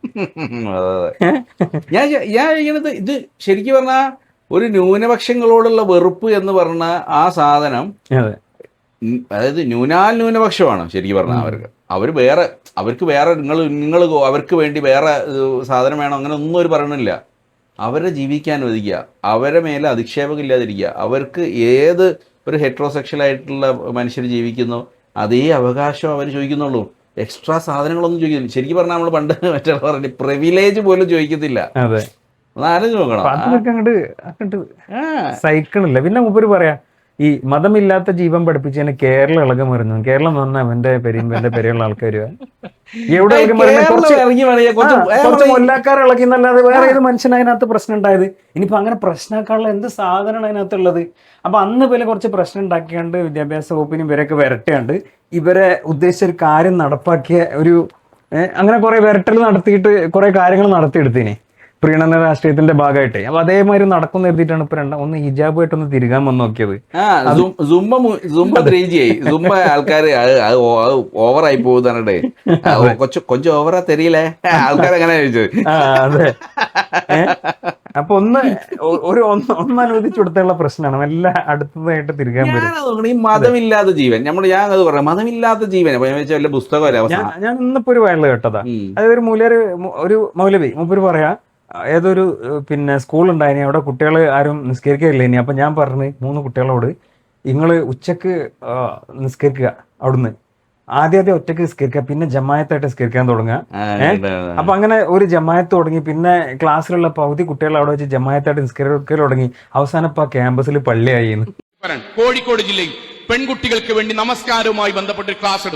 ഞാൻ ഇത് ശരിക്കും പറഞ്ഞാൽ ഒരു ന്യൂനപക്ഷങ്ങളോടുള്ള വെറുപ്പ് എന്ന് പറഞ്ഞ ആ സാധനം, അതായത് ന്യൂനപക്ഷമാണ് ശരിക്കും പറഞ്ഞാൽ. അവർക്ക് വേറെ നിങ്ങൾ അവർക്ക് വേണ്ടി വേറെ സാധനം വേണം അങ്ങനെ ഒന്നും അവർ പറയണില്ല. അവരെ ജീവിക്കാൻ അനുവദിക്കുക, അവരെ മേലെ അധിക്ഷേപം ഇല്ലാതിരിക്കുക. അവർക്ക് ഏത് ഒരു ഹെട്രോസെക്ഷൽ ആയിട്ടുള്ള മനുഷ്യർ ജീവിക്കുന്നോ അതേ അവകാശം അവർ ചോദിക്കുന്നുള്ളൂ. എക്സ്ട്രാ സാധനങ്ങളൊന്നും ചോദിക്കുന്നില്ല. ശരിക്കും പറഞ്ഞാൽ നമ്മൾ പണ്ട് മറ്റേ പറഞ്ഞ പ്രിവിലേജ് പോലും ചോദിക്കത്തില്ല. ഒന്ന് ആലോചിച്ച് നോക്കണം. സൈക്കിളില്ല. പിന്നെ മൂപ്പര് പറയാ ഈ മതമില്ലാത്ത ജീവൻ പഠിപ്പിച്ചതിന് കേരളം ഇളകം വരുന്നു. കേരളം വന്ന അവന്റെ പെരിയുള്ള ആൾക്കാർ എവിടെ കുറച്ച് കൊല്ലാക്കാർ ഇളകി എന്നല്ലാതെ വേറെ ഏത് മനുഷ്യൻ അതിനകത്ത് പ്രശ്നം ഉണ്ടായത്? ഇനിയിപ്പോ അങ്ങനെ പ്രശ്നമാക്കാനുള്ള എന്ത് സാധനമാണ് അതിനകത്തുള്ളത്? അപ്പൊ അന്ന് പോലെ കുറച്ച് പ്രശ്നം ഉണ്ടാക്കിയാണ്ട് വിദ്യാഭ്യാസ വകുപ്പിനും ഇവരൊക്കെ വരട്ടിയാണ്ട് ഇവരെ ഉദ്ദേശിച്ച ഒരു കാര്യം നടപ്പാക്കിയ ഒരു അങ്ങനെ കുറെ വരട്ടൽ നടത്തിയിട്ട് കുറെ കാര്യങ്ങൾ നടത്തിയെടുത്തിനെ പ്രീണന രാഷ്ട്രീയത്തിന്റെ ഭാഗമായിട്ട്. അപ്പൊ അതേമാതിരി നടക്കുന്ന എഴുതിയിട്ടാണ് ഇപ്പൊ ഒന്ന് ഹിജാബുമായിട്ടൊന്ന് തിരികാൻ വന്ന് നോക്കിയത്. ആൾക്കാര് ഓവറായി പോകുന്നേ കൊഞ്ചം ഓവറാ തെരിയില്ലേ ആൾക്കാർ അങ്ങനെ ചോദിച്ചത്. അതെ. അപ്പൊ ഒന്നനുവദിച്ചു കൊടുത്തുള്ള പ്രശ്നമാണ് നല്ല അടുത്തതായിട്ട് തിരികാൻ പറ്റും. ഈ മതമില്ലാത്ത ജീവൻ ഞാൻ അത് പറയാം, മതമില്ലാത്ത ജീവൻ വല്ല പുസ്തകം ഞാൻ ഇന്നിപ്പോ ഒരു വയറിൽ കേട്ടതാ. അതായത് ഒരു മൗലവി മൂപ്പര് പറയാ, ഏതൊരു സ്കൂൾ ഉണ്ടായിനി, അവിടെ കുട്ടികൾ ആരും നിസ്കരിക്കില്ല ഇനി. അപ്പൊ ഞാൻ പറഞ്ഞു 3 കുട്ടികളോട്, നിങ്ങള് ഉച്ചക്ക് നിസ്കരിക്കുക, അവിടുന്ന് ആദ്യം ഒറ്റക്ക് നിസ്കരിക്കുക, പിന്നെ ജമായത്തായിട്ട് നിസ്കരിക്കാൻ തുടങ്ങുക. അപ്പൊ അങ്ങനെ ഒരു ജമായത്ത് തുടങ്ങി. പിന്നെ ക്ലാസ്സിലുള്ള പകുതി കുട്ടികൾ അവിടെ വെച്ച് ജമായത്തായിട്ട് നിസ്കരിക്കൽ തുടങ്ങി. അവസാനം ഇപ്പൊ ക്യാമ്പസിൽ പള്ളിയായി. കോഴിക്കോട് ജില്ലയിൽ പെൺകുട്ടികൾക്ക് വേണ്ടി നമസ്കാരവുമായി ബന്ധപ്പെട്ട് ക്ലാസ്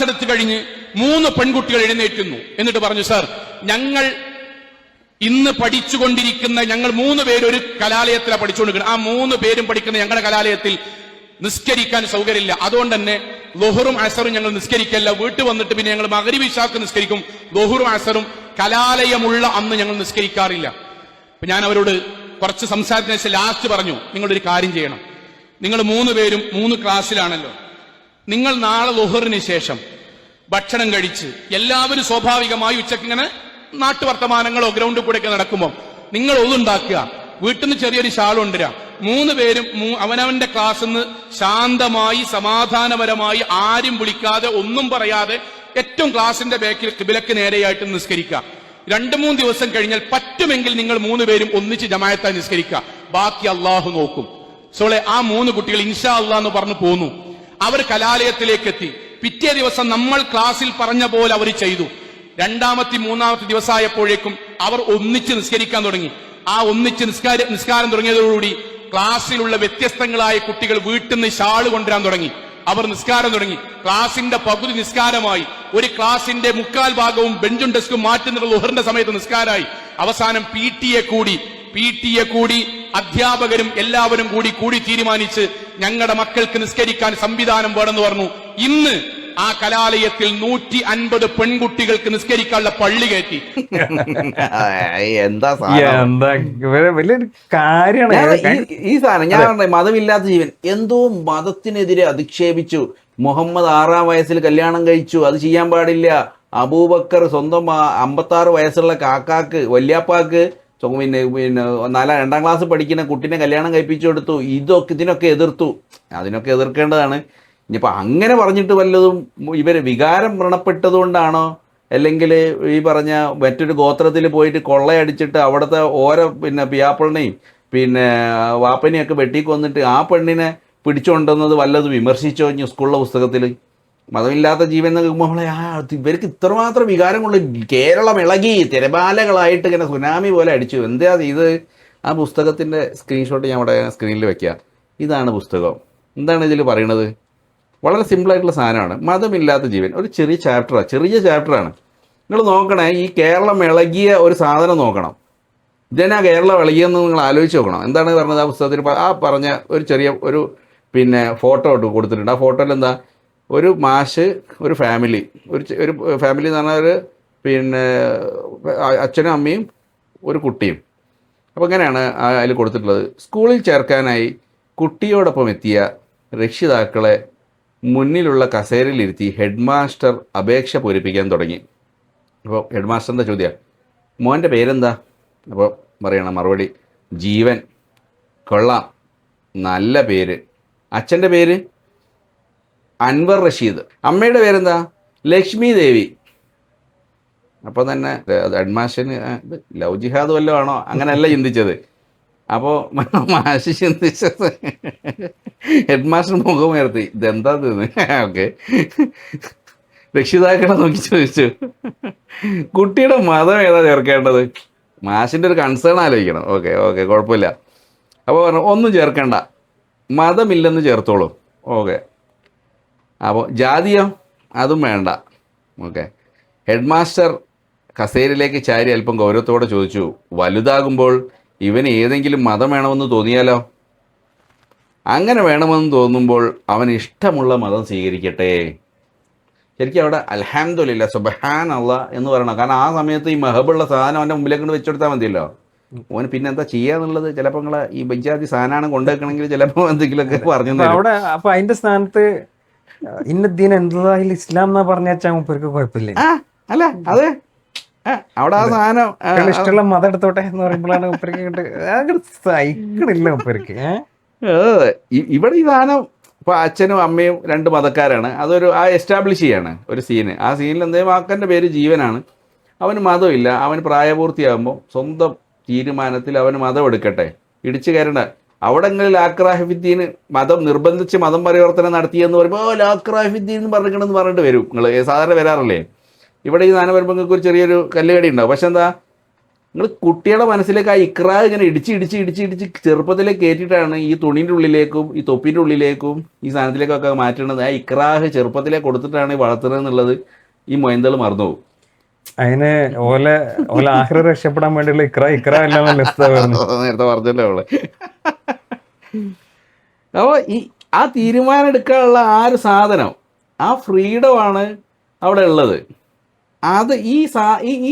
എടുത്തു കഴിഞ്ഞ് 3 പെൺകുട്ടികൾ എഴുന്നേറ്റുന്നു. എന്നിട്ട് പറഞ്ഞു, സാർ ഞങ്ങൾ ഇന്ന് പഠിച്ചുകൊണ്ടിരിക്കുന്ന ഞങ്ങൾ 3 പേര് ഒരു കലാലയത്തിലാണ് പഠിച്ചുകൊണ്ടിരിക്കുന്നത്. ആ 3 പേരും പഠിക്കുന്ന ഞങ്ങളുടെ കലാലയത്തിൽ നിസ്കരിക്കാൻ സൗകര്യമില്ല. അതുകൊണ്ട് തന്നെ ളുഹറും അസറും ഞങ്ങൾ നിസ്കരിക്കല്ല. വീട്ടിൽ വന്നിട്ട് പിന്നെ ഞങ്ങൾ മഗ്‌രിബ് ഇശാക്ക് നിസ്കരിക്കും. ളുഹറും അസറും കലാലയമുള്ള അന്ന് ഞങ്ങൾ നിസ്കരിക്കാറില്ല. അപ്പൊ ഞാൻ അവരോട് കുറച്ച് സംസാരത്തിന് ശേഷം ലാസ്റ്റ് പറഞ്ഞു, നിങ്ങളൊരു കാര്യം ചെയ്യണം. നിങ്ങൾ 3 പേരും 3 ക്ലാസ്സിലാണല്ലോ. നിങ്ങൾ നാളെ ളുഹറിന് ശേഷം ഭക്ഷണം കഴിച്ച് എല്ലാവരും സ്വാഭാവികമായി ഉച്ചക്ക് ഇങ്ങനെ നാട്ടുവർത്തമാനങ്ങളോ ഗ്രൗണ്ടിൽ കൂടെയൊക്കെ നടക്കുമ്പോൾ നിങ്ങൾ ഒതുണ്ടാക്കുക, വീട്ടിൽ നിന്ന് ചെറിയൊരു ഷാൾ കൊണ്ടുവരാം. 3 പേരും അവനവന്റെ ക്ലാസ്സിൽ നിന്ന് ശാന്തമായി സമാധാനപരമായി ആരും വിളിക്കാതെ ഒന്നും പറയാതെ ഏറ്റവും ക്ലാസിന്റെ ബാക്കിൽ കിബിലക്ക് നേരെയായിട്ട് നിസ്കരിക്കുക. 2-3 ദിവസം കഴിഞ്ഞാൽ പറ്റുമെങ്കിൽ നിങ്ങൾ 3 പേരും ഒന്നിച്ച് ജമാഅത്തായി നിസ്കരിക്കുക. ബാക്കി അള്ളാഹു നോക്കും. സോളെ ആ 3 കുട്ടികൾ ഇൻഷാ അള്ളാഹ് എന്ന് പറഞ്ഞു പോന്നു. അവർ കലാലയത്തിലേക്ക് എത്തി. പിറ്റേ ദിവസം നമ്മൾ ക്ലാസ്സിൽ പറഞ്ഞ പോലെ അവർ ചെയ്തു. 2-ാമത്തെ 3-ാമത്തെ ദിവസമായപ്പോഴേക്കും അവർ ഒന്നിച്ച് നിസ്കരിക്കാൻ തുടങ്ങി. ആ ഒന്നിച്ച് നിസ്കാരം തുടങ്ങിയതോടുകൂടി ക്ലാസ്സിലുള്ള വ്യത്യസ്തങ്ങളായ കുട്ടികൾ വീട്ടിൽ നിന്ന് ഷാള് കൊണ്ടുവരാൻ തുടങ്ങി. അവർ നിസ്കാരം തുടങ്ങി. ക്ലാസിന്റെ പകുതി നിസ്കാരമായി. ഒരു ക്ലാസിന്റെ 3/4 ഭാഗവും ബെഞ്ചും ഡെസ്കും മാറ്റുന്ന ളുഹറിന്റെ സമയത്ത് നിസ്കാരമായി. അവസാനം PTA കൂടി അധ്യാപകരും എല്ലാവരും കൂടി തീരുമാനിച്ച് ഞങ്ങളുടെ മക്കൾക്ക് നിസ്കരിക്കാൻ സംവിധാനം വേണമെന്ന് പറഞ്ഞു. ഇന്ന് ആ കലാലയത്തിൽ 150 പെൺകുട്ടികൾക്ക് നിസ്കരിക്കാനുള്ള പള്ളി കയറ്റി. എന്താ വലിയൊരു കാര്യമാണ് ഈ സാധനം. ഞാൻ പറഞ്ഞ മതമില്ലാത്ത ജീവൻ എന്തോ മതത്തിനെതിരെ അധിക്ഷേപിച്ചു. മുഹമ്മദ് 6-ാം വയസ്സിൽ കല്യാണം കഴിച്ചു, അത് ചെയ്യാൻ പാടില്ല. അബൂബക്കർ സ്വന്തം 56 വയസ്സുള്ള കാക്കാക്ക് വല്യാപ്പാക്ക് പിന്നെ 2-ാം ക്ലാസ് പഠിക്കുന്ന കുട്ടീനെ കല്യാണം കഴിപ്പിച്ചു കൊടുത്തു. ഇതിനൊക്കെ എതിർത്തു. അതിനൊക്കെ എതിർക്കേണ്ടതാണ്. ഇനിയിപ്പോൾ അങ്ങനെ പറഞ്ഞിട്ട് വല്ലതും ഇവർ വികാരം വ്രണപ്പെട്ടതുകൊണ്ടാണോ, അല്ലെങ്കിൽ ഈ പറഞ്ഞ മറ്റൊരു ഗോത്രത്തിൽ പോയിട്ട് കൊള്ളയടിച്ചിട്ട് അവിടുത്തെ ഓരോ പിയാപ്പിളിനെയും വാപ്പനെയൊക്കെ വെട്ടിക്കൊന്നിട്ട് ആ പെണ്ണിനെ പിടിച്ചുകൊണ്ടുവന്നത് വല്ലതും വിമർശിച്ചോ ഇനി സ്കൂളിലെ പുസ്തകത്തിൽ? മതമില്ലാത്ത ജീവൻ എന്ന് നമ്മളെ ഇവർക്ക് ഇത്രമാത്രം വികാരം കൊണ്ട് കേരളം ഇളകി തിരമാലകളായിട്ട് ഇങ്ങനെ സുനാമി പോലെ അടിച്ചു. എന്താ ഇത്? ആ പുസ്തകത്തിൻ്റെ സ്ക്രീൻഷോട്ട് ഞാൻ അവിടെ സ്ക്രീനിൽ വെക്കാം. ഇതാണ് പുസ്തകം. എന്താണ് ഇതിൽ പറയണത്? വളരെ സിമ്പിളായിട്ടുള്ള സാധനമാണ്. മതമില്ലാത്ത ജീവൻ. ഒരു ചെറിയ ചാപ്റ്ററാണ്. നിങ്ങൾ നോക്കണേ, ഈ കേരളം ഇളകിയ ഒരു സാധനം നോക്കണം. ഇതന്നെ കേരളം ഇളകിയെന്ന് നിങ്ങൾ ആലോചിച്ച് നോക്കണം. എന്താണ് പറഞ്ഞത് ആ പുസ്തകത്തിൽ? ആ പറഞ്ഞ ഒരു ചെറിയ ഒരു ഫോട്ടോ ഇട്ട് കൊടുത്തിട്ടുണ്ട്. ആ ഫോട്ടോയിൽ എന്താ, ഒരു മാഷ്, ഒരു ഫാമിലി എന്ന് പറഞ്ഞാൽ ഒരു അച്ഛനും അമ്മയും ഒരു കുട്ടിയും. അപ്പോൾ ഇങ്ങനെയാണ് അതിൽ കൊടുത്തിട്ടുള്ളത്. സ്കൂളിൽ ചേർക്കാനായി കുട്ടിയോടൊപ്പം എത്തിയ രക്ഷിതാക്കളെ മുന്നിലുള്ള കസേരയിലിരുത്തി ഹെഡ് മാസ്റ്റർ അപേക്ഷ പൂരിപ്പിക്കാൻ തുടങ്ങി. അപ്പോൾ ഹെഡ് മാസ്റ്ററിൻ്റെ ചോദ്യം, മോൻ്റെ പേരെന്താ? അപ്പോൾ പറയണം മറുപടി, ജീവൻ. കൊള്ളാം, നല്ല പേര്. അച്ഛൻ്റെ പേര് അൻവർ റഷീദ്. അമ്മയുടെ പേരെന്താ? ലക്ഷ്മി ദേവി. അപ്പോൾ തന്നെ ഹെഡ് മാസ്റ്ററിന് ലവ് ജിഹാദ് വല്ലതും ആണോ? അങ്ങനെയല്ല ചിന്തിച്ചത്. അപ്പോൾ മാഷ് ചിന്തിച്ചത്, ഹെഡ് മാസ്റ്റർ മുഖമുയർത്തി, ഇതെന്താ തിന്ന്? ഓക്കെ, രക്ഷിതാക്കളെ നോക്കി ചോദിച്ചു, കുട്ടിയുടെ മതം ഏതാ ചേർക്കേണ്ടത്? മാഷിൻ്റെ ഒരു കൺസേൺ ആലോചിക്കണം. ഓക്കെ കുഴപ്പമില്ല. അപ്പോൾ പറഞ്ഞു, ഒന്നും ചേർക്കേണ്ട, മതമില്ലെന്ന് ചേർത്തോളൂ. ഓക്കെ. അപ്പോൾ ജാതിയോ? അതും വേണ്ട. ഓക്കെ. ഹെഡ് മാസ്റ്റർ കസേരയിലേക്ക് ചാരി അല്പം ഗൗരവത്തോടെ ചോദിച്ചു, വലുതാകുമ്പോൾ ഇവന് ഏതെങ്കിലും മതം വേണമെന്ന് തോന്നിയാലോ? അങ്ങനെ വേണമെന്ന് തോന്നുമ്പോൾ അവൻ ഇഷ്ടമുള്ള മതം സ്വീകരിക്കട്ടെ. ശരിക്കും അവിടെ അൽഹംദുലില്ലാ സുബ്ഹാനല്ലാഹ് എന്ന് പറയണം. കാരണം ആ സമയത്ത് ഈ മഹബുള്ള സാധനം അവൻ്റെ മുമ്പിലേക്ക് കൊണ്ട് വെച്ചെടുത്താൽ മതിയല്ലോ. ഓന് പിന്നെ എന്താ ചെയ്യാന്നുള്ളത്? ചിലപ്പോൾ നിങ്ങളെ ഈ ബജ്ജാതി സാധനമാണ് കൊണ്ടുവെക്കണമെങ്കിൽ ചിലപ്പോൾ എന്തെങ്കിലുമൊക്കെ പറഞ്ഞു അവിടെ. അപ്പൊ അതിന്റെ സ്ഥാനത്ത് ഇന്നദ്ദീൻ എന്തായാലും ഇസ്ലാം എന്നാ പറഞ്ഞ വെച്ചാൽ മുപ്പർക്ക് കുഴപ്പമില്ല. അല്ല അതെ, അവിടെ ആ സാധനം ഇഷ്ടമുള്ള മതം എടുത്തോട്ടെ എന്ന് പറയുമ്പോഴാണ് മുപ്പർക്ക് സഹിക്കണില്ല മുപ്പർക്ക്. ഇവിടെ ഈ സാധനം ഇപ്പോൾ അച്ഛനും അമ്മയും രണ്ട് മതക്കാരാണ്. അതൊരു എസ്റ്റാബ്ലിഷ് ചെയ്യാണ് ഒരു സീന്. ആ സീനിൽ എന്തെങ്കിലും മകൻ്റെ പേര് ജീവനാണ്. അവന് മതമില്ല. അവന് പ്രായപൂർത്തിയാകുമ്പോൾ സ്വന്തം തീരുമാനത്തിൽ അവന് മതം എടുക്കട്ടെ, ഇടിച്ചു കയറണ്ട. അവിടെങ്ങളിൽ ലാക്രാഹിഫിദ്ദീന് മതം നിർബന്ധിച്ച് മതം പരിവർത്തനം നടത്തിയെന്ന് പറയുമ്പോൾ ലാക്രാഹിഫിദ്ദീൻ എന്ന് പറഞ്ഞിട്ടുണ്ടെന്ന് പറഞ്ഞിട്ട് വരും. നിങ്ങൾ സാധാരണ വരാറില്ലേ? ഇവിടെ ഈ സാധനം വരുമ്പോൾ നിങ്ങൾക്ക് ഒരു ചെറിയൊരു കല്ലുകടി ഉണ്ടാവും. പക്ഷെ എന്താ, നിങ്ങൾ കുട്ടിയുടെ മനസ്സിലേക്ക് ആ ഇക്രാ ഇങ്ങനെ ഇടിച്ച് ചെറുപ്പത്തിലേക്ക് കയറ്റിയിട്ടാണ് ഈ തുണീൻ്റെ ഉള്ളിലേക്കും ഈ തൊപ്പിൻ്റെ ഉള്ളിലേക്കും ഈ സാധനത്തിലേക്കൊക്കെ മാറ്റുന്നത്. ആ ഇക്രാഹ് ചെറുപ്പത്തിലേക്ക് കൊടുത്തിട്ടാണ് ഈ വളർത്തുന്നത് എന്നുള്ളത് ഈ മൊയന്തകൾ മറന്നുപോകും. അതിന് ഓല ആഹ്റ രക്ഷപ്പെടാൻ വേണ്ടിയുള്ള ഇക്ര എല്ലാം നേരത്തെ പറഞ്ഞല്ലോ അവള്. അപ്പോൾ ആ തീരുമാനം എടുക്കാനുള്ള ആ ഒരു സാധനം, ആ ഫ്രീഡമാണ് അവിടെ ഉള്ളത്. അത്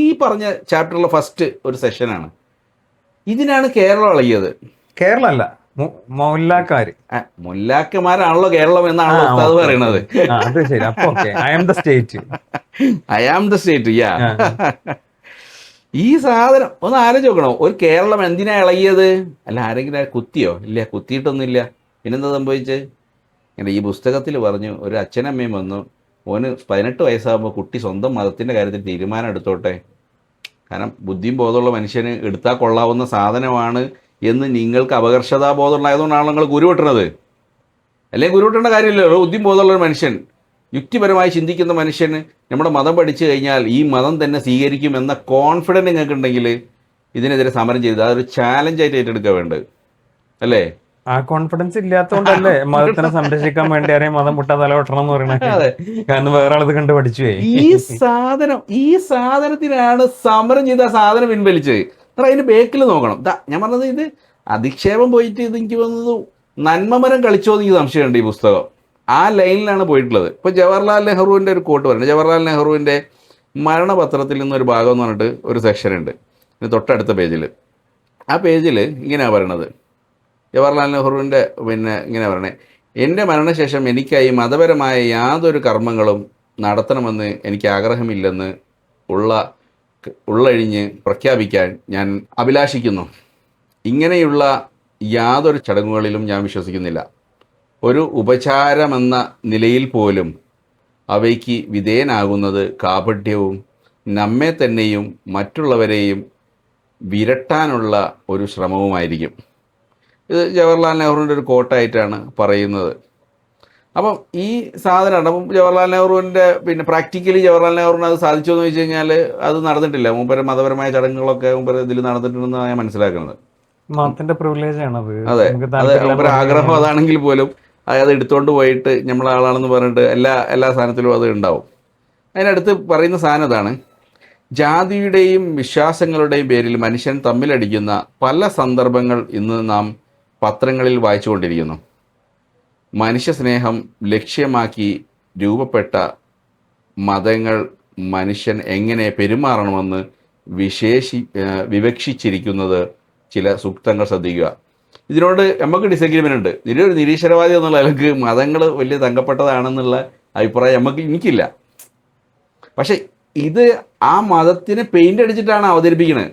ഈ പറഞ്ഞ ചാപ്റ്ററിലെ ഫസ്റ്റ് ഒരു സെഷനാണ്. ഇതിനാണ് കേരളം ഇളകിയത്. കേരളമല്ല, മുല്ലാക്കന്മാരാണല്ലോ കേരളം എന്നാണല്ലോ ഉസ്താദ് പറയണത്. അത് ശരി. അപ്പൊ ഐ ആം ദ സ്റ്റേറ്റ്. യാ. ഈ സാധനം ഒന്ന് ആലോചിച്ച് നോക്കണോ? ഒരു കേരളം എന്തിനാ ഇളകിയത്? അല്ല ആരെങ്കിലും കുത്തിയോ? ഇല്ല, കുത്തിയിട്ടൊന്നുമില്ല. പിന്നെന്താ സംഭവിച്ചത്? ഇങ്ങനെ ഈ പുസ്തകത്തിൽ പറഞ്ഞു, ഒരു അച്ഛനമ്മയും വന്നു, ഓന് 18 വയസ്സാകുമ്പോൾ കുട്ടി സ്വന്തം മതത്തിൻ്റെ കാര്യത്തിൽ തീരുമാനം എടുത്തോട്ടെ, കാരണം ബുദ്ധിയും ബോധമുള്ള മനുഷ്യന് എടുത്താൽ കൊള്ളാവുന്ന സാധനമാണ് എന്ന് നിങ്ങൾക്ക് അപകർഷതാബോധം ഉണ്ടായതുകൊണ്ടാണ് നിങ്ങൾ ഗുരുവിട്ടുന്നത്. അല്ലെങ്കിൽ ഗുരുവിട്ടേണ്ട കാര്യമില്ലല്ലോ. ബുദ്ധിയും ബോധമുള്ള ഒരു മനുഷ്യൻ, യുക്തിപരമായി ചിന്തിക്കുന്ന മനുഷ്യന് നമ്മുടെ മതം പഠിച്ചു കഴിഞ്ഞാൽ ഈ മതം തന്നെ സ്വീകരിക്കും എന്ന കോൺഫിഡൻസ് നിങ്ങൾക്ക് ഉണ്ടെങ്കിൽ ഇതിനെതിരെ സമരം ചെയ്ത് അതൊരു ചാലഞ്ചായിട്ട് ഏറ്റെടുക്കുക വേണ്ടത് അല്ലേ? ആ കോൺഫിഡൻസ് ഇല്ലാത്തതുകൊണ്ടല്ലേ മതത്തിനെ സംരക്ഷിക്കാൻ വേണ്ടി ആരെയും മതം മുട്ടാ തല വെട്ടണം എന്ന് പറയണത്. കാരണം വേറെ ആളത് കണ്ട് പഠിച്ചു. ഈ സാധനത്തിനാണ് സമരം ചെയ്ത് ആ സാധനം പിൻവലിച്ചത്. അതിന് ബേക്കിൽ നോക്കണം. ഞാൻ പറഞ്ഞത്, ഇത് അധിക്ഷേപം പോയിട്ട് ഇത് എനിക്ക് തോന്നുന്നത് നന്മമരം കളിച്ചോ എന്ന് എനിക്ക് സംശയമുണ്ട്. ഈ പുസ്തകം ആ ലൈനിലാണ് പോയിട്ടുള്ളത്. ഇപ്പോൾ ജവഹർലാൽ നെഹ്റുവിൻ്റെ ഒരു കോട്ട് പറയുന്നത്, ജവഹർലാൽ നെഹ്റുവിൻ്റെ മരണപത്രത്തിൽ നിന്നൊരു ഭാഗം എന്ന് പറഞ്ഞിട്ട് ഒരു സെക്ഷൻ ഉണ്ട് തൊട്ടടുത്ത പേജിൽ. ആ പേജിൽ ഇങ്ങനെയാണ് പറയണത്, ജവഹർലാൽ നെഹ്റുവിൻ്റെ ഇങ്ങനെ പറയണേ, എൻ്റെ മരണശേഷം എനിക്കായി മതപരമായ യാതൊരു കർമ്മങ്ങളും നടത്തണമെന്ന് എനിക്ക് ആഗ്രഹമില്ലെന്ന് ഉള്ളഴിഞ്ഞ് പ്രഖ്യാപിക്കാൻ ഞാൻ അഭിലാഷിക്കുന്നു. ഇങ്ങനെയുള്ള യാതൊരു ചടങ്ങുകളിലും ഞാൻ വിശ്വസിക്കുന്നില്ല. ഒരു ഉപചാരമെന്ന നിലയിൽ പോലും അവയ്ക്ക് വിധേയനാകുന്നത് കാപട്യവും നമ്മെ തന്നെയും മറ്റുള്ളവരെയും വിരട്ടാനുള്ള ഒരു ശ്രമവുമായിരിക്കും. ഇത് ജവഹർലാൽ നെഹ്റുവിൻ്റെ ഒരു കോട്ടായിട്ടാണ് പറയുന്നത്. അപ്പം ഈ സാധനമാണ്. അപ്പം ജവഹർലാൽ നെഹ്റുവിൻ്റെ പ്രാക്ടിക്കലി ജവഹർലാൽ നെഹ്റുവിന് അത് സാധിച്ചു എന്ന് വെച്ച് കഴിഞ്ഞാൽ അത് നടന്നിട്ടില്ല. മുമ്പ് മതപരമായ ചടങ്ങുകളൊക്കെ മുമ്പ് ഇതിൽ നടന്നിട്ടുണ്ടെന്ന് ഞാൻ മനസ്സിലാക്കുന്നത്. മതത്തിന്റെ പ്രിവിലേജ് ആണത്. അതെ, അത് മുമ്പ് ആഗ്രഹം അതാണെങ്കിൽ പോലും അത് എടുത്തുകൊണ്ട് പോയിട്ട് നമ്മളെ ആളാണെന്ന് പറഞ്ഞിട്ട് എല്ലാ സാധനത്തിലും അത് ഉണ്ടാവും. അതിനടുത്ത് പറയുന്ന സാധനം ഇതാണ്: ജാതിയുടെയും വിശ്വാസങ്ങളുടെയും പേരിൽ മനുഷ്യൻ തമ്മിലടിക്കുന്ന പല സന്ദർഭങ്ങൾ ഇന്ന് നാം പത്രങ്ങളിൽ വായിച്ചുകൊണ്ടിരിക്കുന്നു. മനുഷ്യ സ്നേഹം ലക്ഷ്യമാക്കി രൂപപ്പെട്ട മതങ്ങൾ മനുഷ്യൻ എങ്ങനെ പെരുമാറണമെന്ന് വിവക്ഷിച്ചിരിക്കുന്നത് ചില സൂക്തങ്ങൾ ശ്രദ്ധിക്കുക. ഇതിനോട് നമുക്ക് ഡിസഗ്രിമെൻ്റ് ഉണ്ട്. ഇതിലൊരു നിരീശ്വരവാദി എന്നുള്ള നിലക്ക് മതങ്ങൾ വലിയ തങ്കപ്പെട്ടതാണെന്നുള്ള അഭിപ്രായം എനിക്കില്ല. പക്ഷെ ഇത് ആ മതത്തിന് പെയിന്റ് അടിച്ചിട്ടാണ് അവതരിപ്പിക്കുന്നത്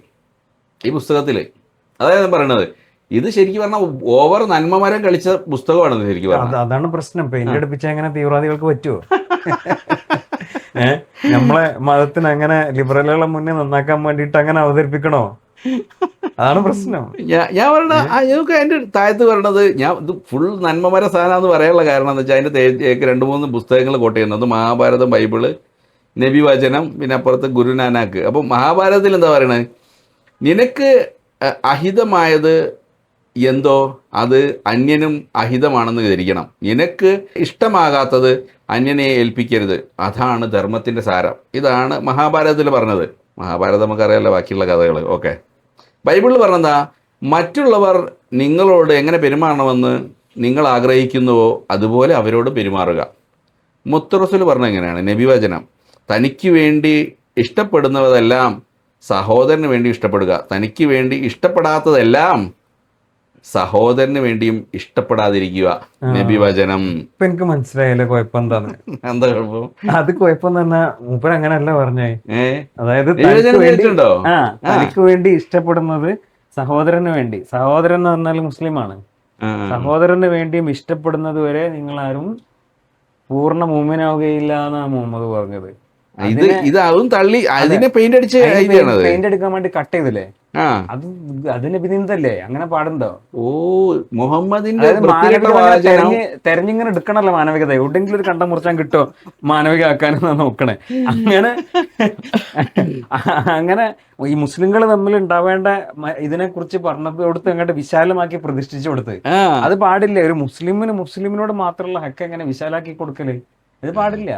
ഈ പുസ്തകത്തിൽ. അതായത് പറയണത് ഇത് ശരിക്കും പറഞ്ഞാൽ ഓവർ നന്മമരം കളിച്ച പുസ്തകമാണ് ശരിക്കും പറഞ്ഞാൽ. അതാണ് പ്രശ്നം. പെയിന്റ് അടിപ്പിച്ച അങ്ങനെ തീവ്രവാദികൾക്ക് പറ്റുമോ? നമ്മളെ മതത്തിന് അങ്ങനെ ലിബറലുകളെ മുന്നേ നന്നാക്കാൻ വേണ്ടിയിട്ട് അങ്ങനെ അവതരിപ്പിക്കണോ? അതാണ് പ്രശ്നം. ഞാൻ പറഞ്ഞ ഞങ്ങൾക്ക് അതിൻ്റെ താഴത്ത് പറയണത്, ഞാൻ ഇത് ഫുൾ നന്മമര സാധനമെന്ന് പറയാനുള്ള കാരണം എന്ന് വെച്ചാൽ അതിൻ്റെ 2-3 പുസ്തകങ്ങൾ കോട്ട് ചെയ്യുന്നത്. അത് മഹാഭാരതം, ബൈബിള്, നബി വചനം, പിന്നെ അപ്പുറത്ത് ഗുരുനാനാക്ക്. അപ്പം മഹാഭാരതത്തിൽ എന്താ പറയണത്? നിനക്ക് അഹിതമായത് എന്തോ അത് അന്യനും അഹിതമാണെന്ന് ധരിക്കണം. നിനക്ക് ഇഷ്ടമാകാത്തത് അന്യനെ ഏൽപ്പിക്കരുത്. അതാണ് ധർമ്മത്തിൻ്റെ സാരം. ഇതാണ് മഹാഭാരതത്തിൽ പറഞ്ഞത്. മഹാഭാരതം നമുക്കറിയാമല്ലോ ബാക്കിയുള്ള കഥകൾ. ഓക്കെ. ബൈബിളിൽ പറഞ്ഞെന്താ? മറ്റുള്ളവർ നിങ്ങളോട് എങ്ങനെ പെരുമാറണമെന്ന് നിങ്ങൾ ആഗ്രഹിക്കുന്നുവോ അതുപോലെ അവരോട് പെരുമാറുക. മുത്തറസുൽ പറഞ്ഞ എങ്ങനെയാണ്? നബി വചനം: തനിക്ക് വേണ്ടി ഇഷ്ടപ്പെടുന്നതെല്ലാം സഹോദരന് വേണ്ടി ഇഷ്ടപ്പെടുക, തനിക്ക് വേണ്ടി ഇഷ്ടപ്പെടാത്തതെല്ലാം സഹോദരന് വേണ്ടിയും ഇഷ്ടപ്പെടാതിരിക്കുക. നബി വചനം. ഇപ്പൊ എനിക്ക് മനസ്സിലായല്ലേ കുഴപ്പം എന്താന്ന്. എന്താ കുഴപ്പം? അത് കുഴപ്പം തന്നെ മൂപ്പർ അങ്ങനെയല്ല പറഞ്ഞേ. അതായത് തനിക്ക് വേണ്ടി ഇഷ്ടപ്പെടുന്നത് സഹോദരന് വേണ്ടി. സഹോദരൻ എന്ന് പറഞ്ഞാൽ മുസ്ലിമാണ്. സഹോദരന് വേണ്ടിയും ഇഷ്ടപ്പെടുന്നത് വരെ നിങ്ങളാരും പൂർണ്ണ മൂമിനാവുകയില്ല എന്നാണ് മുഹമ്മദ് പറഞ്ഞത്. ഇത് അതും തള്ളി അതിനെ പെയിന്റ് അടിച്ച് പെയിന്റ് എടുക്കാൻ വേണ്ടി കട്ട് ചെയ്തില്ലേ? അത് അതിന് വിനീതല്ലേ? അങ്ങനെ പാടുണ്ടോ? ഓ, മുഹമ്മദിന്റെ തെരഞ്ഞിങ്ങനെ എടുക്കണല്ലോ മാനവികത. എവിടെയെങ്കിലും ഒരു കണ്ടം മുറിച്ചാൻ കിട്ടോ മാനവിക ആക്കാനെന്നാ നോക്കണേ. അങ്ങനെ ഈ മുസ്ലിങ്ങൾ തമ്മിൽ ഉണ്ടാവേണ്ട ഇതിനെ കുറിച്ച് പറഞ്ഞത് കൊടുത്ത് അങ്ങോട്ട് വിശാലമാക്കി പ്രതിഷ്ഠിച്ചു കൊടുത്ത്. അത് പാടില്ല. ഒരു മുസ്ലിമിനോട് മാത്രമുള്ള ഹക്ക് എങ്ങനെ വിശാലാക്കി കൊടുക്കല്? ഇത് പാടില്ല.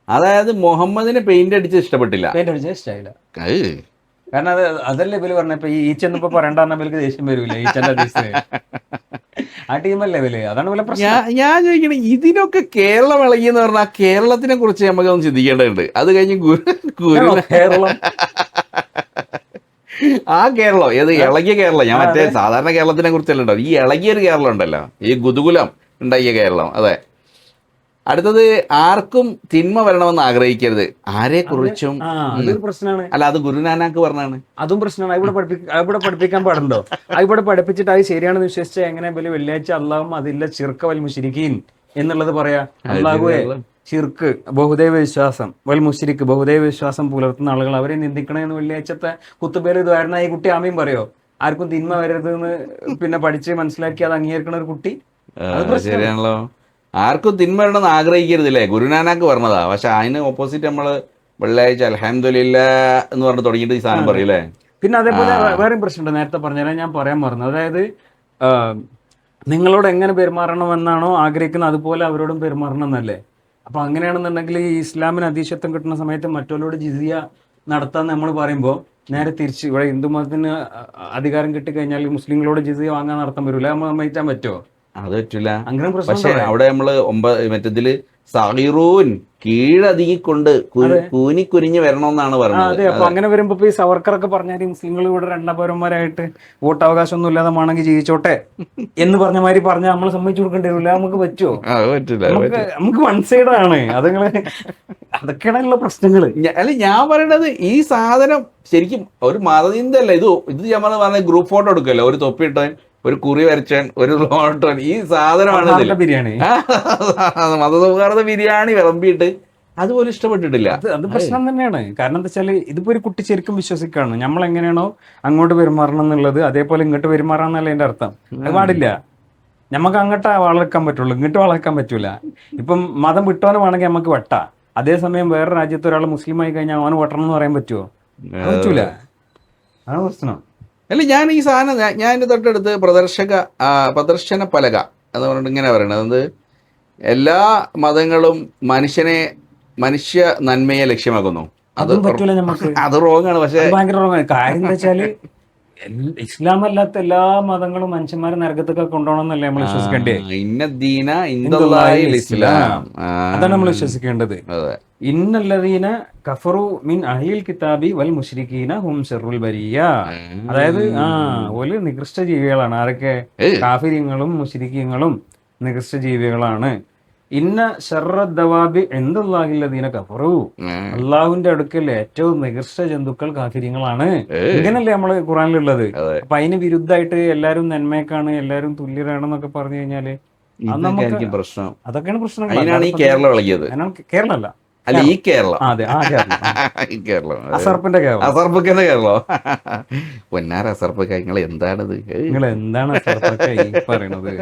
അതായത് മുഹമ്മദിനെ പെയിന്റ് അടിച്ച് ഇഷ്ടപ്പെട്ടില്ല. പെയിന്റ് അടിച്ച ഇഷ്ടമായില്ല. കാരണം അതല്ലേ ഇവര് പറഞ്ഞ ഇപ്പൊ ഈച്ചെന്ന് ഇപ്പൊ പറയണ്ടെന്ന ഇവർക്ക് ദേഷ്യം വരൂല. ഈച്ചന്റെ ദിവസം ആ ടീമല്ലേ ഇവര്. അതാണ് ഇവരെ പ്രശ്നം. ഞാൻ ചോദിക്കണേ, ഇതിനൊക്കെ കേരളം ഇളകി എന്ന് പറഞ്ഞാൽ കേരളത്തിനെ കുറിച്ച് നമുക്കൊന്ന് ചിന്തിക്കേണ്ടതുണ്ട്. അത് കഴിഞ്ഞ് കേരളം ആ കേരളം ഏത് ഇളകിയ കേരളം? ഞാൻ മറ്റേ സാധാരണ കേരളത്തിനെ കുറിച്ചല്ല ഉണ്ടോ, ഈ ഇളകിയൊരു കേരളം ഉണ്ടല്ലോ, ഈ ഗുദുകുലം ഉണ്ടാക്കിയ കേരളം. അതെ. അടുത്തത്, ആർക്കും തിന്മ വരണമെന്ന് ആഗ്രഹിക്കരുത്. ആരെ കുറിച്ചും. അതൊരു പ്രശ്നമാണ്. അല്ല, അത് ഗുരുനാനാക്ക് പറഞ്ഞാണ്. അതും പ്രശ്നമാണ്. ഇവിടെ പഠിപ്പിക്കാൻ പാടുണ്ടോ? ഇവിടെ പഠിപ്പിച്ചിട്ട് അത് ശരിയാണെന്ന് വിശ്വസിച്ചാൽ എങ്ങനെ വെള്ളിയാഴ്ച അള്ളാഹും അതില്ല ചിർക്ക വൽ മുശ്രിക്കീൻ എന്നുള്ളത് പറയാ? അള്ളാഹുവെ ചിർക്ക് ബഹുദൈവ വിശ്വാസം, വൽ മുശ്രിക്ക് ബഹുദൈവ വിശ്വാസം പുലർത്തുന്ന ആളുകൾ അവരെ നിന്ദിക്കണമെന്ന് വെള്ളിയാഴ്ചത്തെ കുത്തുബേൽ ഇതായിരുന്ന ഈ കുട്ടി ആമയും പറയോ? ആർക്കും തിന്മ വരരുതെന്ന് പിന്നെ പഠിച്ച് മനസ്സിലാക്കി അത് അംഗീകരിക്കണ ഒരു കുട്ടി. ശരിയാണല്ലോ. ആർക്കും തിന്മ വരണമെന്ന് ആഗ്രഹിക്കരുതില്ലേ, ഗുരുനാനാക്ക് പറഞ്ഞതാ. പക്ഷെ അതിന് ഓപ്പോസിറ്റ് നമ്മള് വെള്ളിയാഴ്ച അൽഹംദുലില്ലാ എന്ന് പറഞ്ഞ് തുടങ്ങിയിട്ട് ഈ സാധനം പറയൂലേ. പിന്നെ അതേപോലെ വേറെയും പ്രശ്നമുണ്ട്. നേരത്തെ പറഞ്ഞാൽ ഞാൻ പറയാൻ മറന്നു. അതായത് നിങ്ങളോട് എങ്ങനെ പെരുമാറണമെന്നാണോ ആഗ്രഹിക്കുന്നത് അതുപോലെ അവരോടും പെരുമാറണം എന്നല്ലേ? അപ്പൊ അങ്ങനെയാണെന്നുണ്ടെങ്കിൽ ഈ ഇസ്ലാമിന് അധീശത്വം കിട്ടുന്ന സമയത്ത് മറ്റുള്ളവരോട് ജിസിയ നടത്താന്ന് നമ്മൾ പറയുമ്പോൾ നേരെ തിരിച്ച് ഇവിടെ ഹിന്ദു മതത്തിന് അധികാരം കിട്ടിക്കഴിഞ്ഞാൽ മുസ്ലിങ്ങളോട് ജിസിയ വാങ്ങാൻ നടത്താൻ വരില്ല. നമ്മൾ സമ്മതിക്കാൻ പറ്റുമോ? അത് പറ്റില്ല. പക്ഷെ അവിടെ നമ്മള് മറ്റേതില് സഗീറൂൻ കീഴടങ്ങിക്കൊണ്ട് കൂനിക്കുനിഞ്ഞ് വരണമെന്നാണ് പറഞ്ഞത്. അതെ. അപ്പൊ അങ്ങനെ വരുമ്പോ ഈ സവർക്കറൊക്കെ പറഞ്ഞാൽ മുസ്ലിങ്ങൾ ഇവിടെ രണ്ടപൗരന്മാരായിട്ട് വോട്ടവകാശം ഒന്നും ഇല്ലാതെ വേണമെങ്കിൽ ജീവിച്ചോട്ടെ എന്ന് പറഞ്ഞ മാതിരി പറഞ്ഞാൽ നമ്മൾ സമ്മതിച്ചു കൊടുക്കേണ്ടി വരില്ല. നമുക്ക് പറ്റുമോ? പറ്റില്ല. നമുക്ക് വൺ സൈഡ് ആണ്. അതൊക്കെയാണല്ലോ പ്രശ്നങ്ങള്. അല്ല, ഞാൻ പറയണത് ഈ സാധനം ശരിക്കും ഒരു മതനിന്ദല്ല. ഇത് നമ്മൾ പറഞ്ഞ ഗ്രൂപ്പ് ഫോട്ടോ എടുക്കല്ലോ, ഒരു തൊപ്പിയിട്ടവൻ, ഒരു കുറി വരച്ചൻ, ഒരു ലോട്ടൻ, ഈ സാധനമാണ് ബിരിയാണി, മതസൗഹാർദ്ദ ബിരിയാണി വിളമ്പിയിട്ട് അതുപോലെ ഇഷ്ടപ്പെട്ടിട്ടില്ല. അത് പ്രശ്നം തന്നെയാണ്. കാരണം എന്താ വെച്ചാൽ ഇതിപ്പോ ഒരു കുട്ടി ശരിക്കും വിശ്വസിക്കാണ് നമ്മൾ എങ്ങനെയാണോ അങ്ങോട്ട് പെരുമാറണം എന്നുള്ളത് അതേപോലെ ഇങ്ങോട്ട് പെരുമാറാന്നല്ല അതിന്റെ അർത്ഥം. അത് പാടില്ല. നമുക്ക് അങ്ങോട്ട് വളർക്കാൻ പറ്റുള്ളൂ, ഇങ്ങോട്ട് വളർക്കാൻ പറ്റൂല. ഇപ്പം മതം വിട്ടവന് വേണമെങ്കിൽ നമുക്ക് വെട്ടാം. അതേസമയം വേറെ രാജ്യത്ത് ഒരാൾ മുസ്ലിം ആയി കഴിഞ്ഞാൽ അവന് വെട്ടണം എന്ന് പറയാൻ പറ്റുമോ? പറ്റൂല. അതാണ് പ്രശ്നം. അല്ല, ഞാൻ ഈ സാധനം ഞാൻ എൻ്റെ തൊട്ടടുത്ത് പ്രദർശന പലക എന്ന് പറഞ്ഞിട്ട് ഇങ്ങനെ പറയണത്, അത് എല്ലാ മതങ്ങളും മനുഷ്യ നന്മയെ ലക്ഷ്യമാക്കുന്നു. അതും പറ്റൂല നമുക്ക്. അത് റോങ്ങാണ്. പക്ഷെ ഭയങ്കര റോങ്ങാണ്. കാര്യം എന്താ വെച്ചാല് ഇസ്ലാം അല്ലാത്ത എല്ലാ മതങ്ങളും മനുഷ്യന്മാരെ നരകത്തൊക്കെ കൊണ്ടുപോകണമെന്നല്ലേ നമ്മൾ വിശ്വസിക്കേണ്ടേ? ഇസ്ലാം അതാണ് നമ്മൾ വിശ്വസിക്കേണ്ടത്. ഇന്നല്ലദീന കഫറു മിൻ അഹ്ലിൽ കിതാബി വൽ മുശ്രിക്കീന ഹും ശർറുൽ ബരിയ. അതായത് ഓല് നികൃഷ്ട ജീവികളാണ്. ആരൊക്കെ? കാഫിര്യങ്ങളും മുശ്രിക്കീങ്ങളും നികൃഷ്ട ജീവികളാണ്. ഇന്ന ശർറദ്ദവാബി ഇന്ദല്ലാഹില്ലദീന കഫറു. അള്ളാഹുവിന്റെ അടുക്കൽ ഏറ്റവും നികൃഷ്ട ജന്തുക്കൾ കാഫിര്യങ്ങളാണ്. ഇങ്ങനല്ലേ നമ്മള് ഖുറാനിലുള്ളത്. അപ്പൊ അതിന് വിരുദ്ധമായിട്ട് എല്ലാരും നന്മയൊക്കെയാണ്, എല്ലാരും തുല്യരാണെന്നൊക്കെ പറഞ്ഞു കഴിഞ്ഞാല് പ്രശ്നം. അതൊക്കെയാണ് പ്രശ്നം. അതിനാണ് ഈ കേരള വിളക്കിയത്. കേരള അല്ല, അല്ല ഈ കേരളം. അതെ, ആ കേരളം. ഈ കേരളം അസർപ്പിന്റെ കേരളം. അസർപ്പിന്റെ കേരളം. പൊന്നാര അസർപ്പൊക്കെ നിങ്ങൾ എന്താണിത്? നിങ്ങൾ എന്താണ് അസർപ്പൊക്കെ ഈ പറയണത്?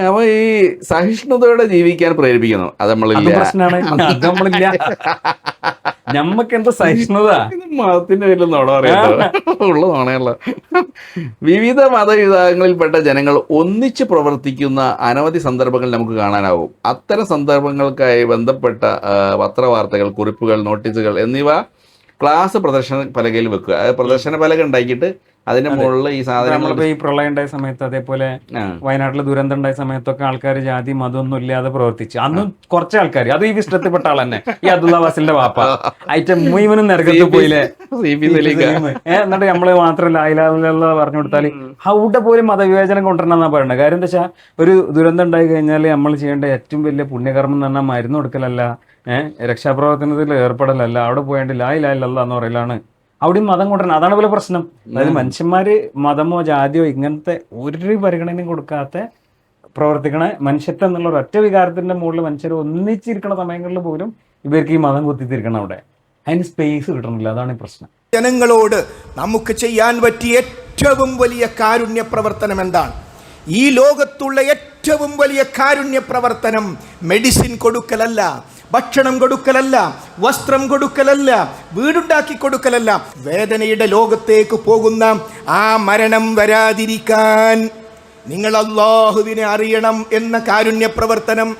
അപ്പൊ ഈ സഹിഷ്ണുതയോടെ ജീവിക്കാൻ പ്രേരിപ്പിക്കുന്നു. അത് നമ്മളില്ല. പ്രശ്നമാണ്. അത് നമ്മളില്ല. ഞമ്മക്ക് എന്താ സഹിഷ്ണുത? മതത്തിന്റെ പേരിൽ നോണ പറയുന്നത് ഉള്ള നോണയല്ല. വിവിധ മതവിഭാഗങ്ങളിൽപ്പെട്ട ജനങ്ങൾ ഒന്നിച്ച് പ്രവർത്തിക്കുന്ന അനവധി സന്ദർഭങ്ങൾ നമുക്ക് കാണാനാവും. അത്തരം സന്ദർഭങ്ങൾക്കായി ബന്ധപ്പെട്ട പത്രവാർത്തകൾ, കുറിപ്പുകൾ, നോട്ടീസുകൾ എന്നിവ ക്ലാസ് പ്രദർശന പലകയിൽ വെക്കുക. പ്രദർശന പലക ഉണ്ടാക്കിയിട്ട് അതിന്റെ മുകളിൽ ഈ സാധനം. നമ്മളിപ്പോ ഈ പ്രളയം ഉണ്ടായ സമയത്ത്, അതേപോലെ വയനാട്ടിൽ ദുരന്തം ഉണ്ടായ സമയത്തൊക്കെ ആൾക്കാർ ജാതി മതമൊന്നും ഇല്ലാതെ പ്രവർത്തിച്ചു. അന്നും കുറച്ച് ആൾക്കാർ, അത് ഈ വിഷ്ടത്തിൽപ്പെട്ട ആൾ തന്നെ, ഈ അബ്ദുള്ള ഫാസിലിന്റെ വാപ്പ, ഐറ്റം മുഴുവനും നരകത്ത് പോയില്ലേ. എന്നിട്ട് നമ്മള് മാത്രമല്ല അയിലാ പറഞ്ഞു കൊടുത്താല് അവിടെ പോലും മതവിവേചനം കൊണ്ടുവരണമെന്നാ പറയുന്നത്. കാര്യം എന്താ വെച്ചാൽ ഒരു ദുരന്തം ഉണ്ടായി കഴിഞ്ഞാൽ നമ്മൾ ചെയ്യേണ്ട ഏറ്റവും വലിയ പുണ്യകർമ്മം എന്ന് പറഞ്ഞാൽ മരുന്ന് കൊടുക്കലല്ല, രക്ഷാപ്രവർത്തനത്തിൽ ഏർപ്പെടലല്ല, അവിടെ പോയാണ്ട് ലാ ഇലാഹ ഇല്ലല്ലാഹ് എന്ന് പറയലാണ്. അവിടെയും മതം കൊണ്ടുവരണം. അതാണ് പോലെ പ്രശ്നം. അതായത് മനുഷ്യന്മാര് മതമോ ജാതിയോ ഇങ്ങനത്തെ ഒരു പരിഗണനയും കൊടുക്കാത്ത പ്രവർത്തിക്കണ മനുഷ്യത്വം എന്നുള്ള ഒരൊറ്റ വികാരത്തിന്റെ മുകളിൽ മനുഷ്യർ ഒന്നിച്ചിരിക്കുന്ന സമയങ്ങളിൽ പോലും ഇവർക്ക് ഈ മതം കുത്തിത്തിരിക്കണം. അവിടെ അതിന് സ്പേസ് കിട്ടണില്ല. അതാണ് ഈ പ്രശ്നം. ജനങ്ങളോട് നമുക്ക് ചെയ്യാൻ പറ്റിയ ഏറ്റവും വലിയ കാരുണ്യ പ്രവർത്തനം എന്താണ്? ഈ ലോകത്തുള്ള ഏറ്റവും വലിയ കാരുണ്യ പ്രവർത്തനം മെഡിസിൻ കൊടുക്കലല്ല, ഭക്ഷണം കൊടുക്കലല്ല, വസ്ത്രം കൊടുക്കലല്ല, വീടുണ്ടാക്കി കൊടുക്കലല്ല. വേദനയുടെ ലോകത്തേക്ക് പോകുന്ന ആ മരണം വരാതിരിക്കാൻ നിങ്ങൾ അല്ലാഹുവിനെ അറിയണം എന്ന കാരുണ്യ പ്രവർത്തനം.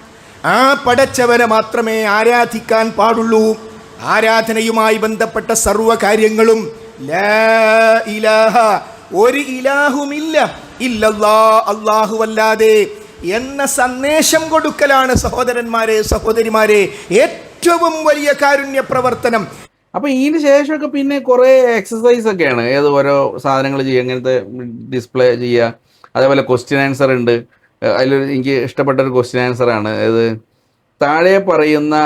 ആ പടച്ചവനെ മാത്രമേ ആരാധിക്കാൻ പാടുള്ളൂ. ആരാധനയുമായി ബന്ധപ്പെട്ട സർവ്വ കാര്യങ്ങളും ലാ ഇലാഹ, ഒരു ഇലാഹുമില്ല ഇല്ലല്ലാ, അല്ലാഹുവല്ലാതെ എന്ന സന്ദേശം കൊടുക്കലാണ് സഹോദരന്മാരെ, സഹോദരിമാരെ, ഏറ്റവും വലിയ കാരുണ്യ പ്രവർത്തനം. അപ്പൊ ഇതിന് ശേഷമൊക്കെ പിന്നെ കുറെ എക്സസൈസ് ഒക്കെയാണ്. ഏത് ഓരോ സാധനങ്ങൾ ചെയ്യുക, അങ്ങനത്തെ ഡിസ്പ്ലേ ചെയ്യുക. അതേപോലെ ക്വസ്റ്റ്യൻ ആൻസർ ഉണ്ട്. അതിലൊരു എനിക്ക് ഇഷ്ടപ്പെട്ട ഒരു ക്വസ്റ്റ്യൻ ആൻസറാണ്. അത് താഴെ പറയുന്ന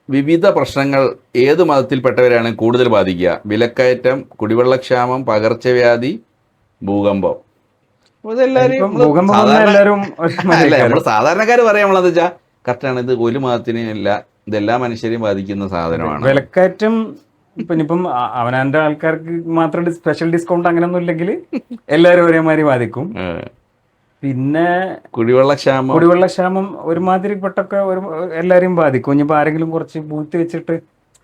വിവിധ പ്രശ്നങ്ങൾ ഏത് മതത്തിൽപ്പെട്ടവരാണ് കൂടുതൽ ബാധിക്കുക? വിലക്കയറ്റം, കുടിവെള്ളക്ഷാമം, പകർച്ചവ്യാധി, ഭൂകമ്പം. നമ്മള് സാധാരണക്കാര് പറയാൻ നമ്മളെന്ന് വെച്ചാൽ കറക്റ്റാണ്. ഇത് ഒരു മതത്തിനും ഇല്ല, ഇതെല്ലാ മനുഷ്യരെയും ബാധിക്കുന്ന സാധനമാണ്. വിലക്കയറ്റം ഇപ്പം അവനാന്റെ ആൾക്കാർക്ക് മാത്രം സ്പെഷ്യൽ ഡിസ്കൗണ്ട് അങ്ങനെയൊന്നും ഇല്ലെങ്കിൽ എല്ലാവരും ഒരേമാതിരി ബാധിക്കും. പിന്നെ കുടിവെള്ളക്ഷാമം ഒരുമാതിരിപ്പെട്ടൊക്കെ എല്ലാവരെയും ബാധിക്കും. ഇനിയിപ്പോൾ ആരെങ്കിലും കുറച്ച് പൂഴ്ത്തി വെച്ചിട്ട്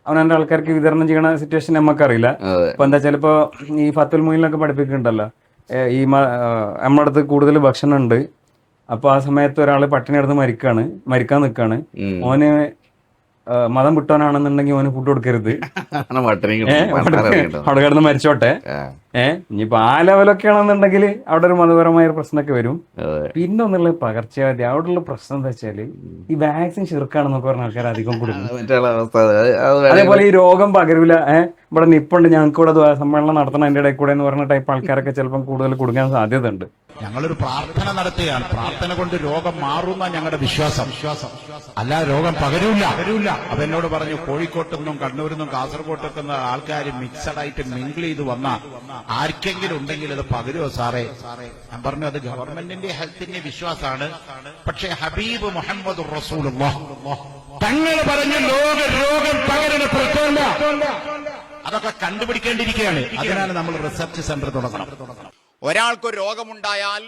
അവനാന്റെ ആൾക്കാർക്ക് വിതരണം ചെയ്യണ സിറ്റുവേഷൻ നമുക്കറിയില്ല. ഇപ്പൊ എന്താ വെച്ചാൽ ഇപ്പൊ ഈ ഫത്തുൽ മുയിലൊക്കെ പഠിപ്പിക്കുന്നുണ്ടല്ലോ, ഈ നമ്മുടെ അടുത്ത് കൂടുതൽ ഭക്ഷണം ഉണ്ട്, അപ്പൊ ആ സമയത്ത് ഒരാൾ പട്ടിണി എടുത്ത് മരിക്കാൻ നിൽക്കാണ്. ഓന് മതം വിട്ടവനാണെന്നുണ്ടെങ്കിൽ ഓന് ഫുഡ് കൊടുക്കരുത്, അവിടെ കിടന്ന് മരിച്ചോട്ടെ. ഇനിയിപ്പോ ആ ലെവലൊക്കെ ആണെന്നുണ്ടെങ്കിൽ അവിടെ ഒരു മതപരമായ പ്രശ്നമൊക്കെ വരും. പിന്നെ ഒന്നുള്ള പകർച്ചവ്യാധി, അവിടെയുള്ള പ്രശ്നം എന്താ വെച്ചാല് ഈ വാക്സിൻ ചെറുക്കാണെന്നൊക്കെ പറഞ്ഞ ആൾക്കാർ അധികം കൊടുക്കും. അതേപോലെ ഈ രോഗം പകരില്ല, ഇവിടെ നിപ്പുണ്ട്, ഞങ്ങൾക്ക് ഇവിടെ സമ്മേളനം നടത്തണം അതിന്റെ ഇടയിൽ കൂടെ എന്ന് പറഞ്ഞ ടൈപ്പ് ആൾക്കാരൊക്കെ ചിലപ്പം കൂടുതൽ കൊടുക്കാൻ സാധ്യത ഉണ്ട്. ഞങ്ങളൊരു പ്രാർത്ഥന നടത്തുകയാണ്. പ്രാർത്ഥന കൊണ്ട് രോഗം മാറുന്ന ഞങ്ങളുടെ വിശ്വാസം. അല്ല രോഗം പകരില്ല. അപ്പൊ എന്നോട് പറഞ്ഞു, കോഴിക്കോട്ടു നിന്നും കണ്ണൂരിൽ നിന്നും കാസർഗോട്ടൊക്കെ ആൾക്കാർ മിക്സഡ് ആയിട്ട് മിങ്കിൾ ചെയ്ത് വന്ന ആർക്കെങ്കിലും ഉണ്ടെങ്കിൽ അത് പകരുമോ സാറേ? ഞാൻ പറഞ്ഞു, അത് ഗവൺമെന്റിന്റെ ഹെൽത്തിന്റെ വിശ്വാസമാണ്. പക്ഷേ ഹബീബ് മുഹമ്മദ് റസൂലുള്ളാഹ് തങ്ങൾ പറഞ്ഞു രോഗം പകരുന്ന പ്രശ്നമില്ല. അതൊക്കെ കണ്ടുപിടിക്കേണ്ടിയിരിക്കുകയാണ്. അതിനാണ് നമ്മൾ റിസർച്ച് സെന്റർ തുടങ്ങണം. ഒരാൾക്കൊരു രോഗമുണ്ടായാൽ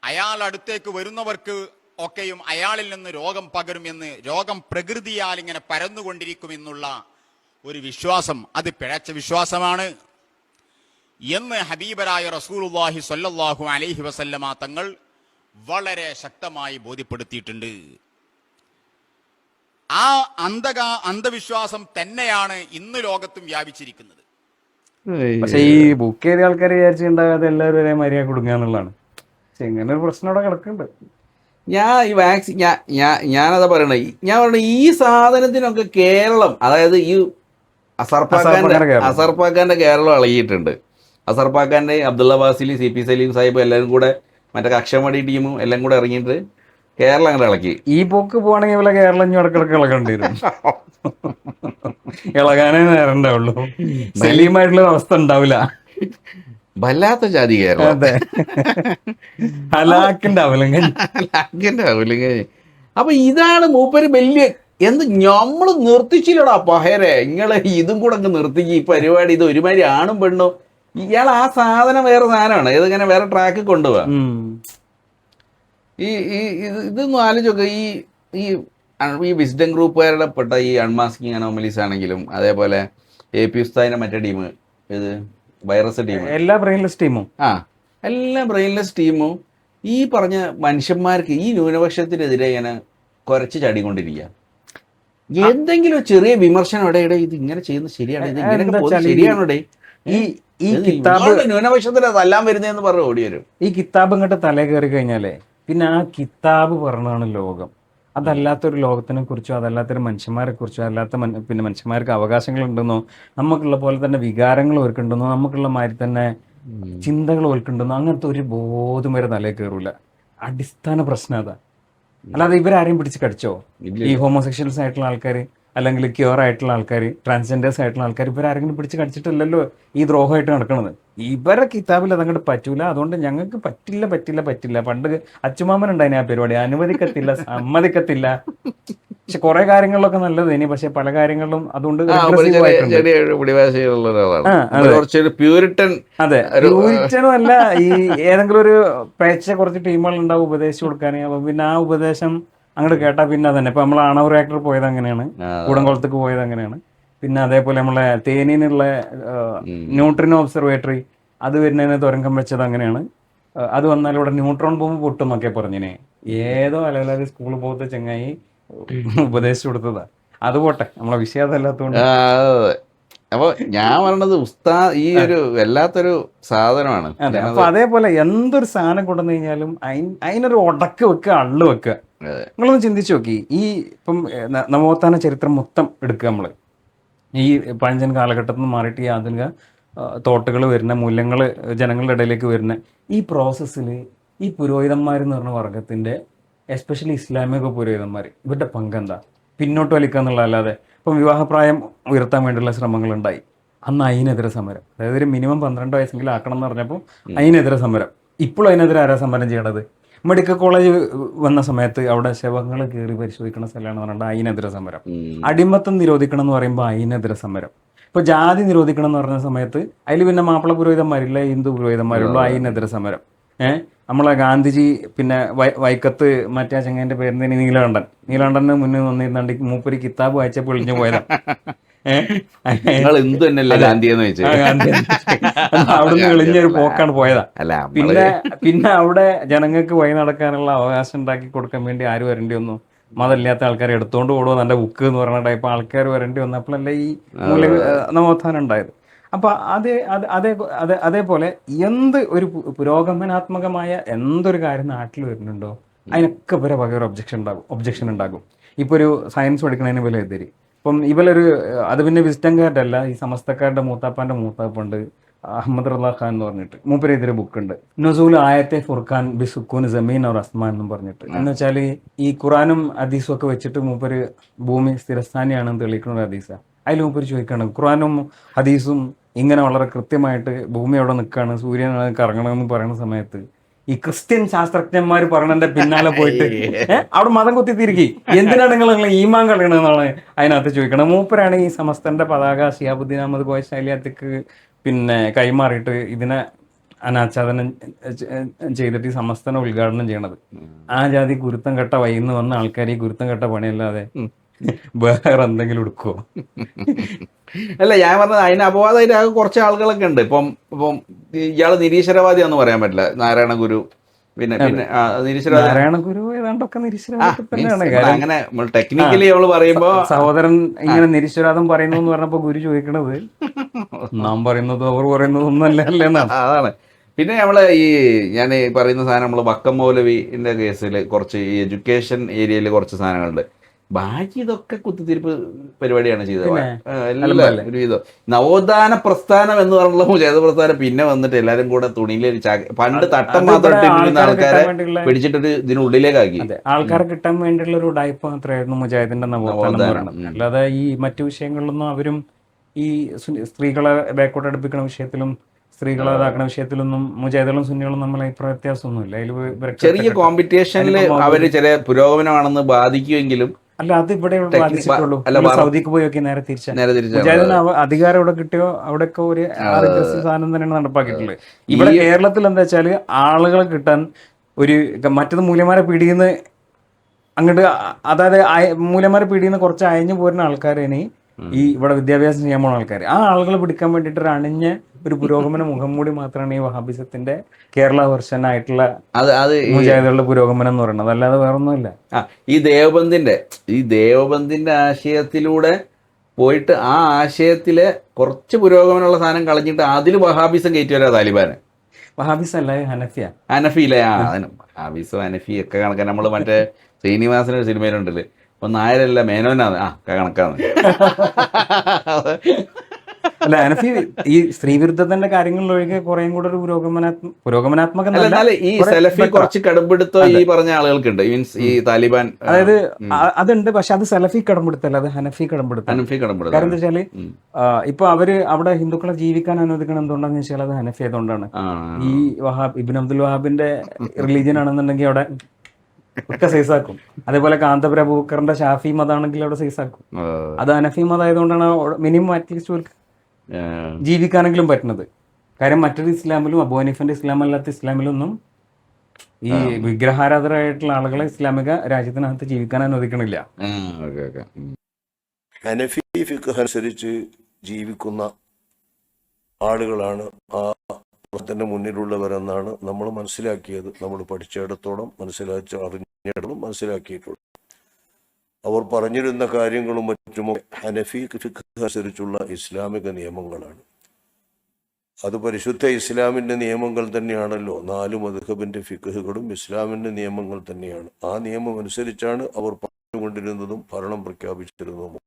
അയാൾ അടുത്തേക്ക് വരുന്നവർക്ക് ഒക്കെയും അയാളിൽ നിന്ന് രോഗം പകരുമെന്ന്, രോഗം പ്രകൃതിയാൽ ഇങ്ങനെ പരന്നുകൊണ്ടിരിക്കുമെന്നുള്ള ഒരു വിശ്വാസം, അത് പിഴച്ച വിശ്വാസമാണ്. എന്ന് ഹബീബരായ റസൂലുള്ളാഹി സ്വല്ലല്ലാഹു അലൈഹി വസല്ലമ തങ്ങൾ വളരെ ശക്തമായി ബോധ്യപ്പെടുത്തിയിട്ടുണ്ട്. ആ അന്ധവിശ്വാസം തന്നെയാണ് ഇന്ന് ലോകത്തും വ്യാപിച്ചിരിക്കുന്നത്. പക്ഷെ ഈ ബുക്ക് ചെയ്ത ആൾക്കാർ വിചാരിച്ചിട്ടുണ്ടാകാതെ എല്ലാവരും ഒരേ മര്യാദ കൊടുക്കുക എന്നുള്ളതാണ്. പക്ഷെ ഇങ്ങനെ ഒരു പ്രശ്നം അവിടെ കിടക്കുന്നുണ്ട്. ഞാൻ ഈ വാക്സിൻ ഞാനതാ പറയണേ, ഞാൻ പറയണേ ഈ സാധനത്തിനൊക്കെ കേരളം, അതായത് ഈ അസർപ്പാക്കാന്റെ കേരളം ഇളകിയിട്ടുണ്ട്. അസർപ്പാക്കാന്റെ അബ്ദുള്ള ബാസിലി, CP സലീം സാഹിബ് എല്ലാവരും കൂടെ മറ്റേ കക്ഷമടി ടീമും എല്ലാം കൂടെ ഇറങ്ങിയിട്ട് കേരളം അങ്ങനെ ഇളക്കി. ഈ പോക്ക് പോവാണെങ്കിൽ ഇവിടെ കേരളം ഇടക്കിടക്ക് ഇളകേണ്ടി വരും. ഇളകാനേ നേരം ഉണ്ടാവുള്ളൂ. സലീമായിട്ടുള്ള അവസ്ഥ ഉണ്ടാവില്ല. വല്ലാത്ത ജാതി കേരളം. അതെ, ഹലാക്കിന്റെ അവലങ്കൻ. അപ്പൊ ഇതാണ് മൂപ്പര് വലിയ എന്ത് നമ്മള് നിർത്തിച്ചില്ലടാ പഹരെ, ഇങ്ങളെ ഇതും കൂടെ അങ്ങ് നിർത്തിക്ക് ഈ പരിപാടി. ഇത് ഒരുമാതിരി ആണും പെണ്ണും. ഇയാൾ ആ സാധനം വേറെ സാധനമാണ്, ഇതിങ്ങനെ വേറെ ട്രാക്ക് കൊണ്ടുപോവാ. ഇതൊന്നും ആലോചിച്ചോക്കെ. ഈ വിസ്ഡം ഗ്രൂപ്പുകാരുടെ പെട്ട ഈ അൺമാസ്കിങ് അനോമലീസ് ആണെങ്കിലും, അതേപോലെ AP ഉസ്താദിന്റെ മറ്റേ ടീം, ഇത് വൈറസ് ടീം, എല്ലാ ബ്രെയിൻലെസ് ടീമും എല്ലാ ബ്രെയിൻലെസ് ടീമും ഈ പറഞ്ഞ മനുഷ്യന്മാർക്ക് ഈ ന്യൂനപക്ഷത്തിനെതിരെ ഇങ്ങനെ കുരച്ച് ചാടിക്കൊണ്ടിരിക്കുക. എന്തെങ്കിലും ചെറിയ വിമർശനം ഇടയിടെ ഇത് ഇങ്ങനെ ചെയ്യുന്നത് ശരിയാണ്, ഇത് ഇങ്ങനെ ശരിയാണോടെ, ഈ കിതാബ് ന്യൂനപക്ഷത്തിന് തല്ലാൻ വരുന്നതെന്ന് പറഞ്ഞ് ഓടി വരും. ഈ കിതാബ് ഇങ്ങോട്ട് തലേ കയറി കഴിഞ്ഞാലേ പിന്നെ ആ കിതാബ് പറഞ്ഞാണ് ലോകം. അതല്ലാത്തൊരു ലോകത്തിനെ കുറിച്ചോ അതല്ലാത്തൊരു മനുഷ്യന്മാരെ കുറിച്ചോ അല്ലാത്ത പിന്നെ മനുഷ്യന്മാർക്ക് അവകാശങ്ങളുണ്ടെന്നോ നമുക്കുള്ള പോലെ തന്നെ വികാരങ്ങൾ ഓർക്കുണ്ടെന്നോ നമുക്കുള്ള മാതിരി തന്നെ ചിന്തകൾ ഓർക്കുണ്ടെന്നോ അങ്ങനത്തെ ഒരു ബോധം വരെ തലേ കയറൂല. അടിസ്ഥാന പ്രശ്നം അതാ. അല്ലാതെ ഇവരാരെയും പിടിച്ച് കടിച്ചോ? ഈ ഹോമോസെക്ഷൽസ് ആയിട്ടുള്ള ആൾക്കാർ, അല്ലെങ്കിൽ ക്യൂർ ആയിട്ടുള്ള ആൾക്കാർ, ട്രാൻസ്ജെൻഡേഴ്സ് ആയിട്ടുള്ള ആൾക്കാർ, ഇവരാരെങ്കിലും പിടിച്ച് കടിച്ചിട്ടില്ലല്ലോ ഈ ദ്രോഹമായിട്ട് നടക്കുന്നത്. ഇവരെ കിതാബിൽ അതങ്ങോട്ട് പറ്റൂല, അതുകൊണ്ട് ഞങ്ങൾക്ക് പറ്റില്ല. പണ്ട് അച്ചുമാമനുണ്ടായിന് ആ പരിപാടി, അനുവദിക്കത്തില്ല, സമ്മതിക്കത്തില്ല. പക്ഷെ കുറെ കാര്യങ്ങളിലൊക്കെ നല്ലത് ഇനി, പക്ഷെ പല കാര്യങ്ങളിലും അതുകൊണ്ട് പ്യൂരിറ്റൻ അല്ല, ഈ ഏതെങ്കിലും ഒരു പേച്ച കുറച്ച് ടീമുകൾ ഉണ്ടാവും ഉപദേശിച്ചു കൊടുക്കാൻ. അപ്പൊ പിന്നെ ആ ഉപദേശം അങ്ങോട്ട് കേട്ടാ പിന്നെ തന്നെ ഇപ്പൊ നമ്മൾ ആണവ റിയാക്ടർ പോയത് അങ്ങനെയാണ്, കൂടംകുളത്തേക്ക് പോയത് അങ്ങനെയാണ്. പിന്നെ അതേപോലെ നമ്മളെ തേനിനുള്ള ന്യൂട്രിനോ ഒബ്സർവേറ്ററി അത് വരുന്നതിന് തുരങ്കം വെച്ചത് അങ്ങനെയാണ്. അത് വന്നാൽ ഇവിടെ ന്യൂട്രോൺ ബോംബ് പൊട്ടും എന്നൊക്കെ പറഞ്ഞിനെ. ഏതോ അലവലാതി സ്കൂളിൽ പോകത്തെ ചെങ്ങായി ഉപദേശിച്ചു കൊടുത്തതാ. അത് പോട്ടെ, നമ്മളെ വിഷയം അതല്ലാത്തതുകൊണ്ട്. അപ്പൊ ഞാൻ പറഞ്ഞത് ഈ ഒരു വല്ലാത്തൊരു സാധനമാണ്. അപ്പൊ അതേപോലെ എന്തൊരു സാധനം കൊണ്ടുവന്നു കഴിഞ്ഞാലും അതിനൊരു ഉടക്ക് വെക്കുക, അള്ളു വെക്കുക. നിങ്ങളൊന്ന് ചിന്തിച്ചു നോക്കി, ഈ ഇപ്പം നവോത്ഥാന ചരിത്രം മൊത്തം എടുക്കുക നമ്മൾ, ഈ പഴഞ്ചൻ കാലഘട്ടത്തിൽ നിന്ന് മാറിയിട്ട് ഈ ആധുനിക തോട്ടുകൾ വരുന്ന മൂല്യങ്ങൾ ജനങ്ങളുടെ ഇടയിലേക്ക് വരുന്ന ഈ പ്രോസസ്സിൽ ഈ പുരോഹിതന്മാരെന്ന് പറഞ്ഞ വർഗത്തിൻ്റെ, എസ്പെഷ്യലി ഇസ്ലാമിക പുരോഹിതന്മാർ, ഇവരുടെ പങ്കെന്താ? പിന്നോട്ട് വലിക്കുക എന്നുള്ളതല്ലാതെ. ഇപ്പം വിവാഹപ്രായം ഉയർത്താൻ വേണ്ടിയുള്ള ശ്രമങ്ങളുണ്ടായി, അന്ന് അതിനെതിരെ സമരം. അതായത് ഒരു മിനിമം 12 വയസ്സെങ്കിലും ആക്കണം എന്ന് പറഞ്ഞപ്പോൾ അതിനെതിരെ സമരം. ഇപ്പോഴും അതിനെതിരെ ആരാ സമരം ചെയ്യണത്? മെഡിക്കൽ കോളേജ് വന്ന സമയത്ത് അവിടെ ശവങ്ങൾ കയറി പരിശോധിക്കുന്ന സ്ഥലമാണെന്ന് പറഞ്ഞാൽ അതിനെതിരെ സമരം. അടിമത്തം നിരോധിക്കണം എന്ന് പറയുമ്പോൾ അതിനെതിരെ സമരം. ഇപ്പോൾ ജാതി നിരോധിക്കണം എന്ന് പറഞ്ഞ സമയത്ത് അതിൽ പിന്നെ മാപ്പിള പുരോഹിതന്മാരില്ല, ഹിന്ദു പുരോഹിതന്മാരുള്ളൂ, അതിനെതിരെ സമരം. നമ്മളെ ഗാന്ധിജി പിന്നെ വൈക്കത്ത് മറ്റേ ചങ്ങേന്റെ പേരെന്തേനി നീലകണ്ഠന് മുന്നിൽ വന്നിരുന്നാണ്ട് മൂപ്പര് കിതാബ് വായിച്ചപ്പോൾ ഒളിഞ്ഞു പോയതാണ്. അവിടുന്ന് എളിഞ്ഞൊരു പോക്കാണ് പോയതാ. പിന്നെ അവിടെ ജനങ്ങൾക്ക് വഴി നടക്കാനുള്ള അവകാശം ഉണ്ടാക്കി കൊടുക്കാൻ വേണ്ടി ആര് വരേണ്ടി വന്നു? മതമില്ലാത്ത ആൾക്കാരെ എടുത്തോണ്ട് ഓടുക നല്ല ബുക്ക് എന്ന് പറഞ്ഞ ടൈപ്പ് ആൾക്കാർ വരേണ്ടി വന്നപ്പോഴല്ലേ ഈ നവോത്ഥാനം ഉണ്ടായത്. അപ്പൊ അതേപോലെ എന്ത് ഒരു പുരോഗമനാത്മകമായ എന്തൊരു കാര്യം നാട്ടിൽ വരുന്നുണ്ടോ അതിനൊക്കെ ഇവരെ പകരം ഒബ്ജക്ഷൻ ഉണ്ടാകും. ഇപ്പൊ ഒരു സയൻസ് പഠിക്കണതിന് പോലെ എതിരി ഇപ്പം ഇവരൊരു അത് പിന്നെ വിസ്റ്റംകാരുടെ അല്ല, ഈ സമസ്തക്കാരുടെ മൂത്താപ്പാന്റെ മൂത്താപ്പുണ്ട് അഹമ്മദ് റള ഖാൻ എന്ന് പറഞ്ഞിട്ട്, മൂപ്പരെതിരെ ബുക്കുണ്ട് നസൂൽ ആയത്തെ ഫുർഖാൻ ബി സുക്കൂൻ ജമീൻ और അസ്മാൻ എന്നും പറഞ്ഞിട്ട്. എന്ന് വെച്ചാൽ ഈ ഖുറാനും ഹദീസും ഒക്കെ വെച്ചിട്ട് മൂപ്പര് ഭൂമി സ്ഥിരസ്ഥാനിയാണെന്ന് തെളിയിക്കുന്ന ഒരു ഹദീസാ. അതിൽ മൂപ്പര് ചോദിക്കുകയാണ്, ഖുറാനും ഹദീസും ഇങ്ങനെ വളരെ കൃത്യമായിട്ട് ഭൂമി അവിടെ നിൽക്കുകയാണ്, സൂര്യൻ കറങ്ങണമെന്ന് പറയുന്ന സമയത്ത് ഈ ക്രിസ്ത്യൻ ശാസ്ത്രജ്ഞന്മാർ പറഞ്ഞതിന്റെ പിന്നാലെ പോയിട്ട് അവിടെ മതം കുത്തിത്തിരിക്കി, എന്തിനാണ് നിങ്ങൾ ഈമാൻ കളയണമെന്നാണ് അതിനകത്ത് ചോദിക്കണം. മൂപ്പരാണ് ഈ സമസ്തന്റെ പതാക ഷിഹാബുദ്ദീൻ അഹമ്മദ് കോയ ശൈലിയാത്തിക്ക് പിന്നെ കൈമാറിയിട്ട് ഇതിനെ അനാച്ഛാദനം ചെയ്തിട്ട് ഈ സമസ്തനെ ഉദ്ഘാടനം ചെയ്യണത്. ആ ജാതി ഗുരുത്തം കെട്ട വൈന്ന് വന്ന ആൾക്കാർ ഈ ഗുരുത്തം കെട്ട പണിയല്ലാതെ വേറെ എന്തെങ്കിലും എടുക്കുമോ? അല്ല, ഞാൻ പറഞ്ഞത് അതിന് അപവാദമായിട്ട് ആകെ കുറച്ച് ആളുകളൊക്കെ ഉണ്ട്. ഇപ്പം ഇയാൾ നിരീശ്വരവാദിയാന്ന് പറയാൻ പറ്റില്ല. നാരായണ ഗുരു പിന്നെ നിരീശ്വരവാദി, നാരായണ ഗുരു ഏതാണ്ടൊക്കെ നിരീശ്വരവാദം തന്നെയാണ്. കാര്യം അങ്ങനെ ടെക്നിക്കലി നമ്മൾ പറയുമ്പോ സഹോദരൻ ഇങ്ങനെ നിരീശ്വരവാദം പറയുന്നു എന്ന് പറഞ്ഞപ്പോ ഗുരു ചോദിക്കണത് നാം പറയുന്നതും അവർ പറയുന്നതും ഒന്നല്ലേ എന്നാണ്. അതാണ്. പിന്നെ നമ്മള് ഞാൻ പറയുന്ന സാധനം, നമ്മള് വക്കം മൗലവിന്റെ കേസിൽ കുറച്ച് ഈ എഡ്യൂക്കേഷൻ ഏരിയയിൽ കുറച്ച് സാധനങ്ങളുണ്ട്. ബാക്കി ഇതൊക്കെ കുത്തിത്തിരിപ്പ് പരിപാടിയാണ് ചെയ്തത്. എല്ലാം ഒരുവിധം നവോത്ഥാന പ്രസ്ഥാനം എന്ന് പറഞ്ഞുള്ള മുജാഹിദ് പ്രസ്ഥാനം പിന്നെ വന്നിട്ട് എല്ലാരും കൂടെ തുണിയിലെ പണ്ട് തട്ടം മാത്രം ഇട്ടിരുന്ന ആൾക്കാരെ പിടിച്ചിട്ടൊരു ഇതിനുള്ളിലേക്കാക്കി. ആൾക്കാരെ കിട്ടാൻ വേണ്ടിയുള്ള ഒരു ഉടായ്പ മാത്രമായിരുന്നു മുജാഹിദിന്റെ നവോത്ഥാനം എന്ന് പറയുന്നത്. അല്ലാതെ ഈ മറ്റു വിഷയങ്ങളിലൊന്നും അവരും ഈ സ്ത്രീകളെ ബാക്കോട്ട് അടുപ്പിക്കുന്ന വിഷയത്തിലും സ്ത്രീകളെ ഇതാക്കുന്ന വിഷയത്തിലൊന്നും മുജാഹിദുകളും സുന്നികളും നമ്മളെ അഭിപ്രായ വ്യത്യാസമൊന്നുമില്ല. അതിൽ ചെറിയ കോമ്പറ്റീഷനിൽ അവര് ചില പുരോഗമനമാണെന്ന് ബാധിക്കുമെങ്കിലും അല്ല, അത് ഇവിടെ ബാധിച്ചിട്ടുള്ളൂ. സൗദിക്ക് പോയി നോക്കി നേരെ മുജാഹിദിന് അധികാരം എവിടെ കിട്ടിയോ അവിടെയൊക്കെ ഒരു സാധനം തന്നെയാണ് നടപ്പാക്കിയിട്ടുള്ളത്. ഇവിടെ കേരളത്തിൽ എന്താ വെച്ചാല് ആളുകളെ കിട്ടാൻ ഒരു മറ്റത് മൂല്യന്മാരെ പിടിയുന്ന അങ്ങോട്ട്, അതായത് മൂല്യന്മാരെ പിടിയുന്ന കുറച്ച് അയഞ്ഞു പോരുന്ന ആൾക്കാരേനെ ഈ ഇവിടെ വിദ്യാഭ്യാസം ചെയ്യാൻ പോകുന്ന ആൾക്കാർ, ആ ആളുകളെ പിടിക്കാൻ വേണ്ടിയിട്ട് ഒരു അണിഞ്ഞ ഒരു പുരോഗമന മുഖംമൂടി മാത്രമാണ് ഈ വഹാബിസത്തിന്റെ കേരള വെർഷൻ ആയിട്ടുള്ള മുജാഹിദുകളുടെ പുരോഗമനം എന്ന് പറയുന്നത്. അല്ലാതെ വേറൊന്നുമില്ല. ഈ ദേവബന്ധിന്റെ ആശയത്തിലൂടെ പോയിട്ട് ആ ആശയത്തിലെ കുറച്ച് പുരോഗമനമുള്ള സാധനം കളഞ്ഞിട്ട് അതിൽ വഹാബിസം കയറ്റിവരാ താലിബാന്. വഹാബിസ് അല്ല, ഹനഫിയിലെ വഹാബിസോ ഹനഫി ഒക്കെ കണക്കാൻ. നമ്മൾ മറ്റേ ശ്രീനിവാസന്റെ സിനിമയിലുണ്ടല്ലേ, അപ്പൊ നായരല്ല മേനോനാണ് കണക്കാണ്. അല്ല, ഹനഫി ഈ സ്ത്രീവിരുദ്ധത്തിന്റെ കാര്യങ്ങളിലൊഴികെ കുറേയും കൂടെ ഒരു പുരോഗമനാത്മക ഈ സെലഫി കുറച്ച് കടമ്പെടുത്തോ ഈ പറഞ്ഞ ആളുകൾക്കുണ്ട്. മീൻസ് ഈ താലിബാൻ, അതായത് അതുണ്ട്. പക്ഷെ അത് സെലഫി കടമ്പെടുത്തല്ല, അത് ഹനഫി കടമ്പെടുത്ത. കാരണം എന്താ വെച്ചാല് ഇപ്പൊ അവര് അവിടെ ഹിന്ദുക്കളെ ജീവിക്കാൻ അനുവദിക്കണം എന്തുകൊണ്ടാന്ന് വെച്ചാൽ അത് ഹനഫി ആയതുകൊണ്ടാണ്. ഈ ഇബ്നു അബ്ദുൽ വഹാബിന്റെ റിലീജിയൻ ആണെന്നുണ്ടെങ്കിൽ അവിടെ ഒക്കെ സൈസാക്കും. അതേപോലെ കാന്തപുര അബൂബക്കറിന്റെ ഷാഫി മതാണെങ്കിൽ അവിടെ സൈസാക്കും. അത് ഹനഫി മതമായതുകൊണ്ടാണ് മിനിമം അറ്റ്ലീസ്റ്റ് ജീവിക്കാനെങ്കിലും പറ്റുന്നത്. കാര്യം മറ്റൊരു ഇസ്ലാമിലും അബൂ ഹനീഫന്റെ ഇസ്ലാം അല്ലാത്ത ഇസ്ലാമിലൊന്നും ഈ വിഗ്രഹാരാധകരായിട്ടുള്ള ആളുകളെ ഇസ്ലാമിക രാജ്യത്തിനകത്ത് ജീവിക്കാൻ അനുവദിക്കണില്ല. ഹനഫി ഫിഖ് അനുസരിച്ച് ജീവിക്കുന്ന ആളുകളാണ് ആ തന്നെ മുന്നിലുള്ളവരെന്നാണ് നമ്മൾ മനസ്സിലാക്കിയത്. നമ്മൾ പഠിച്ചിടത്തോളം അറിഞ്ഞിടത്തോളം മനസ്സിലാക്കിയിട്ടുള്ളത്. അവർ പറഞ്ഞിരുന്ന കാര്യങ്ങളും മറ്റും ഹനഫി ഫിഖ് അനുസരിച്ചുള്ള ഇസ്ലാമിക നിയമങ്ങളാണ്. അത് പരിശുദ്ധ ഇസ്ലാമിൻ്റെ നിയമങ്ങൾ തന്നെയാണല്ലോ. 4 മദ്ഹബിൻ്റെ ഫിഖ്ഹുകളും ഇസ്ലാമിൻ്റെ നിയമങ്ങൾ തന്നെയാണ്. ആ നിയമം അനുസരിച്ചാണ് അവർ പറഞ്ഞുകൊണ്ടിരുന്നതും ഭരണം പ്രഖ്യാപിച്ചിരുന്നതും.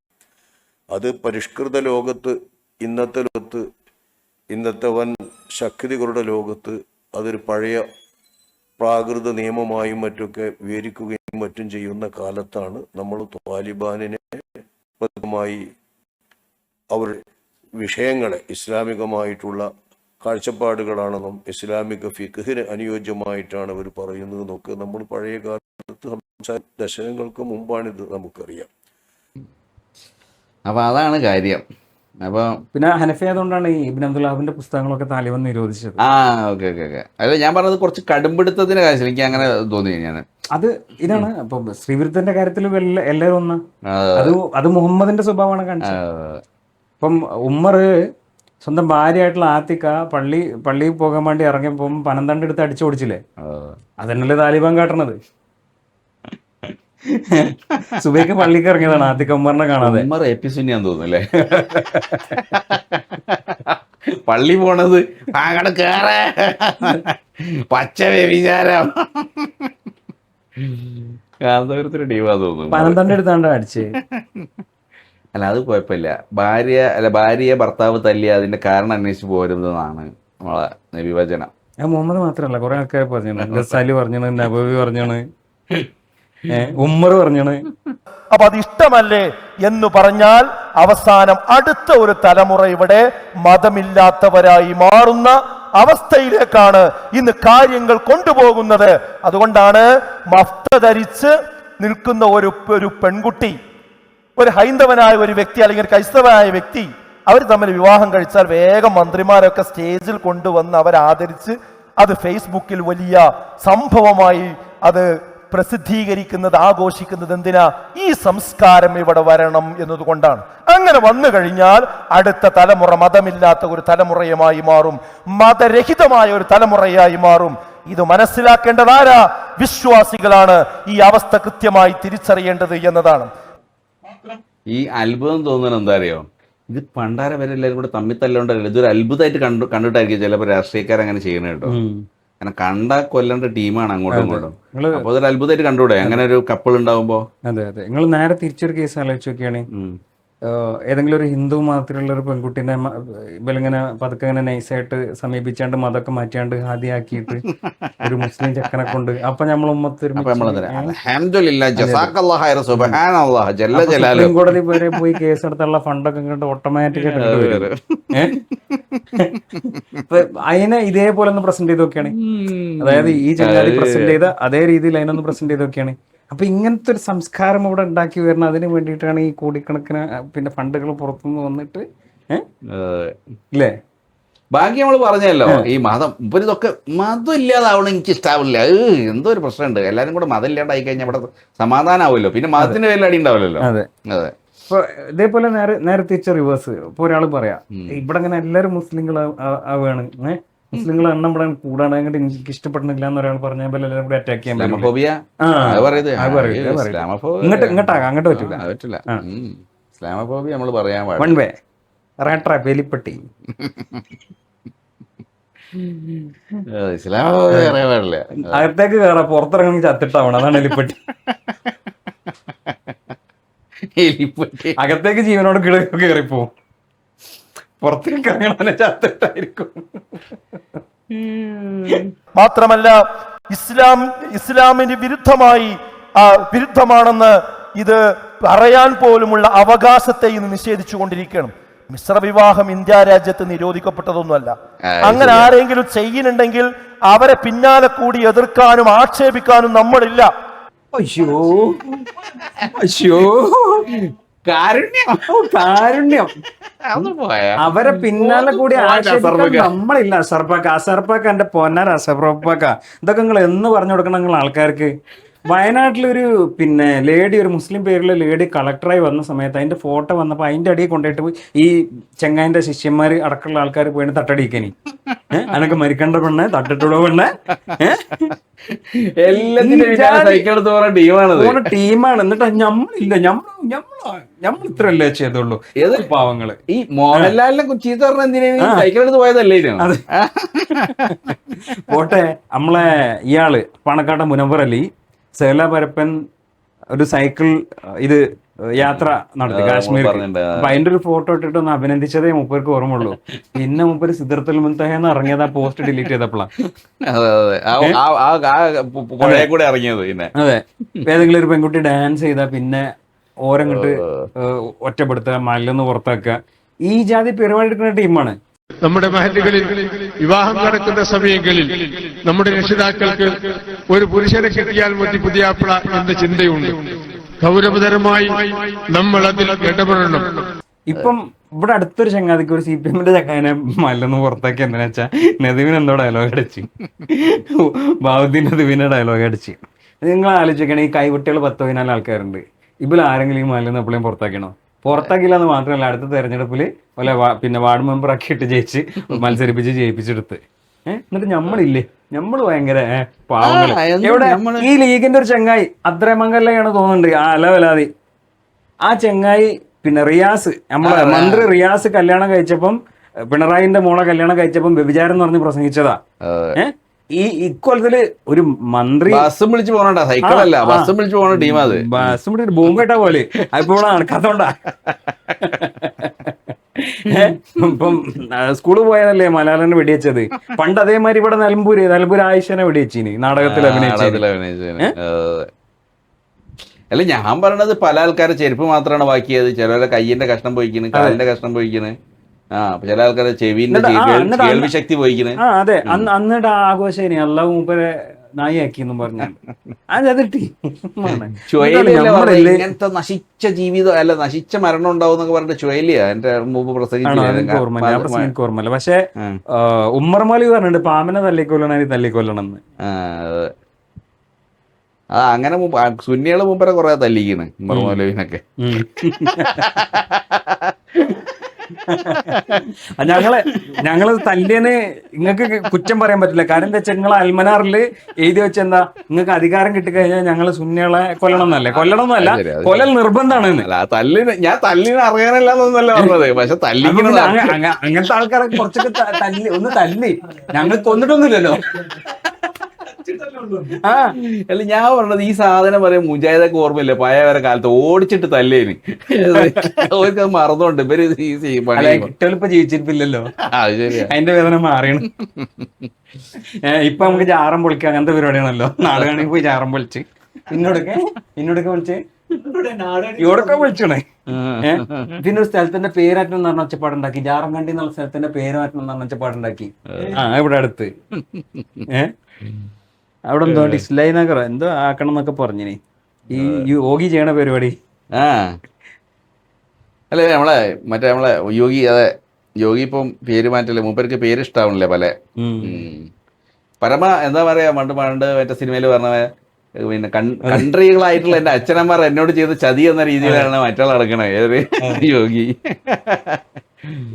അത് പരിഷ്കൃത ലോകത്ത്, ഇന്നത്തെ വൻ ശക്തികളുടെ ലോകത്ത് അതൊരു പഴയ പ്രാകൃത നിയമമായും മറ്റൊക്കെ വിവരിക്കുകയും മറ്റും ചെയ്യുന്ന കാലത്താണ് നമ്മൾ താലിബാനിനെ പ്രധാനമായി അവർ വിഷയങ്ങളെ ഇസ്ലാമികമായിട്ടുള്ള കാഴ്ചപ്പാടുകളാണെന്നും ഇസ്ലാമിക ഫിഖ്ഹിന് അനുയോജ്യമായിട്ടാണ് അവർ പറയുന്നതെന്നൊക്കെ നമ്മൾ പഴയ കാലത്ത് ദശകങ്ങൾക്ക് മുമ്പാണിത് നമുക്കറിയാം. അപ്പൊ അതാണ് കാര്യം. അപ്പൊ പിന്നെ ഹനഫി ആയതുകൊണ്ടാണ് ഈ ഇബ്നു അബ്ദുൽ വഹാബിന്റെ പുസ്തകങ്ങളൊക്കെ താലിബാൻ നിരോധിച്ചത്. ഓക്കെ. അല്ല, ഞാൻ പറഞ്ഞത് കുറച്ച് കടുംപിടുത്തത്തിന്റെ കാര്യം എനിക്ക് അങ്ങനെ തോന്നി. ഞാൻ അത് ഇതാണ് ഇപ്പൊ ശ്രീവിരുദ്ധന്റെ കാര്യത്തിൽ എല്ലാവരും ഒന്നാ. അത് മുഹമ്മദിന്റെ സ്വഭാവമാണ് കാണിച്ചത്. ഇപ്പം ഉമ്മർ സ്വന്തം ഭാര്യയായിട്ടുള്ള ആത്തിക്ക പള്ളിയിൽ പോകാൻ വേണ്ടി ഇറങ്ങിയപ്പോ പനന്തണ്ട് എടുത്ത് അടിച്ചു ഓടിച്ചില്ലേ? അതന്നല്ലേ താലിബാൻ കാട്ടണത്. സുബൈക്ക് പള്ളിക്ക് ഇറങ്ങിയതാണ് ആത്തിക്ക ഉമ്മറിനെ കാണാതെ. ഉമ്മർ എപ്പിസുന്നിയാന്ന് തോന്നുന്നല്ലേ പള്ളി പോണത്? അങ്ങടെ കേറേ പച്ച വ്യഭിചാരം. കാന്തപുരത്തിന് ടീമാ തോന്നുന്നു. പനന്തണ്ട് എടുത്താണ്ട് അടിച്ച്. അല്ല, അത് കുഴപ്പമില്ല. ഭാര്യയെ ഭർത്താവ് തല്ലി അതിന്റെ കാരണം അന്വേഷിച്ച് പോരുന്നതാണ് നമ്മളെ വിഭജനം. മുഹമ്മദ് മാത്രല്ല, കുറെ ആൾക്കാർ പറഞ്ഞാണ്. ഗസാലി പറഞ്ഞാണ്, നബവി പറഞ്ഞാണ്, ഉമ്മർ പറഞ്ഞാണ്. അപ്പൊ അത് ഇഷ്ടമല്ലേ എന്ന് പറഞ്ഞാൽ അവസാനം അടുത്ത ഒരു തലമുറ ഇവിടെ മതമില്ലാത്തവരായി മാറുന്ന അവസ്ഥയിലേക്കാണ് ഇന്ന് കാര്യങ്ങൾ കൊണ്ടുപോകുന്നത്. അതുകൊണ്ടാണ് മഫ്ത ധരിച്ച് നിൽക്കുന്ന ഒരു പെൺകുട്ടി, ഒരു ഹൈന്ദവനായ ഒരു വ്യക്തി അല്ലെങ്കിൽ ക്രൈസ്തവനായ വ്യക്തി, അവർ തമ്മിൽ വിവാഹം കഴിച്ചാൽ വേഗം മന്ത്രിമാരൊക്കെ സ്റ്റേജിൽ കൊണ്ടുവന്ന് അവരെ ആദരിച്ച് അത് ഫേസ്ബുക്കിൽ വലിയ സംഭവമായി അത് പ്രസിദ്ധീകരിക്കുന്നത്, ആഘോഷിക്കുന്നത് എന്തിനാ? ഈ സംസ്കാരം ഇവിടെ വരണം എന്നതുകൊണ്ടാണ്. അങ്ങനെ വന്നു കഴിഞ്ഞാൽ അടുത്ത തലമുറ മതമില്ലാത്ത ഒരു തലമുറയുമായി മാറും, മതരഹിതമായ ഒരു തലമുറയായി മാറും. ഇത് മനസ്സിലാക്കേണ്ടതാരാ? വിശ്വാസികളാണ് ഈ അവസ്ഥ കൃത്യമായി തിരിച്ചറിയേണ്ടത് എന്നതാണ്. ഈ അത്ഭുതം തോന്നുന്നത് എന്താ അറിയോ? ഇത് പണ്ടാര വരെ എല്ലാവരും കൂടെ തമ്മിൽ തല്ലോണ്ടല്ലോ. ഇതൊരു അത്ഭുതമായിട്ട് കണ്ടിട്ടായിരിക്കും ചിലപ്പോൾ രാഷ്ട്രീയക്കാർ അങ്ങനെ ചെയ്യണ കേട്ടോ. കാരണം കണ്ടാ കൊല്ലേണ്ട ടീമാണ് അങ്ങോട്ടും ഇങ്ങോട്ടും. അപ്പൊ അതൊരു അത്ഭുതമായിട്ട് കണ്ടുകൂടെ അങ്ങനെ ഒരു കപ്പിൾ ഉണ്ടാവുമ്പോ? അതെ അതെ. നിങ്ങൾ നേരെ തിരിച്ചൊരു കേസ് ആലോചിച്ച് നോക്കിയാണ്, ഏതെങ്കിലും ഒരു ഹിന്ദു മതത്തിലുള്ള ഒരു പെൺകുട്ടീനെ ഇവലിങ്ങനെ പതുക്കെ ഇങ്ങനെ നൈസായിട്ട് സമീപിച്ചാണ്ട് മതമൊക്കെ മാറ്റിയാണ്ട് ഹാദിയാക്കിയിട്ട് ഒരു മുസ്ലിം ചെക്കനെ കൊണ്ട്, അപ്പൊ നമ്മൾ കോടതി വരെ പോയി കേസെടുത്തുള്ള ഫണ്ടൊക്കെ ഇങ്ങോട്ട് ഓട്ടോമാറ്റിക്കായിട്ട് അതിനെ ഇതേപോലെ ഒന്ന് പ്രസന്റ് ചെയ്ത് നോക്കിയാണ്. അതായത് ഈ ചങ്ങാതി പ്രസന്റ് ചെയ്ത അതേ രീതിയിൽ അതിനൊന്ന് പ്രസന്റ് ചെയ്ത് നോക്കിയാണ്. അപ്പൊ ഇങ്ങനത്തെ ഒരു സംസ്കാരം ഇവിടെ ഉണ്ടാക്കി വരണം. അതിന് വേണ്ടിയിട്ടാണ് ഈ കോടിക്കണക്കിന് പിന്നെ ഫണ്ടുകൾ പുറത്തുനിന്ന് വന്നിട്ട് ഇല്ലേ? ബാക്കി നമ്മൾ പറഞ്ഞല്ലോ, ഈ മതം ഇതൊക്കെ മതം ഇല്ലാതാവണം എനിക്ക് ഇഷ്ടാവില്ല. എന്തോ ഒരു പ്രശ്നമുണ്ട്, എല്ലാരും കൂടെ മതം ഇല്ലാണ്ടായി കഴിഞ്ഞാൽ ഇവിടെ സമാധാനമാവുമല്ലോ, പിന്നെ മതത്തിന്റെ പേരിൽ അടി ഉണ്ടാവില്ലല്ലോ. അതെ അതെ. ഇപ്പൊ ഇതേപോലെ നേരെ തിരിച്ച റിവേഴ്സ്. ഇപ്പൊ ഒരാൾ പറയാ ഇവിടെ അങ്ങനെ എല്ലാരും മുസ്ലിങ്ങൾ ആവുകയാണ്, മുസ്ലിങ്ങൾ എണ്ണം ഇവിടെ കൂടാണ്, അങ്ങോട്ട് എനിക്ക് ഇഷ്ടപ്പെടുന്നില്ല എന്ന് ഒരാൾ പറഞ്ഞാൽ എല്ലാവരും കൂടെ അറ്റാക്ക് ചെയ്യാൻ അങ്ങോട്ട് പറ്റില്ല. ഇസ്ലാമോഫോബിയ നമ്മൾ പറയാൻ വൺ വേ റാട്രാപ്പ് എലിപ്പെട്ടി. ഇസ്ലാമോഫോബിയ പറയാൻ പാടില്ല. അകത്തേക്ക് കയറാ, പുറത്തിറങ്ങി ചത്തിട്ടാവണം, അതാണ് എലിപ്പെട്ടി. അകത്തേക്ക് ജീവനോട് കയറിപ്പോവും, പുറത്തേക്ക് ഇറങ്ങണ ചത്തിട്ടായിരിക്കും. മാത്രമല്ല ഇസ്ലാമിന് വിരുദ്ധമാണെന്ന് ഇത് പറയാൻ പോലുമുള്ള അവകാശത്തെ ഇന്ന് നിഷേധിച്ചു കൊണ്ടിരിക്കണം. മിശ്രവിവാഹം ഇന്ത്യ രാജ്യത്ത് നിരോധിക്കപ്പെട്ടതൊന്നുമല്ല. അങ്ങനെ ആരെങ്കിലും ചെയ്യുന്നുണ്ടെങ്കിൽ അവരെ പിന്നാലെ കൂടി എതിർക്കാനും ആക്ഷേപിക്കാനും നമ്മളില്ല. അയ്യോ അയ്യോ, കാരുണ്യം. അവരെ പിന്നാലെ കൂടി നമ്മളില്ല. അസർപ്പാക്ക എന്റെ പൊന്നാർ അസർപ്പാക്ക, ഇതൊക്കെ നിങ്ങൾ എന്ന് പറഞ്ഞു കൊടുക്കണം നിങ്ങൾ ആൾക്കാർക്ക്. വയനാട്ടിലൊരു പിന്നെ ലേഡി, ഒരു മുസ്ലിം പേരിലെ ലേഡി കളക്ടറായി വന്ന സമയത്ത് അതിന്റെ ഫോട്ടോ വന്നപ്പോൾ അതിന്റെ അടിയിൽ കൊണ്ടുപോയിട്ട് ഈ ചെങ്ങായിന്റെ ശിഷ്യന്മാർ അടക്കമുള്ള ആൾക്കാർ പോയിട്ട് തട്ടടിക്കനി, അനക്ക് മരിക്കേണ്ട പെണ്ണെ, തട്ടിട്ടുള്ള പെണ്ണെ, ടീമാണ്. എന്നിട്ട് നമ്മളില്ല, നമ്മൾ ഇത്രല്ലേ ചെയ്തുള്ളൂ. ഏത് പാവങ്ങള് ഈ മോഹൻലാലിനെ ചീത്ത പറഞ്ഞ എന്തിനാ സൈക്കിളെടുത്ത് പോയതല്ലേ? പോട്ടെ, നമ്മളെ ഇയാള് പണക്കാട്ട മുനവർ അലി സേല പരപ്പൻ ഒരു സൈക്കിൾ ഇത് യാത്ര നടത്തി കാശ്മീർ. അപ്പൊ അതിന്റെ ഒരു ഫോട്ടോ ഇട്ടിട്ട് ഒന്ന് അഭിനന്ദിച്ചതേ മൂപ്പർക്ക് ഓർമ്മയുള്ളൂ. പിന്നെ മൂപ്പര് സിദ്ദർത്തുൽ മുൻതഹന്ന് ഇറങ്ങിയത് ആ പോസ്റ്റ് ഡിലീറ്റ് ചെയ്തപ്പോഴാണ്. അതെ, ഏതെങ്കിലും ഒരു പെൺകുട്ടി ഡാൻസ് ചെയ്താ പിന്നെ ഓരങ്ങോട്ട് ഒറ്റപ്പെടുത്തുക, മല്ലെന്ന് പുറത്താക്കുക, ഈ ജാതി പരിപാടി എടുക്കുന്ന ടീമാണ്. നമ്മുടെ മഹല്ലുകളിൽ വിവാഹം നടക്കുന്ന സമയങ്ങളിൽ നമ്മുടെ രക്ഷിതാക്കൾക്ക് ഒരു പുരുഷനെ കിട്ടിയാൽ മതി പുതിയാപ്പിള എന്ന ചിന്തയുണ്ട്. ഗൗരവതരമായി നമ്മൾ അതിൽ ഇടപെടണം. ഇപ്പം ഇവിടെ അടുത്തൊരു ചങ്ങാതിക്ക്, ഒരു CPM-ന്റെ ചങ്ങാതിനെ മല്ലെന്ന് പുറത്താക്കി. എന്തിനാ വെച്ചാൽ നദീവിന് എന്തോ ഡയലോഗ് അടിച്ച്, ബാബുദ്ദീൻ നദീവിന്റെ ഡയലോഗ് അടിച്ച്. നിങ്ങൾ ആലോചിക്കണം, ഈ കൈകുട്ടികൾ 10-14 ആൾക്കാരുണ്ട്, ഇതിൽ ആരെങ്കിലും ഈ മല്ലെന്ന് എപ്പോഴും പുറത്താക്കണോ? പുറത്താക്കില്ല എന്ന് മാത്രമല്ല, അടുത്ത തെരഞ്ഞെടുപ്പിൽ വല്ല പിന്നെ വാർഡ് മെമ്പർ ആക്കിയിട്ട് മത്സരിപ്പിച്ച് ജയിപ്പിച്ചെടുത്ത്. എന്നിട്ട് നമ്മളില്ലേ, നമ്മൾ ഭയങ്കര പാവങ്ങള്. എവിടെ ഈ ലീഗിന്റെ ഒരു ചെങ്ങായി അദ്രമംഗലയാണ് തോന്നുന്നുണ്ട്, അലവലാതി. ആ ചെങ്ങായി പിന്നെ റിയാസ്, നമ്മളെ മന്ത്രി റിയാസ് കല്യാണം കഴിച്ചപ്പം, പിണറായിന്റെ മോളെ കല്യാണം കഴിച്ചപ്പം വ്യഭിചാരം എന്ന് പറഞ്ഞ് പ്രസംഗിച്ചതാ. ഈ ഇക്കൊല്ലത്തില് ഒരു മന്ത്രി ബസ്സും വിളിച്ചു പോകണ സൈക്കിളല്ല, ബസ്സും വിളിച്ചു പോകണ ടീം. അത് ബസ്സും വിളിച്ച് ബോംബ് കേട്ട പോലെ അതിപ്പോ നടക്കാത്തോണ്ടാ. ഇപ്പം സ്കൂളിൽ പോയതല്ലേ മലയാളം വെടിവെച്ചത്. പണ്ട് അതേമാതിരി ഇവിടെ നിലമ്പൂർ ആയിഷനെ വെടിവെച്ചിന്, നാടകത്തിൽ അഭിനയിച്ചു. അല്ല, ഞാൻ പറയണത് പല ആൾക്കാരെ ചെരുപ്പ് മാത്രമാണ് ബാക്കിയത്. ചിലരെ കയ്യിന്റെ കഷ്ണം പോയിക്കുന്നു, കാലിന്റെ കഷ്ണം പോയിക്കുന്നു, ചില ആൾക്കാരെ ചെവിന്റെ കേൾവി ശക്തി പോയിക്കുന്നത്. അതെ, അന്നിട്ട് ആഘോഷം അള്ളാഹു മൂപ്പരെ നായിയാക്കി എന്നും പറഞ്ഞു. ഇങ്ങനത്തെ നശിച്ച ജീവിതം അല്ല, നശിച്ച മരണം ഉണ്ടാവും എന്നൊക്കെ പറഞ്ഞിട്ട് ചുവലിയാ എന്റെ മുമ്പ് പ്രസംഗിക്ക് ഓർമ്മല്ല. പക്ഷെ ഉമ്മർ മൗലവി പറഞ്ഞിട്ടുണ്ട് പാമ്പിനെ തല്ലിക്കൊല്ലണം എന്ന്. അങ്ങനെ സുന്നികള് മൂപ്പരെ കുറെ തല്ലിക്കണ് ഉമർ മൗലവിനൊക്കെ. ഞങ്ങള് തല്ലിയന് നിങ്ങൾക്ക് കുറ്റം പറയാൻ പറ്റില്ല. കാരണം എന്താ വെച്ചാൽ നിങ്ങൾ അൽമനാറിൽ എഴുതി വെച്ചെന്താ, നിങ്ങൾക്ക് അധികാരം കിട്ടിക്കഴിഞ്ഞാൽ ഞങ്ങള് സുന്നികളെ കൊല്ലണം എന്നല്ലേ? കൊല്ലണം എന്നല്ല, കൊല്ലൽ നിർബന്ധമാണ്. ഞാൻ തല്ലിന് അറിയാനല്ലാന്നൊന്നല്ല പറഞ്ഞത്, പക്ഷെ തല്ലിക്കുന്നത് അങ്ങനത്തെ ആൾക്കാരെ കുറച്ചൊക്കെ തല്ലി ഒന്ന് തല്ലി. ഞങ്ങൾ കൊന്നിട്ടൊന്നുമില്ലല്ലോ. അല്ല ഞാൻ പറഞ്ഞത് ഈ സാധനം പറയാം മുജാഹിദൊക്കെ ഓർമ്മയില്ലേ പഴയ വരെ കാലത്ത് ഓടിച്ചിട്ട് തല്ലേന്. അവർക്ക് മറന്നുകൊണ്ട് ഇവര് കുട്ടികളിപ്പോ ജീവിച്ചിരിപ്പില്ലല്ലോ, അതിന്റെ വേദന മാറിയാണ്. ഇപ്പൊ നമുക്ക് ജാറം പൊളിക്കുക അങ്ങനത്തെ പരിപാടിയാണല്ലോ. നാടുകാണെങ്കിൽ പോയി ജാറം പൊളിച്ച് ഇന്നോടൊക്കെ വിളിച്ച് ഇവിടൊക്കെ വിളിച്ചണേ. പിന്നെ ഒരു സ്ഥലത്തിന്റെ പേരാറ്റം എന്ന് പറഞ്ഞ ഒച്ചപ്പാടുണ്ടാക്കി, ജാറംകണ്ടി എന്നുള്ള സ്ഥലത്തിന്റെ പേരാറ്റം എന്ന് പറഞ്ഞ ഒച്ചപ്പാടുണ്ടാക്കി. ഇവിടെ അടുത്ത് അവിടെ എന്തോ ഡിസ്ലൈ നഗർ എന്തോ ആക്കണം എന്നൊക്കെ പറഞ്ഞിനി ഈ യോഗി ചെയ്യണ പരിപാടി. അല്ലേ നമ്മളെ യോഗി, അതെ യോഗി ഇപ്പം പേര് മാറ്റല്ലേ, മൂപ്പർക്ക് പേര് ഇഷ്ടാവണില്ലേ പല പരമ എന്താ പറയാ പണ്ട് മറ്റേ സിനിമയിൽ പറഞ്ഞ പിന്നെ കൺട്രികളായിട്ടുള്ള എന്റെ അച്ഛനമ്മമാർ എന്നോട് ചെയ്ത ചതി എന്ന രീതിയിലാണ് മറ്റുള്ള നടക്കണേ ഏത് യോഗി.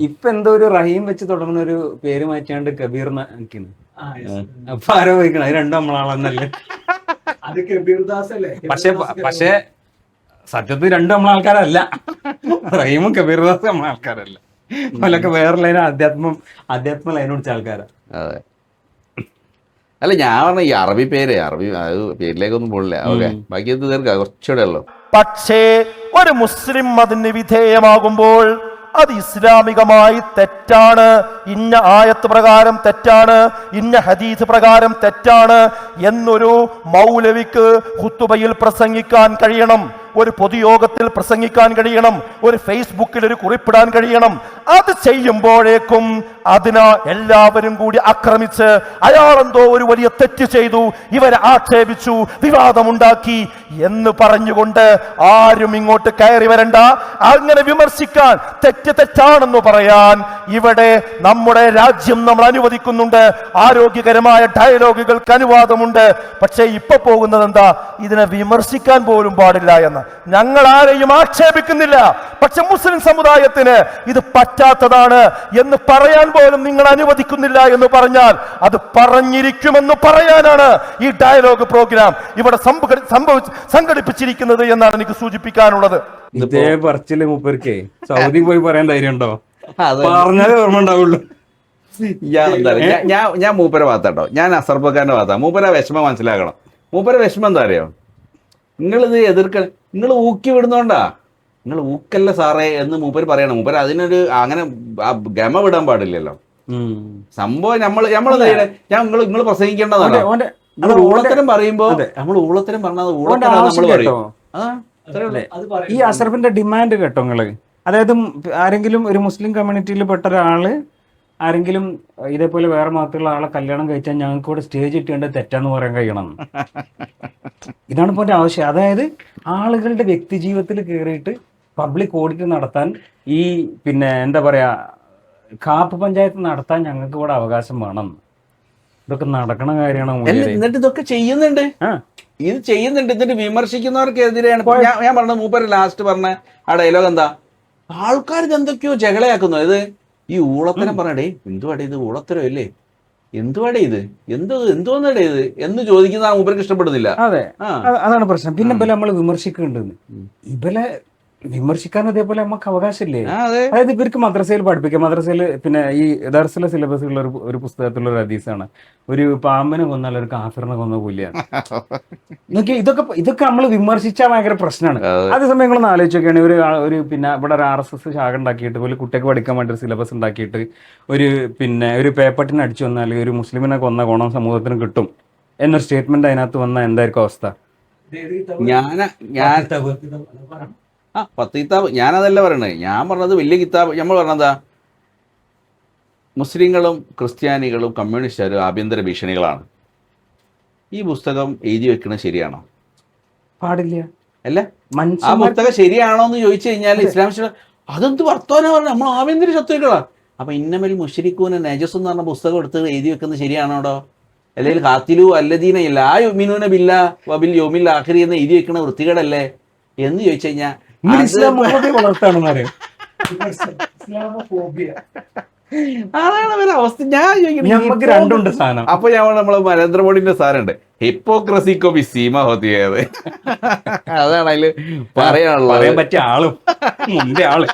ഇപ്പൊ എന്തോ ഒരു റഹീം വെച്ച് തുടങ്ങുന്ന ഒരു പേര് മാറ്റാണ്ട് കബീർ എന്നാണ്. അപ്പൊ ആരോ ചോദിക്കണം അത് രണ്ടും നമ്മളാളെന്നല്ലേ? പക്ഷെ സത്യത്തിൽ രണ്ടും നമ്മളെ ആൾക്കാരല്ല. റഹീമും കബീർദാസും നമ്മളെ ആൾക്കാരല്ല. അവരൊക്കെ വേറെ ലൈന അധ്യാത്മ ലൈൻ പിടിച്ച ആൾക്കാരാ. അതെ. അല്ല ഞാൻ പറഞ്ഞ ഈ അറബി അത് പേരിലേക്കൊന്നും പോണില്ല. ഓക്കെ, ബാക്കി ഇത് തീർക്കാം, കുറച്ചുകൂടെ ഉള്ളു. പക്ഷേ ഒരു മുസ്ലിം അതിന് വിധേയമാകുമ്പോൾ അത് ഇസ്ലാമികമായി തെറ്റാണ്, ഇന്ന ആയത്ത് പ്രകാരം തെറ്റാണ്, ഇന്ന ഹദീസ് പ്രകാരം തെറ്റാണ് എന്നൊരു മൗലവിക്ക് ഖുതുബയിൽ പ്രസംഗിക്കാൻ കഴിയണം, ഒരു പൊതുയോഗത്തിൽ പ്രസംഗിക്കാൻ കഴിയണം, ഒരു ഫേസ്ബുക്കിൽ ഒരു കുറിപ്പിടാൻ കഴിയണം. അത് ചെയ്യുമ്പോഴേക്കും അതിനെ എല്ലാവരും കൂടി ആക്രമിച്ച് അയാളെന്തോ ഒരു വലിയ തെറ്റ് ചെയ്തു, ഇവരെ ആക്ഷേപിച്ചു, വിവാദമുണ്ടാക്കി എന്ന് പറഞ്ഞുകൊണ്ട് ആരും ഇങ്ങോട്ട് കയറി വരണ്ട. അങ്ങനെ വിമർശിക്കാൻ തെറ്റാണെന്ന് പറയാൻ ഇവിടെ നമ്മുടെ രാജ്യം നമ്മൾ അനുവദിക്കുന്നുണ്ട്. ആരോഗ്യകരമായ ഡയലോഗുകൾക്ക് അനുവാദമുണ്ട്. പക്ഷെ ഇപ്പൊ പോകുന്നത് എന്താ? ഇതിനെ വിമർശിക്കാൻ പോലും പാടില്ല എന്ന്. ഞങ്ങൾ ആരെയും ആക്ഷേപിക്കുന്നില്ല, പക്ഷെ മുസ്ലിം സമുദായത്തിന് ഇത് പറ്റാത്തതാണ് എന്ന് പറയാൻ പോലും നിങ്ങൾ അനുവദിക്കുന്നില്ല എന്ന് പറഞ്ഞാൽ അത് പറഞ്ഞിരിക്കുമെന്ന് പറയാനാണ് ഈ ഡയലോഗ് പ്രോഗ്രാം ഇവിടെ സംഘടിപ്പിച്ചിരിക്കുന്നത് എന്നാണ് എനിക്ക് സൂചിപ്പിക്കാനുള്ളത്. ഇതേ പറച്ചില് മൂപ്പർക്കേ സൗദി പോയി പറയാൻ ധൈര്യം ഉണ്ടോ? പറഞ്ഞാലേ ഓർമ്മ ഉണ്ടാവുള്ളൂ. ഞാൻ മൂപ്പരെ ഭാഗത്താട്ടോ, ഞാൻ അസർബക്കാരന്റെ ഭാഗത്താണ്. മൂപ്പരെ വിഷമം മനസ്സിലാക്കണം. മൂപ്പരെ വിഷമം എന്താ അറിയോ? നിങ്ങളിത് നിങ്ങൾ ഊക്കി വിടുന്നോണ്ടാ, നിങ്ങൾ ഊക്കല്ല സാറേ എന്ന് മൂപ്പര് പറയണം. മൂപ്പര് അതിനൊരു അങ്ങനെ ഗമ വിടാൻ പാടില്ലല്ലോ. സംഭവം നിങ്ങൾ പ്രസംഗിക്കേണ്ടതാണ്. ഊളത്തരം പറയുമ്പോ നമ്മൾ ഊളത്തരം പറഞ്ഞത് ഊളത്തരം പറയും. ഈ അസർഫിന്റെ ഡിമാൻഡ് കേട്ടോ നിങ്ങള്, അതായത് ആരെങ്കിലും ഒരു മുസ്ലിം കമ്മ്യൂണിറ്റിയിൽ പെട്ട ഒരാള് ആരെങ്കിലും ഇതേപോലെ വേറെ മതത്തിലുള്ള ആളെ കല്യാണം കഴിച്ചാൽ ഞങ്ങൾക്ക് ഇവിടെ സ്റ്റേജ് ഇട്ടേണ്ടത് തെറ്റാന്ന് പറയാൻ കഴിയണം. ഇതാണ് ഇപ്പോൾ ആവശ്യം. അതായത് ആളുകളുടെ വ്യക്തി ജീവിതത്തിൽ കയറിയിട്ട് പബ്ലിക് ഓഡിറ്റ് നടത്താൻ, ഈ പിന്നെ എന്താ പറയാ കാപ്പ് പഞ്ചായത്ത് നടത്താൻ ഞങ്ങൾക്ക് ഇവിടെ അവകാശം വേണം. ഇതൊക്കെ നടക്കണ കാര്യമാണ്. എന്നിട്ട് ഇതൊക്കെ ചെയ്യുന്നുണ്ട്, ഇത് ചെയ്യുന്നുണ്ട്. എന്നിട്ട് വിമർശിക്കുന്നവർക്കെതിരെയാണ് ഞാൻ പറഞ്ഞത്. മൂപ്പര് ലാസ്റ്റ് പറഞ്ഞ ആ ഡയലോഗ് എന്താ? ആൾക്കാർ എന്തൊക്കെയോ ജകളയാക്കുന്നു. ഇത് ഈ ഊളത്തരം പറഞ്ഞടേ, എന്തുവാടേ ഇത്, ഊളത്തരം അല്ലേ, എന്തുവാടേ ഇത്, എന്തോന്നടേ ഇത് എന്ന് ചോദിക്കുന്ന മൂപ്പർക്ക് ഇഷ്ടപ്പെടുന്നില്ല. അതെ, അതാണ് പ്രശ്നം. പിന്നെ ഇവലെ നമ്മൾ വിമർശിക്കുന്നുണ്ട്. ഇവലെ വിമർശിക്കാൻ അതേപോലെ നമുക്ക് അവകാശമില്ലേ? അതായത് ഇവർക്ക് മദ്രസയിൽ പഠിപ്പിക്കാം. മദ്രസയിൽ പിന്നെ ഈ ദർസിലെ സിലബസിലുള്ള ഒരു പുസ്തകത്തിലുള്ള ഒരു ഹദീസാണ്, ഒരു പാമ്പിനെ കൊന്നാൽ ഒരു കാഫിറിനെ കൊന്ന കൂലിയാണ്. നോക്കി, ഇതൊക്കെ നമ്മൾ വിമർശിച്ചാൽ ഭയങ്കര പ്രശ്നമാണ്. അതേസമയം നിങ്ങളൊന്ന് ആലോചിച്ച് നോക്കുകയാണെങ്കിൽ ഒരു പിന്നെ ഇവിടെ ഒരു RSS ശാഖ ഉണ്ടാക്കിയിട്ട് ഒരു കുട്ടിക്ക് പഠിക്കാൻ വേണ്ടി ഒരു സിലബസ് ഉണ്ടാക്കിയിട്ട് ഒരു പേപ്പട്ടിനെ അടിച്ചു വന്നാൽ ഒരു മുസ്ലിമിനെ കൊന്ന ഗുണം സമൂഹത്തിന് കിട്ടും എന്നൊരു സ്റ്റേറ്റ്മെന്റ് അതിനകത്ത് വന്നാൽ എന്തായിരിക്കും അവസ്ഥ? കിതാബ് ഞാനതല്ല പറയണേ. ഞാൻ പറഞ്ഞത് വലിയ കിതാബ്. നമ്മൾ പറഞ്ഞതാ മുസ്ലിങ്ങളും ക്രിസ്ത്യാനികളും കമ്മ്യൂണിസ്റ്റുകാരും ആഭ്യന്തര ഭീഷണികളാണ്. ഈ പുസ്തകം എഴുതി വെക്കണത് ശരിയാണോ? പാടില്ല. അല്ല, ആ പുസ്തകം ശരിയാണോ എന്ന് ചോദിച്ചു കഴിഞ്ഞാൽ ഇസ്ലാം അതെന്ത് വർത്തമാനം പറഞ്ഞു, നമ്മൾ ആഭ്യന്തര ശത്രുക്കളാ. അപ്പൊ ഇന്നമൽ മുശ്രിക്കൂന നജസ് എന്ന് പറഞ്ഞ പുസ്തകം എടുത്ത് എഴുതി വെക്കുന്നത് ശരിയാണോടോ? അല്ലെങ്കിൽ ഖാത്തിലു അല്ലദീന ലാ യുമിനൂന ബില്ലാ വബിൽ യൗമിൽ ആഖിരി എന്ന് എഴുതി വെക്കണ വൃത്തികേടല്ലേ എന്ന് ചോദിച്ചു കഴിഞ്ഞാൽ അതാണ് അവരുടെ അവസ്ഥ. ഞാൻ നമുക്ക് രണ്ടുണ്ട് സാധനം. അപ്പൊ ഞാൻ നമ്മളെ നരേന്ദ്രമോദിന്റെ സാധനമുണ്ട്, ഹിപ്പോക്രസിക്കോ ബി സീമ ഹോത്തിയത്. അതാണ് അതില് പറയാൻ പറ്റിയ ആളും മുമ്പേ ആള്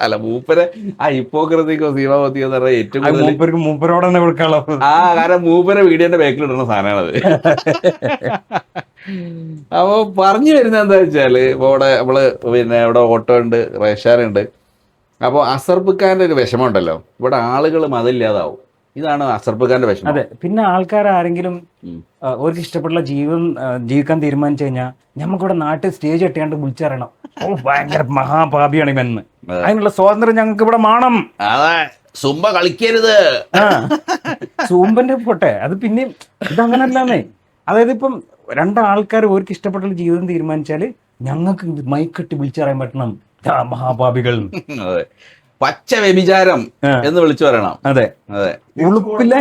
അല്ല മൂപ്പരെ ആ ഹിപ്പോക്രസിക്കോ സീമ ഹോത്തി എന്ന് പറഞ്ഞാൽ ഏറ്റവും കൂടുതൽ മൂപ്പരോട് തന്നെ കൊടുക്കാനുള്ള കാരണം മൂപ്പരെ വീഡിയോന്റെ ബാക്കിൽ ഇടുന്ന സാധനമാണത്. അപ്പൊ പറഞ്ഞു വരുന്നത് എന്താ വെച്ചാല് ഇപ്പൊ ഇവിടെ നമ്മള് ഇവിടെ ഓട്ടോ ഉണ്ട്, റേഷാനുണ്ട്. അപ്പോൾ അസർബിക്കാന്റെ ഒരു വിഷമം ഉണ്ടല്ലോ, ഇവിടെ ആളുകൾ മതമില്ലാതാവും. ഇതാണ് അസർബിക്കാന്റെ വിഷമം. അതെ. പിന്നെ ആൾക്കാർ ആരെങ്കിലും അവർക്ക് ഇഷ്ടപ്പെട്ടുള്ള ജീവിക്കാൻ തീരുമാനിച്ചു കഴിഞ്ഞാൽ നമുക്കിവിടെ നാട്ടിൽ സ്റ്റേജ് കെട്ടിയാണ്ട് വിളിച്ചറിയണം, ഓ ഭയങ്കര മഹാപാപിയാണ് ഇവന്ന്, അതിനുള്ള സ്വാതന്ത്ര്യം ഞങ്ങൾക്ക് ഇവിടെ വേണം. അതെ, സുംബ കളിക്കരുത്. സൂമ്പന്റെ പോട്ടെ, അത് പിന്നെയും ഇതങ്ങനല്ലാന്നേ. അതായത് ഇപ്പം രണ്ടാൾക്കാർ അവർക്ക് ഇഷ്ടപ്പെട്ടുള്ള ജീവിതം തീരുമാനിച്ചാല് ഞങ്ങൾക്ക് മൈക്കെട്ടി വിളിച്ചറിയാൻ പറ്റണം മഹാപാപികൾ. അതെ, പച്ച വ്യഭിചാരം എന്ന് വിളിച്ചു പറയണം. അതെ അതെ, ഉളുപ്പില്ല.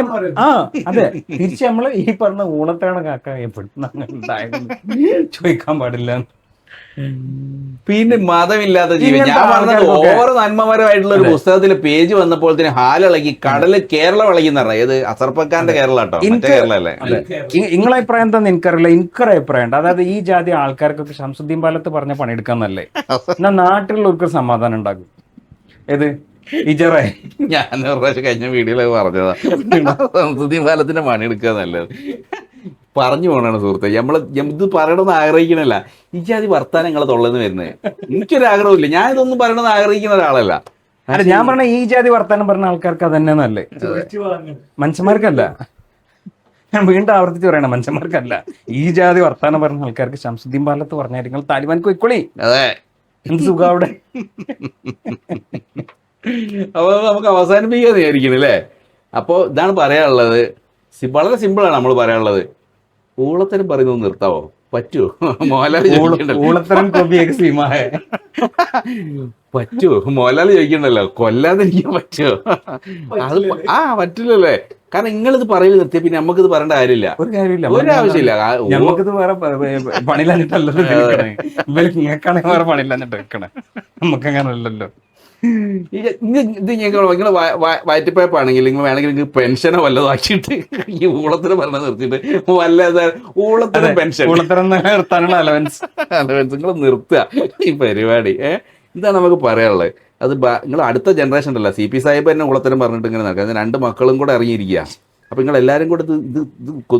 അതെ, തിരിച്ച് നമ്മള് ഈ പറഞ്ഞ ഊളത്താണ് കാക്ക ചോദിക്കാൻ പാടില്ല. പിന്നെ മതമില്ലാത്ത ജീവിതം. ഞാൻ പറഞ്ഞത് ഓവർ നന്മപരമായിട്ടുള്ള ഒരു പുസ്തകത്തിലെ പേജ് വന്നപ്പോൾ തന്നെ ഹാലിളകി, കടല് കേരളം ഇളകിന്ന് പറഞ്ഞ ഏത് അസർപ്പക്കാരന്റെ കേരളം കേട്ടോ, മറ്റേ കേരളം അല്ലേ. നിങ്ങളെ അഭിപ്രായം എന്താന്ന് എനിക്കറിയില്ല. എനിക്കൊരു അഭിപ്രായം ഉണ്ട്. അതായത് ഈ ജാതി ആൾക്കാർക്കൊക്കെ ശംസുദ്ദീൻ പാലത്ത് പറഞ്ഞ പണിയെടുക്കാൻ നല്ലേ, എന്നാ നാട്ടിലുള്ളവർക്ക് സമാധാനം ഉണ്ടാകും. ഏത് ഇജറേ, ഞാൻ ഒരു പ്രാവശ്യം കഴിഞ്ഞ വീഡിയോയിലൊക്കെ പറഞ്ഞതാ, ശംസുദ്ദീൻ പാലത്തിന്റെ പണിയെടുക്കുക നല്ലത്. പറഞ്ഞു പോകണാണ് സുഹൃത്തെ. ഇത് പറയണമെന്ന് ആഗ്രഹിക്കണല്ല, ഈ ജാതി വർത്താനം നിങ്ങളെ തൊള്ളന്ന് വരുന്നത്. എനിക്കൊരു ആഗ്രഹമില്ല, ഞാൻ ഇതൊന്നും പറയണമെന്ന് ആഗ്രഹിക്കുന്ന ഒരാളല്ല. അല്ല, ഞാൻ പറഞ്ഞ ഈ ജാതി വർത്താനം പറഞ്ഞ ആൾക്കാർക്ക് അത് തന്നെ നല്ലേ, മനുഷ്യന്മാർക്കല്ല. ഞാൻ വീണ്ടും ആവർത്തിച്ച് പറയണം, മനുഷ്യന്മാർക്കല്ല. ഈ ജാതി വർത്താനം പറഞ്ഞ ആൾക്കാർക്ക് ശംസുദ്ദീൻ പാലത്ത് പറഞ്ഞാൽ നിങ്ങൾ താലിബാൻ പോയിക്കോളി. അതെ, എന്ത് സുഖം അവിടെ. അപ്പൊ നമുക്ക് അവസാനിപ്പിക്കാൻ വിചാരിക്കണം അല്ലേ. അപ്പോ ഇതാണ് പറയാനുള്ളത്. വളരെ സിമ്പിളാണ് നമ്മൾ പറയാനുള്ളത്. ഊളത്തരം പറയുന്നത് നിർത്താവോ? പറ്റുമോ? മോഹൻലാൽ പറ്റുമോ? മോഹൻലാൽ ചോദിക്കണ്ടല്ലോ, കൊല്ലാതിരിക്കാൻ പറ്റുമോ? അത് പറ്റില്ലല്ലേ. കാരണം നിങ്ങളിത് പറയൽ നിർത്തിയ പിന്നെ നമുക്കിത് പറയേണ്ട കാര്യമില്ല, ഒരു ആവശ്യമില്ല. നമുക്കിത് വേറെ പണിയില്ലാഞ്ഞിട്ടല്ലോ, നിങ്ങൾക്കാണെങ്കിൽ വേറെ പണിയില്ലാഞ്ഞിട്ട് വെക്കണേ, നമുക്കങ്ങനല്ലല്ലോ. ഇത് നിങ്ങൾ വയറ്റിപ്പയപ്പാണെങ്കിൽ നിങ്ങൾ വേണമെങ്കിൽ നിങ്ങൾക്ക് പെൻഷനോ വല്ലതും ആക്കിയിട്ട് ഈ ഊളത്തിന് ഭരണം നിർത്തിയിട്ട് വല്ല ഊളത്തിന് പെൻഷൻ നിർത്താനുള്ള അലവൻസ് നിങ്ങൾ നിർത്തുക ഈ പരിപാടി. ഇതാണ് നമുക്ക് പറയാനുള്ളത്. അത് നിങ്ങൾ അടുത്ത ജനറേഷൻ ഉണ്ടല്ലോ, CP സാഹിബ് തന്നെ ഊളത്തരം പറഞ്ഞിട്ട് ഇങ്ങനെ നടക്കുക. 2 മക്കളും കൂടെ ഇറങ്ങിയിരിക്കുക. അപ്പൊ നിങ്ങൾ എല്ലാരും കൂടെ ഇത്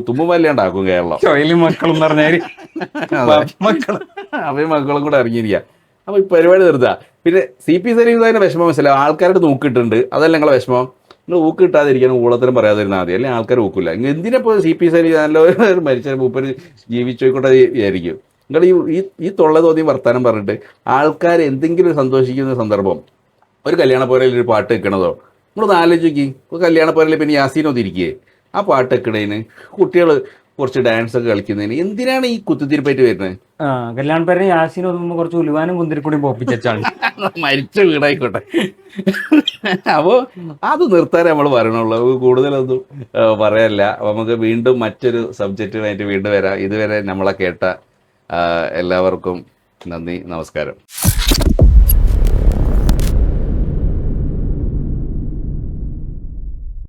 തുമ്മുമല്ലാണ്ടാക്കും കേരളം. മക്കളും പറഞ്ഞാൽ മക്കളും കൂടെ ഇറങ്ങിയിരിക്കുക. അപ്പൊ ഈ പരിപാടി നിർത്തുക. പിന്നെ CP സലീമിന്റെ വിഷമം മനസ്സിലാവും, ആൾക്കാരുടെ ഊക്കിട്ടുണ്ട്. അതല്ല നിങ്ങളെ വിഷമം. നിങ്ങൾ ഊക്ക് കിട്ടാതിരിക്കാനും ഊളത്തരം പറയാതിരുന്നാൽ മതി, അല്ലെങ്കിൽ ആൾക്കാർ ഊക്കില്ല. എന്തിനെപ്പോൾ CP സലീം നല്ല മരിച്ച മൂപ്പര് ജീവിച്ചോയിക്കോട്ടെ വിചാരിക്കും. നിങ്ങൾ ഈ തൊള്ള തോന്നി വർത്താനം പറഞ്ഞിട്ട് ആൾക്കാർ എന്തെങ്കിലും സന്തോഷിക്കുന്ന സന്ദർഭം, ഒരു കല്യാണപ്പോരയിൽ ഒരു പാട്ട് വെക്കണതോ നിങ്ങളൊന്ന് ആലോചിക്കി. ഒരു കല്യാണപ്പോരയിൽ പിന്നെ യാസീനോ തിരിക്കുകയെ ആ പാട്ട് വെക്കണതിന്, കുട്ടികൾ കുറച്ച് ഡാൻസ് ഒക്കെ കളിക്കുന്നതിന് എന്തിനാണ് ഈ കുത്തിത്തിരിപ്പായിട്ട് വരുന്നത്? കല്യാണപ്പേരെ യാസീൻ ഒതുമ്പോ കുറച്ച് ഉലുവാനും കുന്തിരിക്കൂടി പോപ്പിച്ചാണ് മരിച്ച വീടായിക്കോട്ടെ. അപ്പോൾ അത് നിർത്താനേ നമ്മൾ പറയണുള്ളൂ, കൂടുതലൊന്നും പറയാനില്ല. അപ്പോൾ നമുക്ക് വീണ്ടും മറ്റൊരു സബ്ജക്റ്റുമായിട്ട് വീണ്ടും വരാം. ഇതുവരെ നമ്മളെ കേട്ട എല്ലാവർക്കും നന്ദി, നമസ്കാരം.